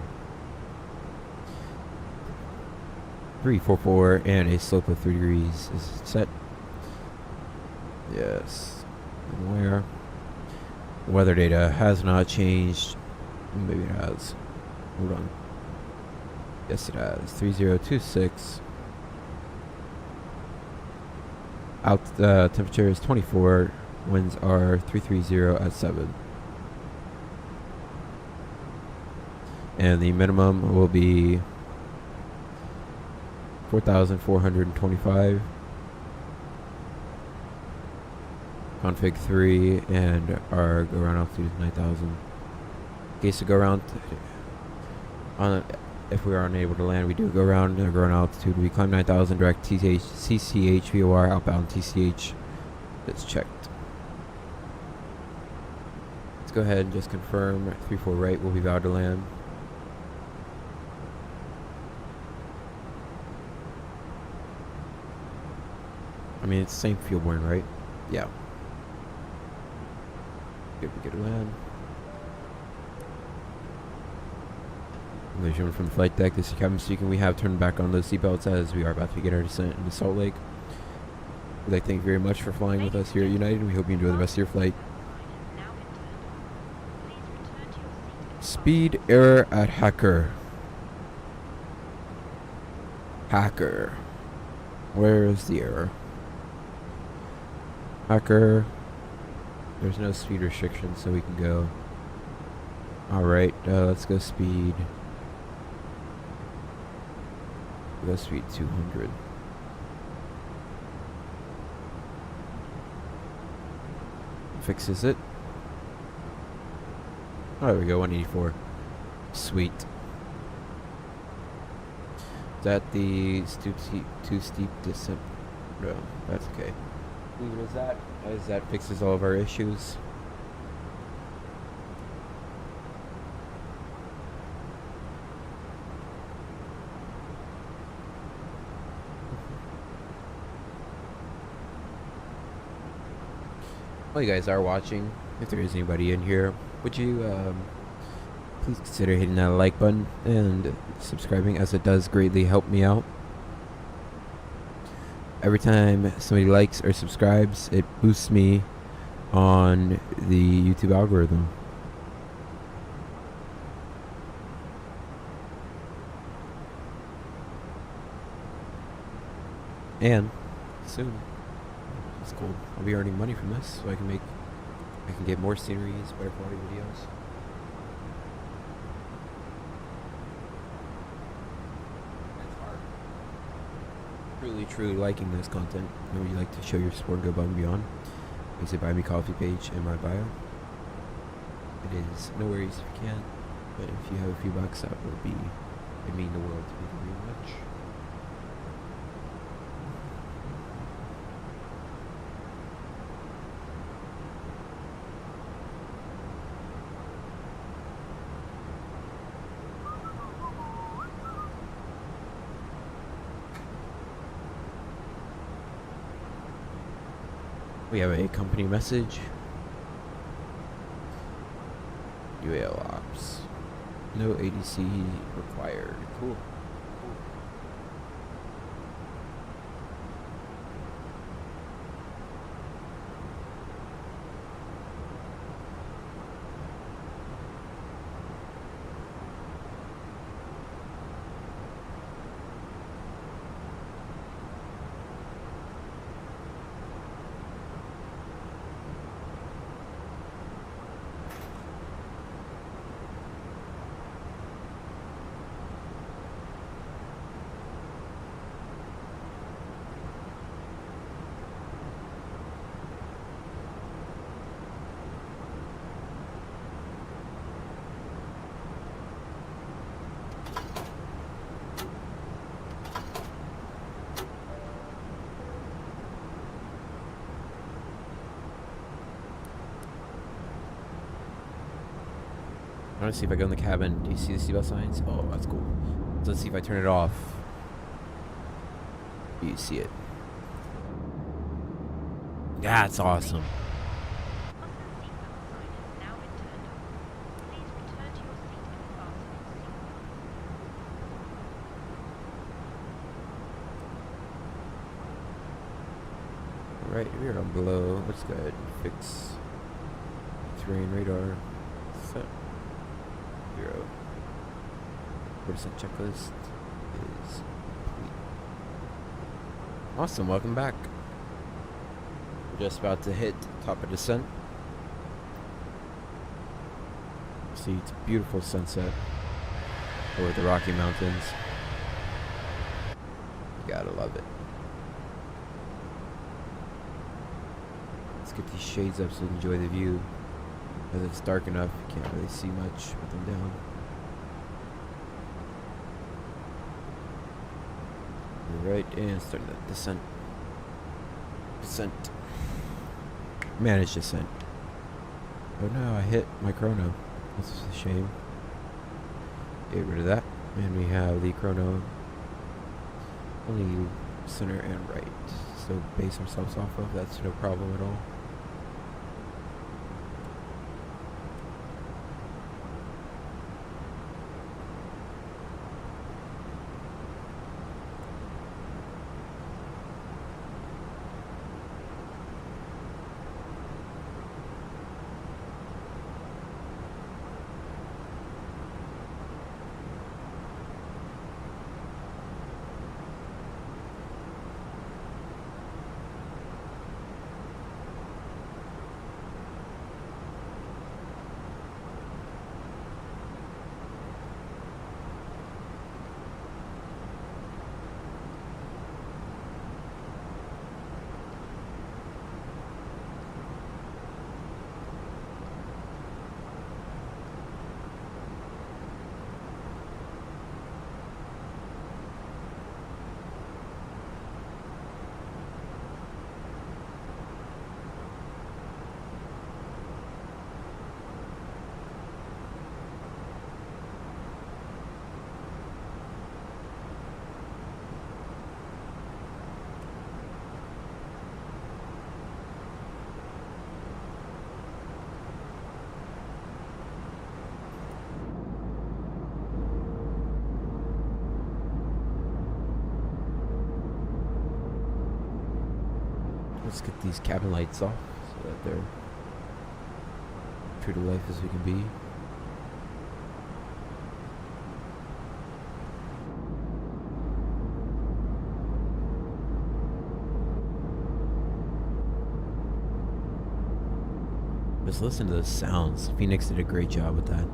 344 and a slope of 3 degrees is set. Yes. And where? Weather data has not changed. Maybe it has. Hold on. Yes, it has. 3026. Out temperature is 24. Winds are 330 at 7. And the minimum will be 4,425. Config 3 and our go around altitude is 9,000. In case to go around on, if we are unable to land, we do go around altitude. We climb 9,000 direct CCH VOR outbound TCH. It's checked. Let's go ahead and just confirm 3-4 right will be about to land. I mean, it's the same fuel burn, right? Yeah. Good, we get a land. Ladies and gentlemen, from the flight deck, this is Captain speaking. We have turned back on those seatbelts as we are about to begin our descent into Salt Lake. We'd like to thank you very much for flying with us here at United. We hope you enjoy the rest of your flight. Speed error at Hacker. Hacker. Where's the error? Hacker. There's no speed restriction, so we can go. Alright, let's go speed. Go speed 200. Fixes it. Oh, there we go, 184. Sweet. Is that the too steep descent? No, that's okay. Leave it as that, as that fixes all of our issues. While you guys are watching, if there is anybody in here, would you please consider hitting that like button and subscribing, as it does greatly help me out. Every time somebody likes or subscribes, it boosts me on the YouTube algorithm. And soon, it's cool, I'll be earning money from this, so I can get more sceneries, better quality videos. Truly liking this content, and would you like to show your support and go above and beyond, visit Buy Me Coffee page in my bio. It is no worries if you can't, but if you have a few bucks, that would it'd mean the world to me very much. We have a company message. UAL ops. No ADC required. Cool. I want to see if I go in the cabin. Do you see the seatbelt signs? Oh, that's cool. So let's see if I turn it off. Do you see it? That's awesome. Right, we're on below. Let's go ahead and fix terrain radar. Set 0. 4% checklist is complete. Awesome, welcome back. We're just about to hit top of descent. See, it's a beautiful sunset over the Rocky Mountains. You gotta love it. Let's get these shades up so you can enjoy the view. As it's dark enough, you can't really see much with them down. Right, and starting the descent. Descent. Managed descent. Oh no, I hit my chrono. That's a shame. Get rid of that. And we have the chrono only center and right. So base ourselves off of, that's no problem at all. Let's get these cabin lights off so that they're true to life as we can be. Just listen to the sounds. Fenix did a great job with that.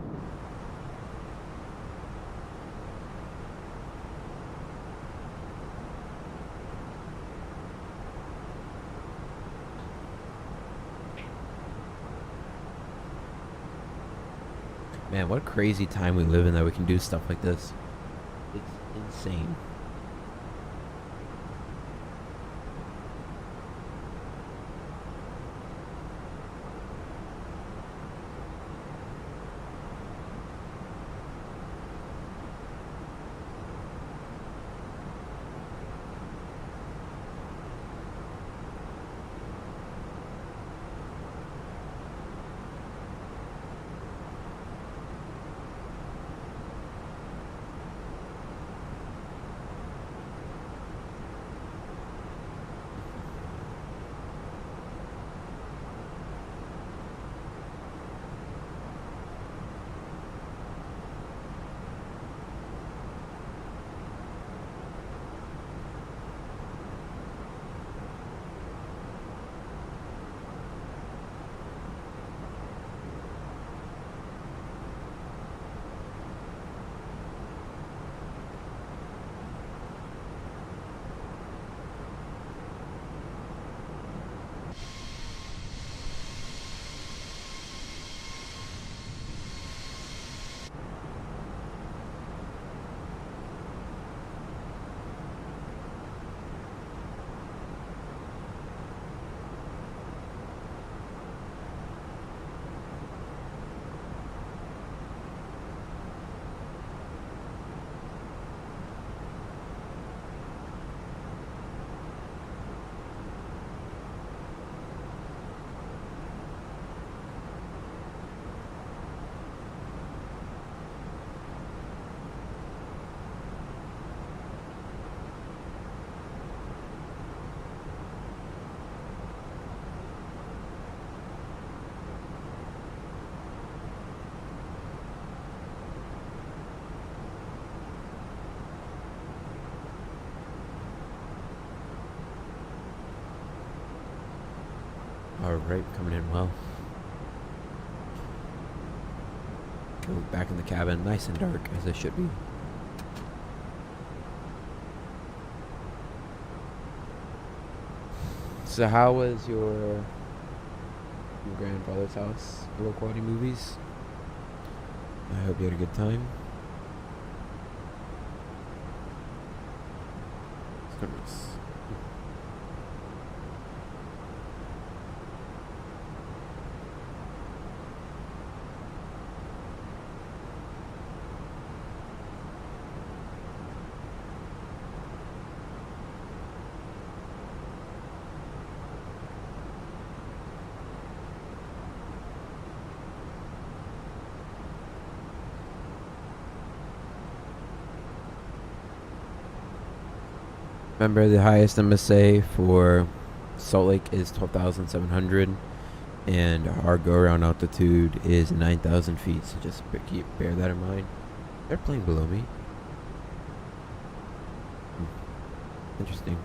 Man, what a crazy time we live in that we can do stuff like this. It's insane. Alright, coming in well. Go back in the cabin, nice and dark, as it should be. So how was your grandfather's house? Low quality movies? I hope you had a good time. Goodness. Remember, the highest MSA for Salt Lake is 12,700, and our go-around altitude is 9,000 feet, so just bear that in mind. They're playing below me. Interesting.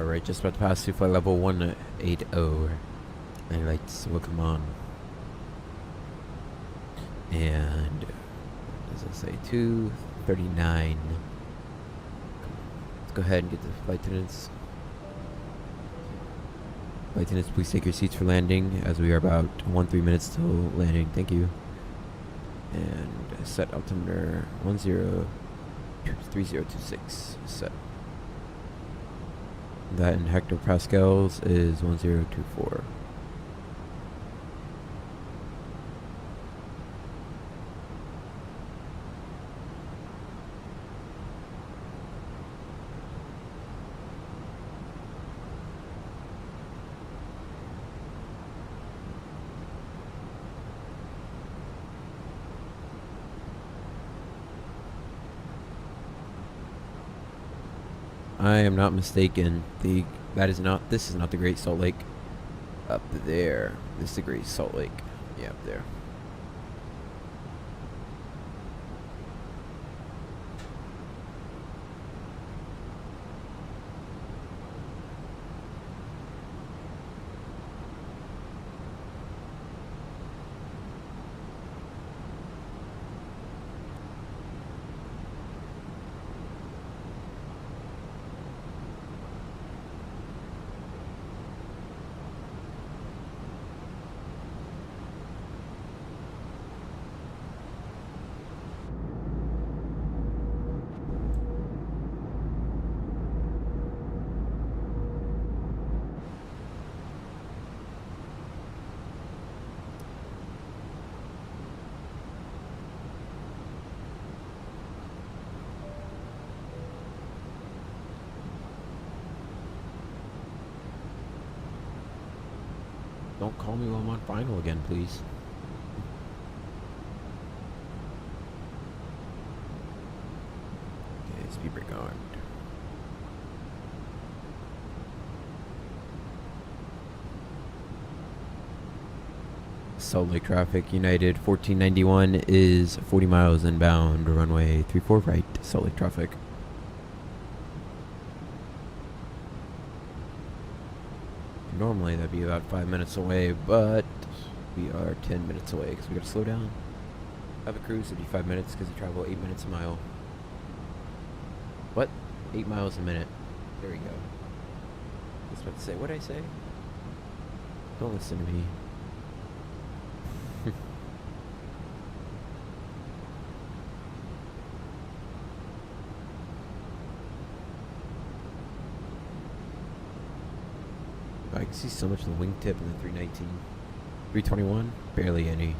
Alright, just about to pass through flight level 180. And lights will come on. And, what does it say? 239. Let's go ahead and get the flight attendants. Flight attendants, please take your seats for landing, as we are about 13 minutes till landing. Thank you. And set altimeter 103026. Set. That in hectopascals is 1024. I am not mistaken. This is not the Great Salt Lake up there. This is the Great Salt Lake. Yeah, up there. Don't call me while I'm on final again, please. Okay, speed brake on. Salt Lake traffic, United 1491 is 40 miles inbound, runway 34 right, Salt Lake traffic. Normally that'd be about 5 minutes away, but we are 10 minutes away because we gotta slow down. Have a cruise, it'd be 5 minutes because you travel 8 minutes a mile. What? 8 miles a minute. There we go. I was about to say, what'd I say? Don't listen to me. I can see so much of the wingtip in the 319. 321? Barely any.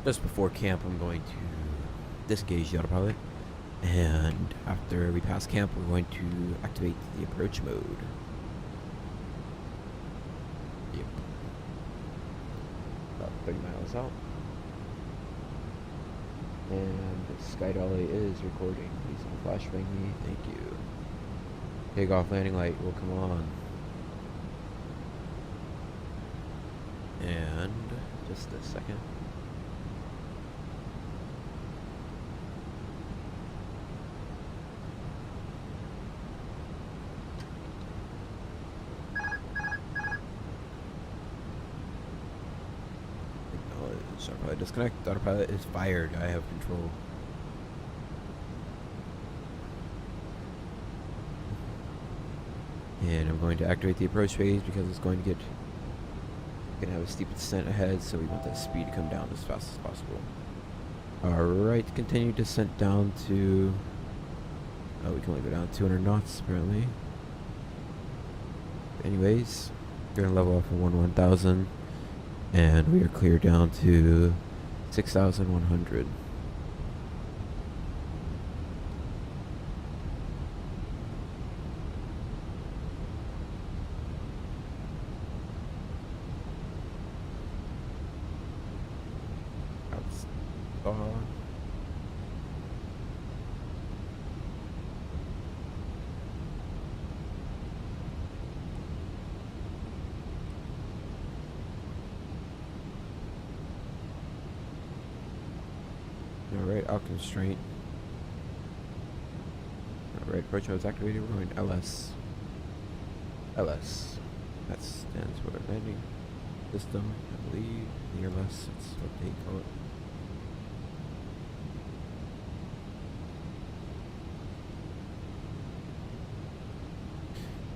Just before camp, I'm going to disengage the autopilot, and after we pass camp, we're going to activate the approach mode. Yep. About 30 miles out. And the sky dolly is recording. Please don't flashbang me. Thank you. Takeoff landing light will come on. And just a second. Disconnect. Autopilot is fired. I have control. And I'm going to activate the approach phase because it's going to have a steep descent ahead, so we want that speed to come down as fast as possible. Alright, continue descent down to... Oh, we can only go down 200 knots, apparently. Anyways, we're going to level off from 1000, and we are clear down to 6,100. Alright, out constraint. Alright, approach mode is activated. We're going LS. LS. That stands for landing system, I believe. Near less, that's what they call it.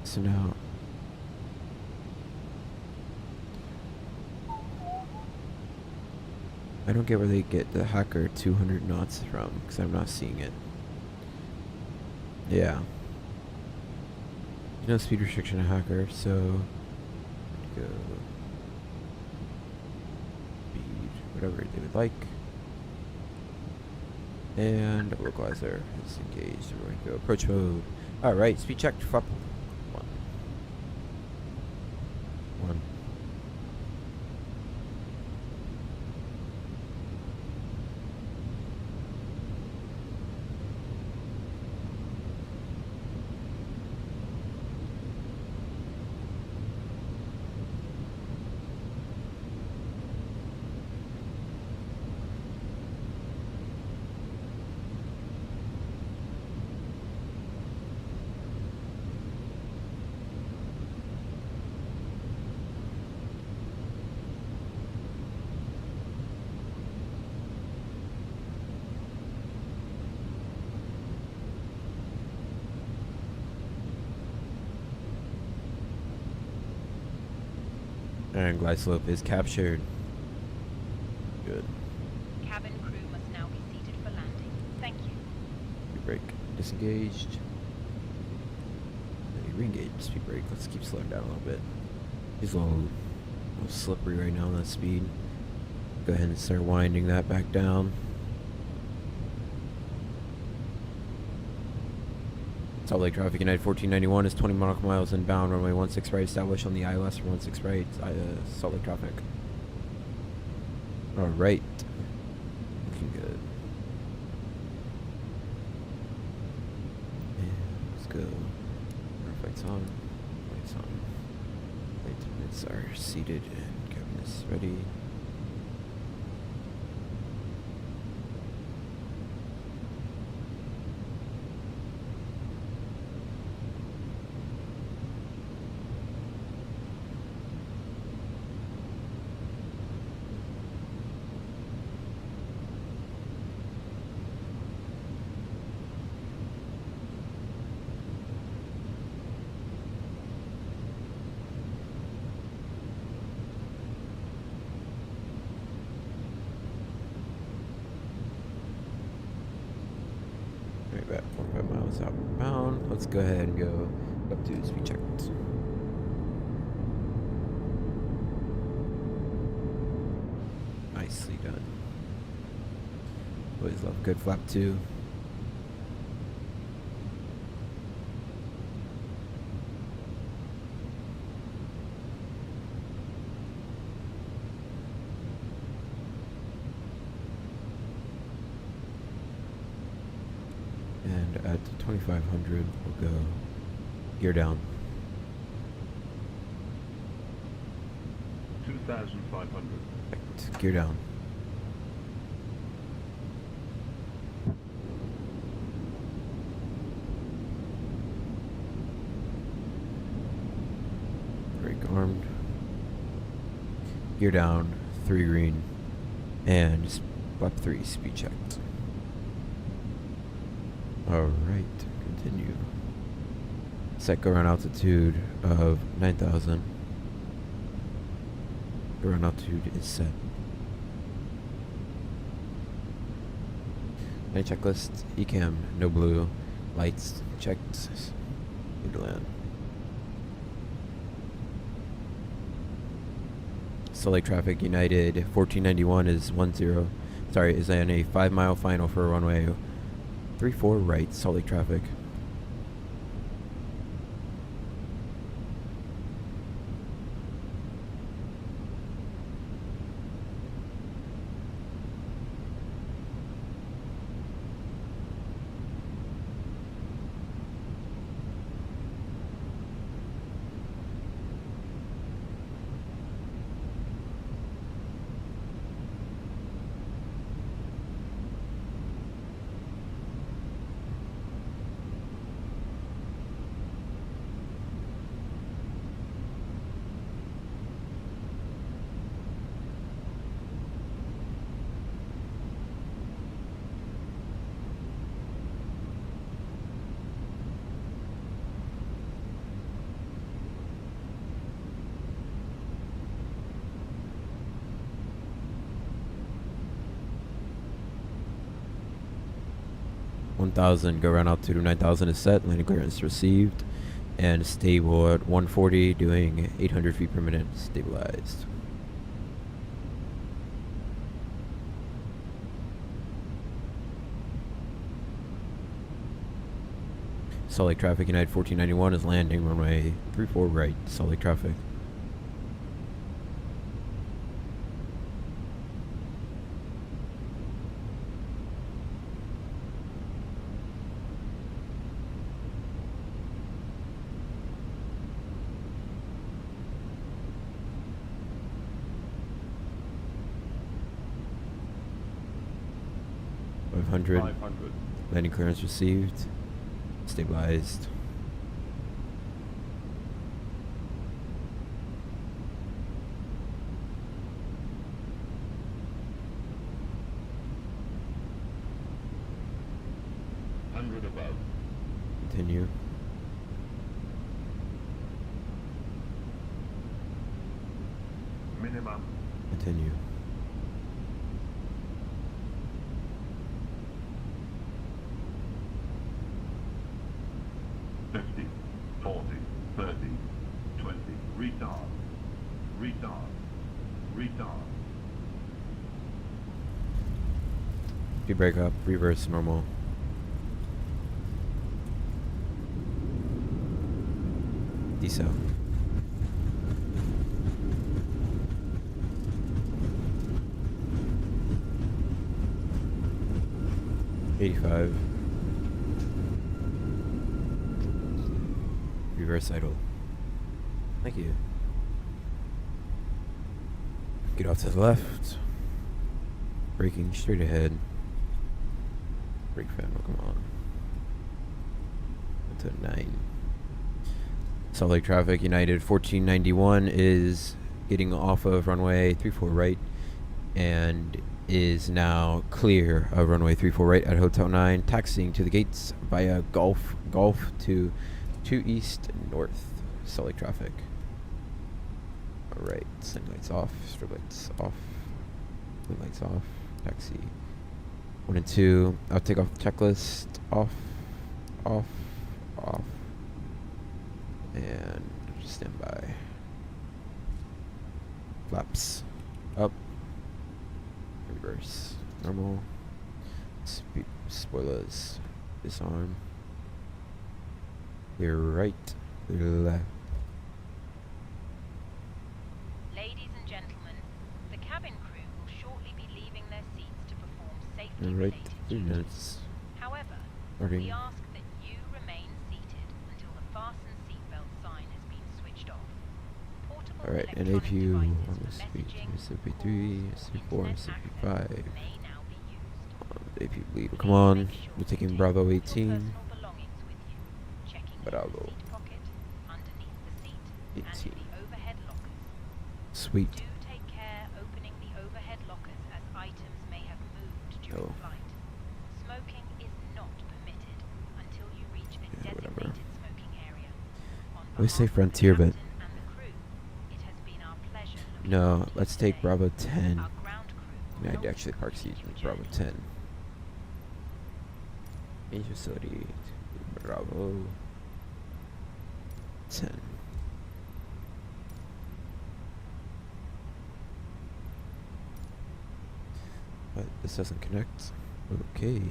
So now, I don't get where they get the hacker 200 knots from, because I'm not seeing it. Yeah. No speed restriction hacker, so go speed, whatever they would like. And localizer is engaged. We're going to go approach mode. Alright, speed check, flap. 1. And glide slope is captured. Good. Cabin crew must now be seated for landing. Thank you. Speed brake disengaged. Re-engage speed brake. Let's keep slowing down a little bit. He's a little slippery right now on that speed. Go ahead and start winding that back down. Salt Lake traffic United 1491 is 20 nautical miles inbound, runway 16 right established on the ILS for 16 right, Salt Lake traffic. Alright. Looking good. And let's go. Our flight's on. Flight's on. Flight attendants are seated and cabin is ready. About 45 miles outbound. Let's go ahead and go up to speed check. Nicely done. Always love good flap 2. And at 2500, we'll go gear down. 2,500. Perfect. Gear down. Brake armed. Gear down. 3 green. And flap 3 speed check. Alright, continue. Set go around altitude of 9,000. Go around altitude is set. Night checklist, ECAM, no blue, lights, checked, need to land. Salt Lake traffic, United 1491 is 10, sorry, is in a 5-mile final for runway 34 right, Salt Lake traffic. Go around altitude of 9,000 is set, landing clearance received, and stable at 140, doing 800 feet per minute, stabilized. Salt Lake traffic, United 1491 is landing runway 34 right, Salt Lake traffic. $500. Landing clearance received, stabilized. $100 above. Continue. Minimum. Continue. Retard. If you break up, reverse normal. Decel. $85. Reverse idle. Thank you. Get off to the left. Braking straight ahead. Brake panel, come on. To 9. Salt Lake traffic, United 1491 is getting off of runway 34 right and is now clear of runway 34 right at Hotel 9, taxiing to the gates via Gulf to 2 east and north. Salt Lake traffic. Alright, sign lights off, strobe lights off, blue lights off, taxi. 1 and 2, I'll take off the checklist, off, and stand by. Flaps, up, reverse, normal, spoilers, disarm, clear right, clear left. Ladies and gentlemen, the cabin crew will shortly be leaving their seats to perform safety Alright, related 3 duties. minutes. However, Starting. we ask that you remain seated until the fasten seatbelt sign has been switched off. Portable Alright, and electronic APU on devices this for speed, messaging, SP3, calls, SP4, or and internet SP5. access may now be used. APU lead, Please come on. make sure We're to taking take Bravo all your 18. personal belongings with you, checking in the Bravo seat pocket, underneath the seat, and 18. in the overhead lockers. Sweet. Do take care opening the overhead lockers as items behalf say of the Frontier, but captain and the crew, it has been our pleasure looking no, after you let's take today. Bravo 10. Our ground crew will Yeah, I'd not actually park seat complete in your Bravo journey. 10. Main facility, Bravo 10. But this doesn't connect. Okay.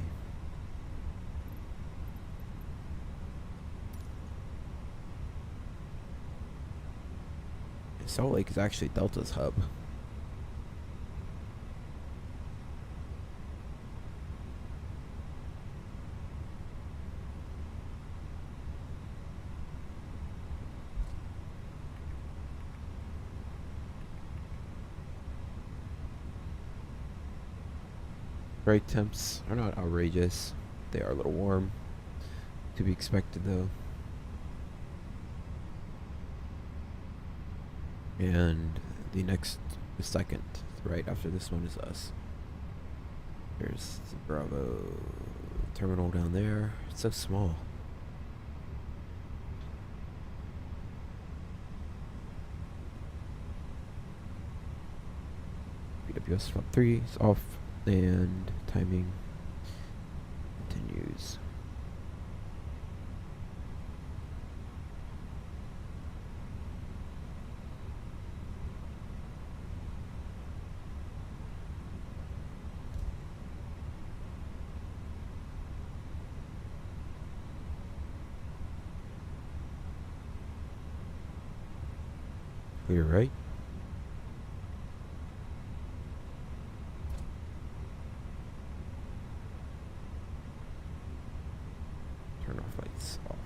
Salt Lake is actually Delta's hub. Break temps are not outrageous. They are a little warm. To be expected though. And the second, right after this one is us. There's the Bravo terminal down there. It's so small. BWS Flap 3 is off and timing continues. Clear right. Turn off lights off.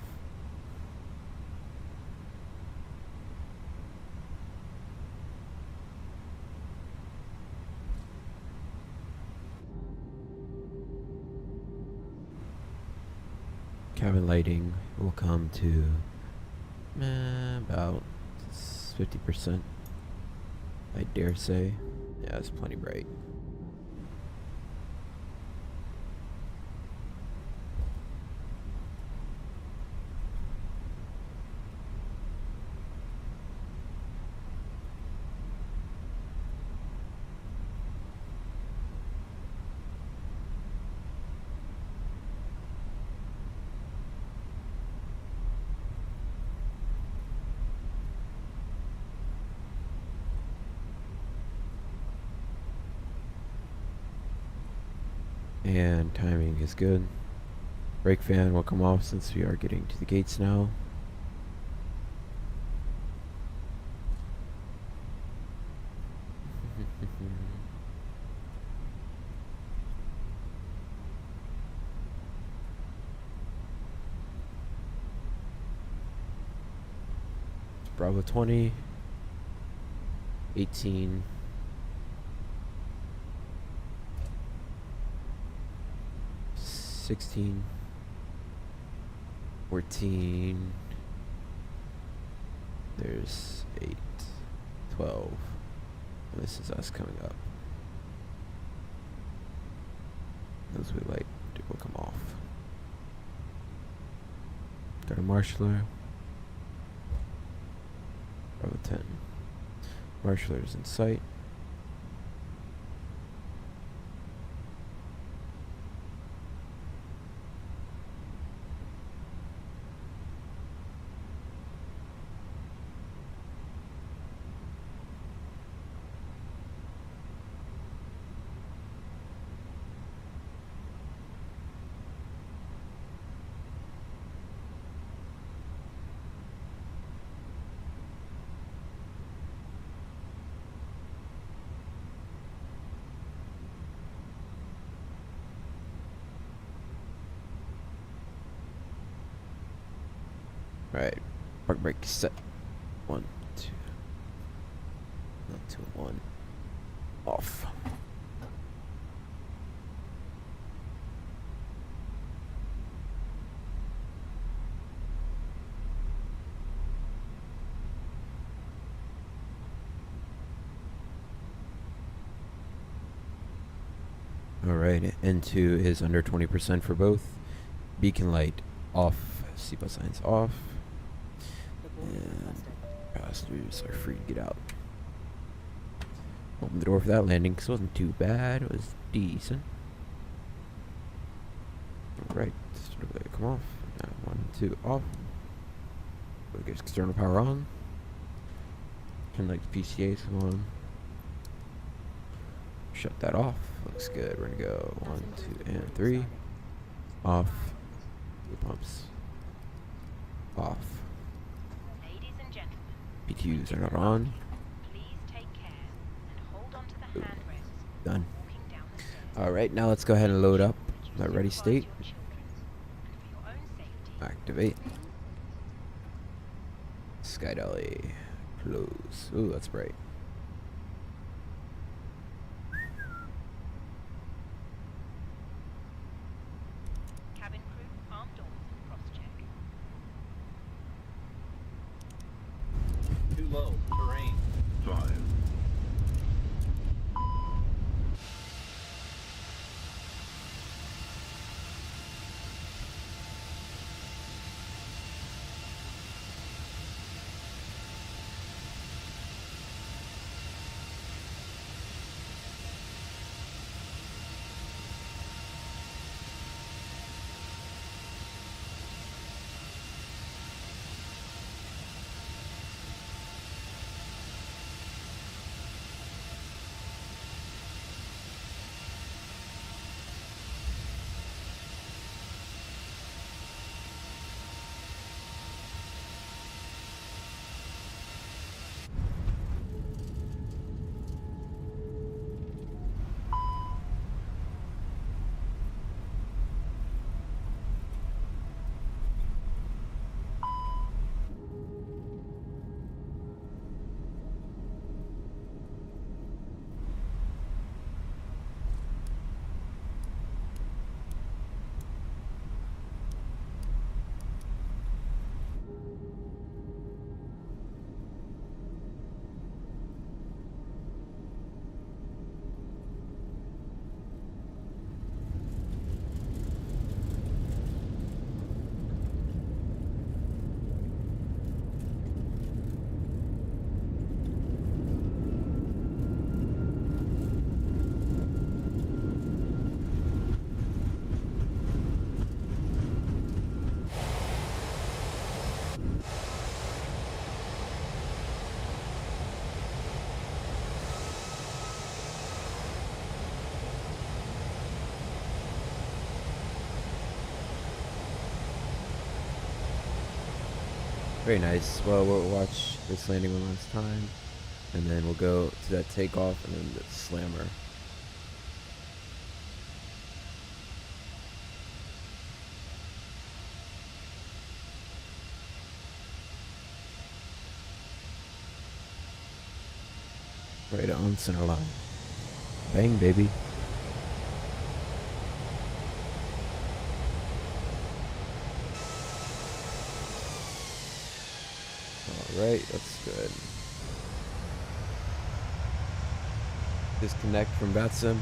Cabin lighting will come to about 50%, I dare say. Yeah, it's plenty bright. And timing is good. Brake fan will come off since we are getting to the gates now. Bravo 20, 18, 16, 14, there's 8, 12, and this is us coming up. Those we light will come off. Got a marshaller. Bravo 10. Marshaller is in sight. Right, park brake set. 1, 2, not 2, 1, off. Alright, N2 is under 20% for both. Beacon light off, seatbelt signs off. requested. Passengers are free to get out. Open the door for that landing because it wasn't too bad. It was decent. Alright, come off. Now 1, 2, off. We'll get external power on. Turn like the PCAs come on. Shut that off. Looks good. We're gonna go 1, 2, and 3. Off. The pumps. Off. Ladies and gentlemen, PTUs are not on. please take care and hold on to the handrests Done. walking down the stairs. Alright, now let's go ahead and load up that ready Supervise state. your children, and for your own safety, Activate. Sky dolly. Close. Ooh, that's bright. cabin crew, arm doors, cross-check. Too low. Terrain. 5. Very nice. Well, we'll watch this landing one last time, and then we'll go to that takeoff and then the slammer. Right on center line. Bang, baby. Alright, that's good. Disconnect from BatSim.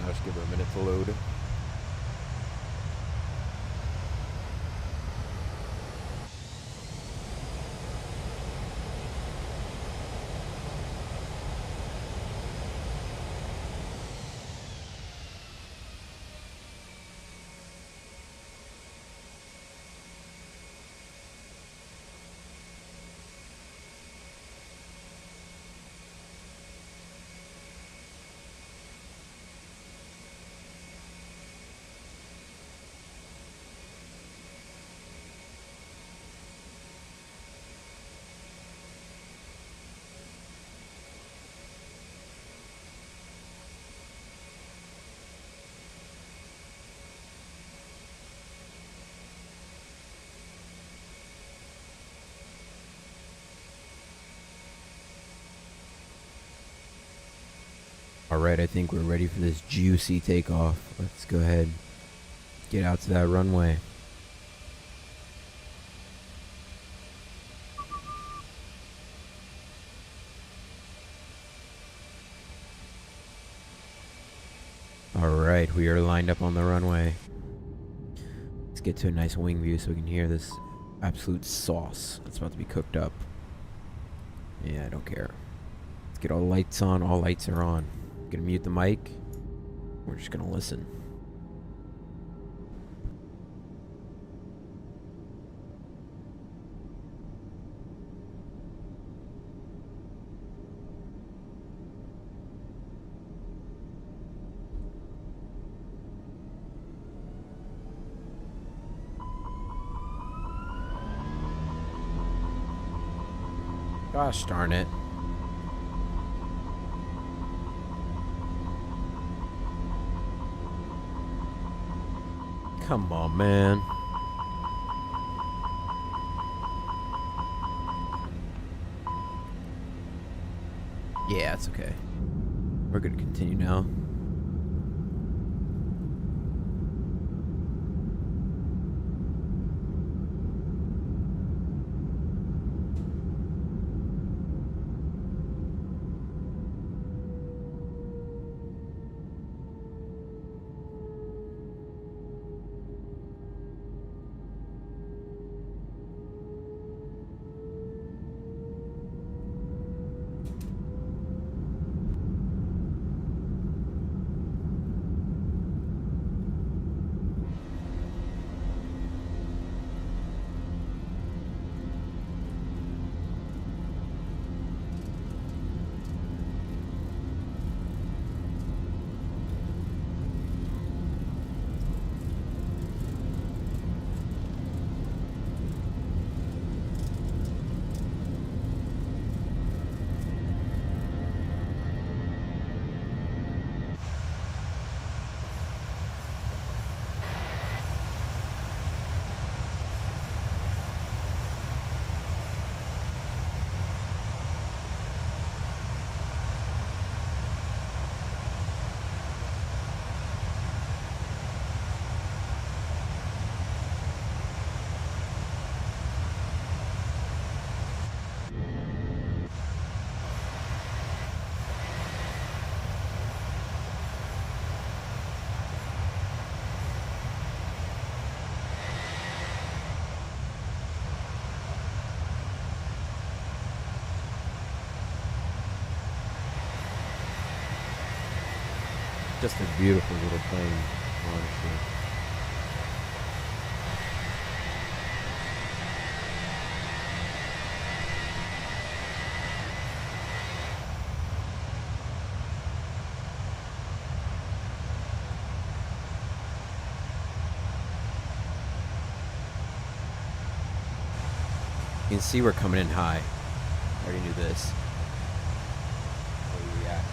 Now just give her a minute to load. Alright, I think we're ready for this juicy takeoff. Let's go ahead, get out to that runway. Alright, we are lined up on the runway. Let's get to a nice wing view so we can hear this absolute sauce that's about to be cooked up. Yeah, I don't care. Let's get all the lights on. All lights are on. Gonna mute the mic. We're just gonna listen. Gosh darn it. Come on, man. Yeah, it's okay. We're gonna continue now. Just a beautiful little plane, honestly. You can see we're coming in high. I already knew this. How we react.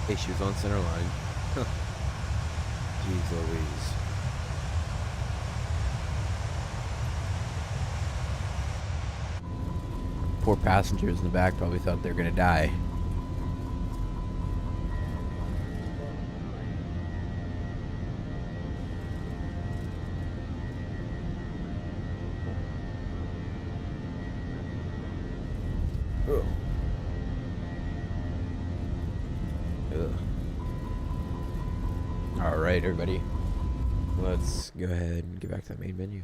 Hey, she was on center line. Jeez Louise. Poor passengers in the back probably thought they were gonna die. Ugh. Ugh. All right, everybody. Let's go ahead and get back to the main menu.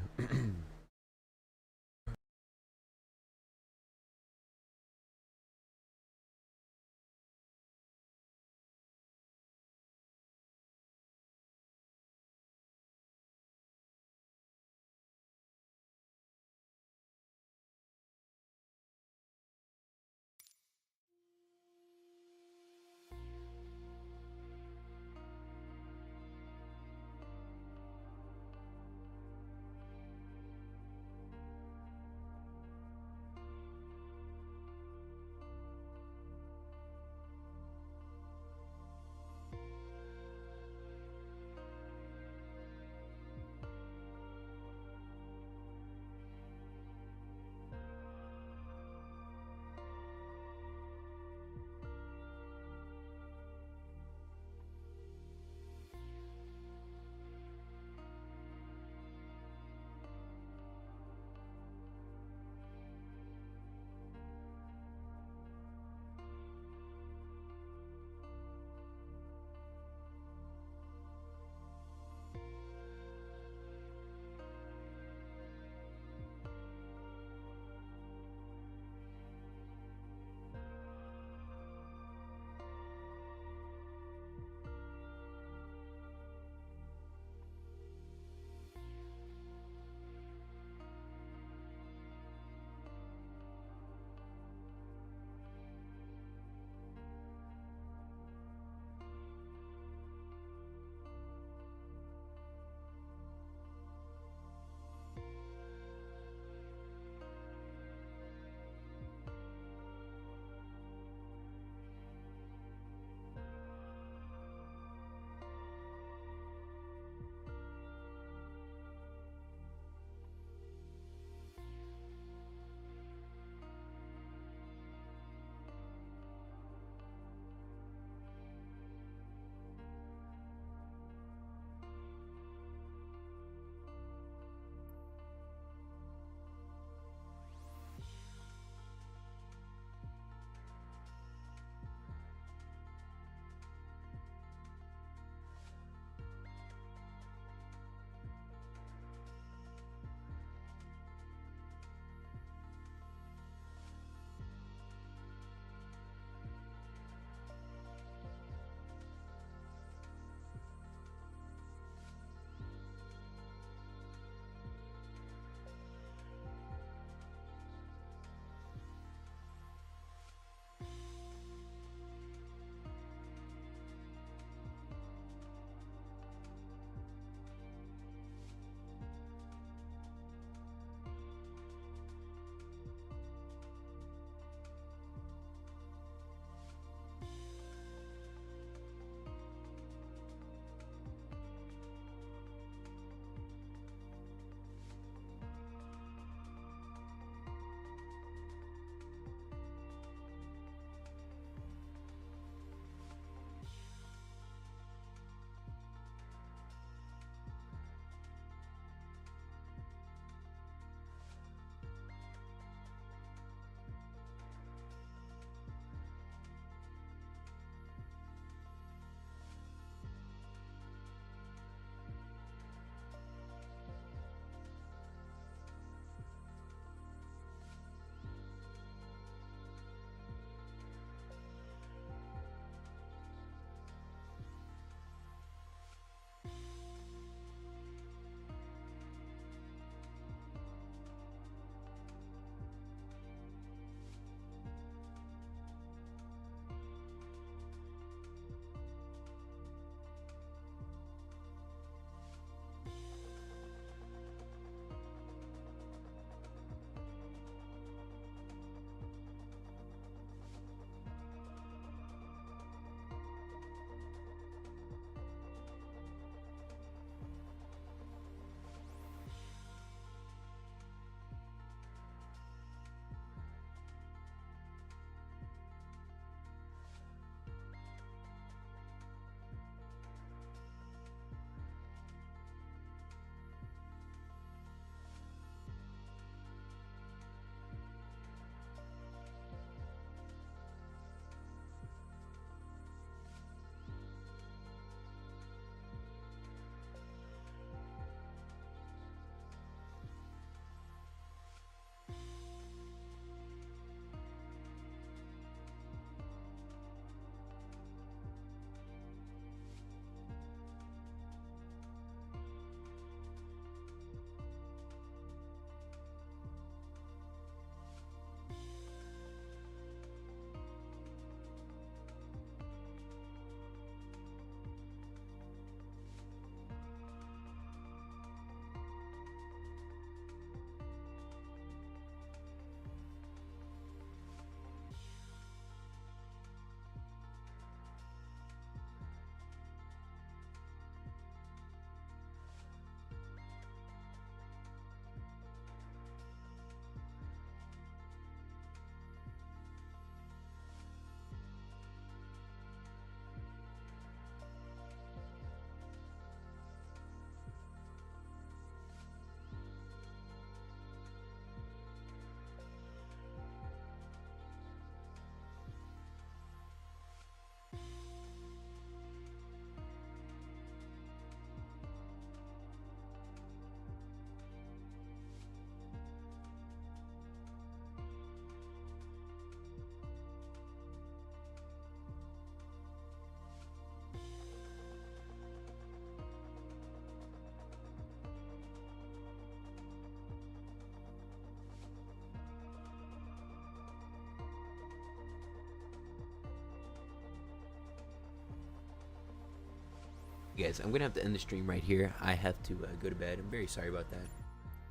You guys, I'm gonna have to end the stream right here. I have to go to bed. I'm very sorry about that.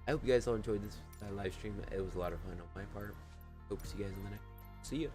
I hope you guys all enjoyed this live stream. It was a lot of fun on my part. Hope to see you guys in the next. See ya.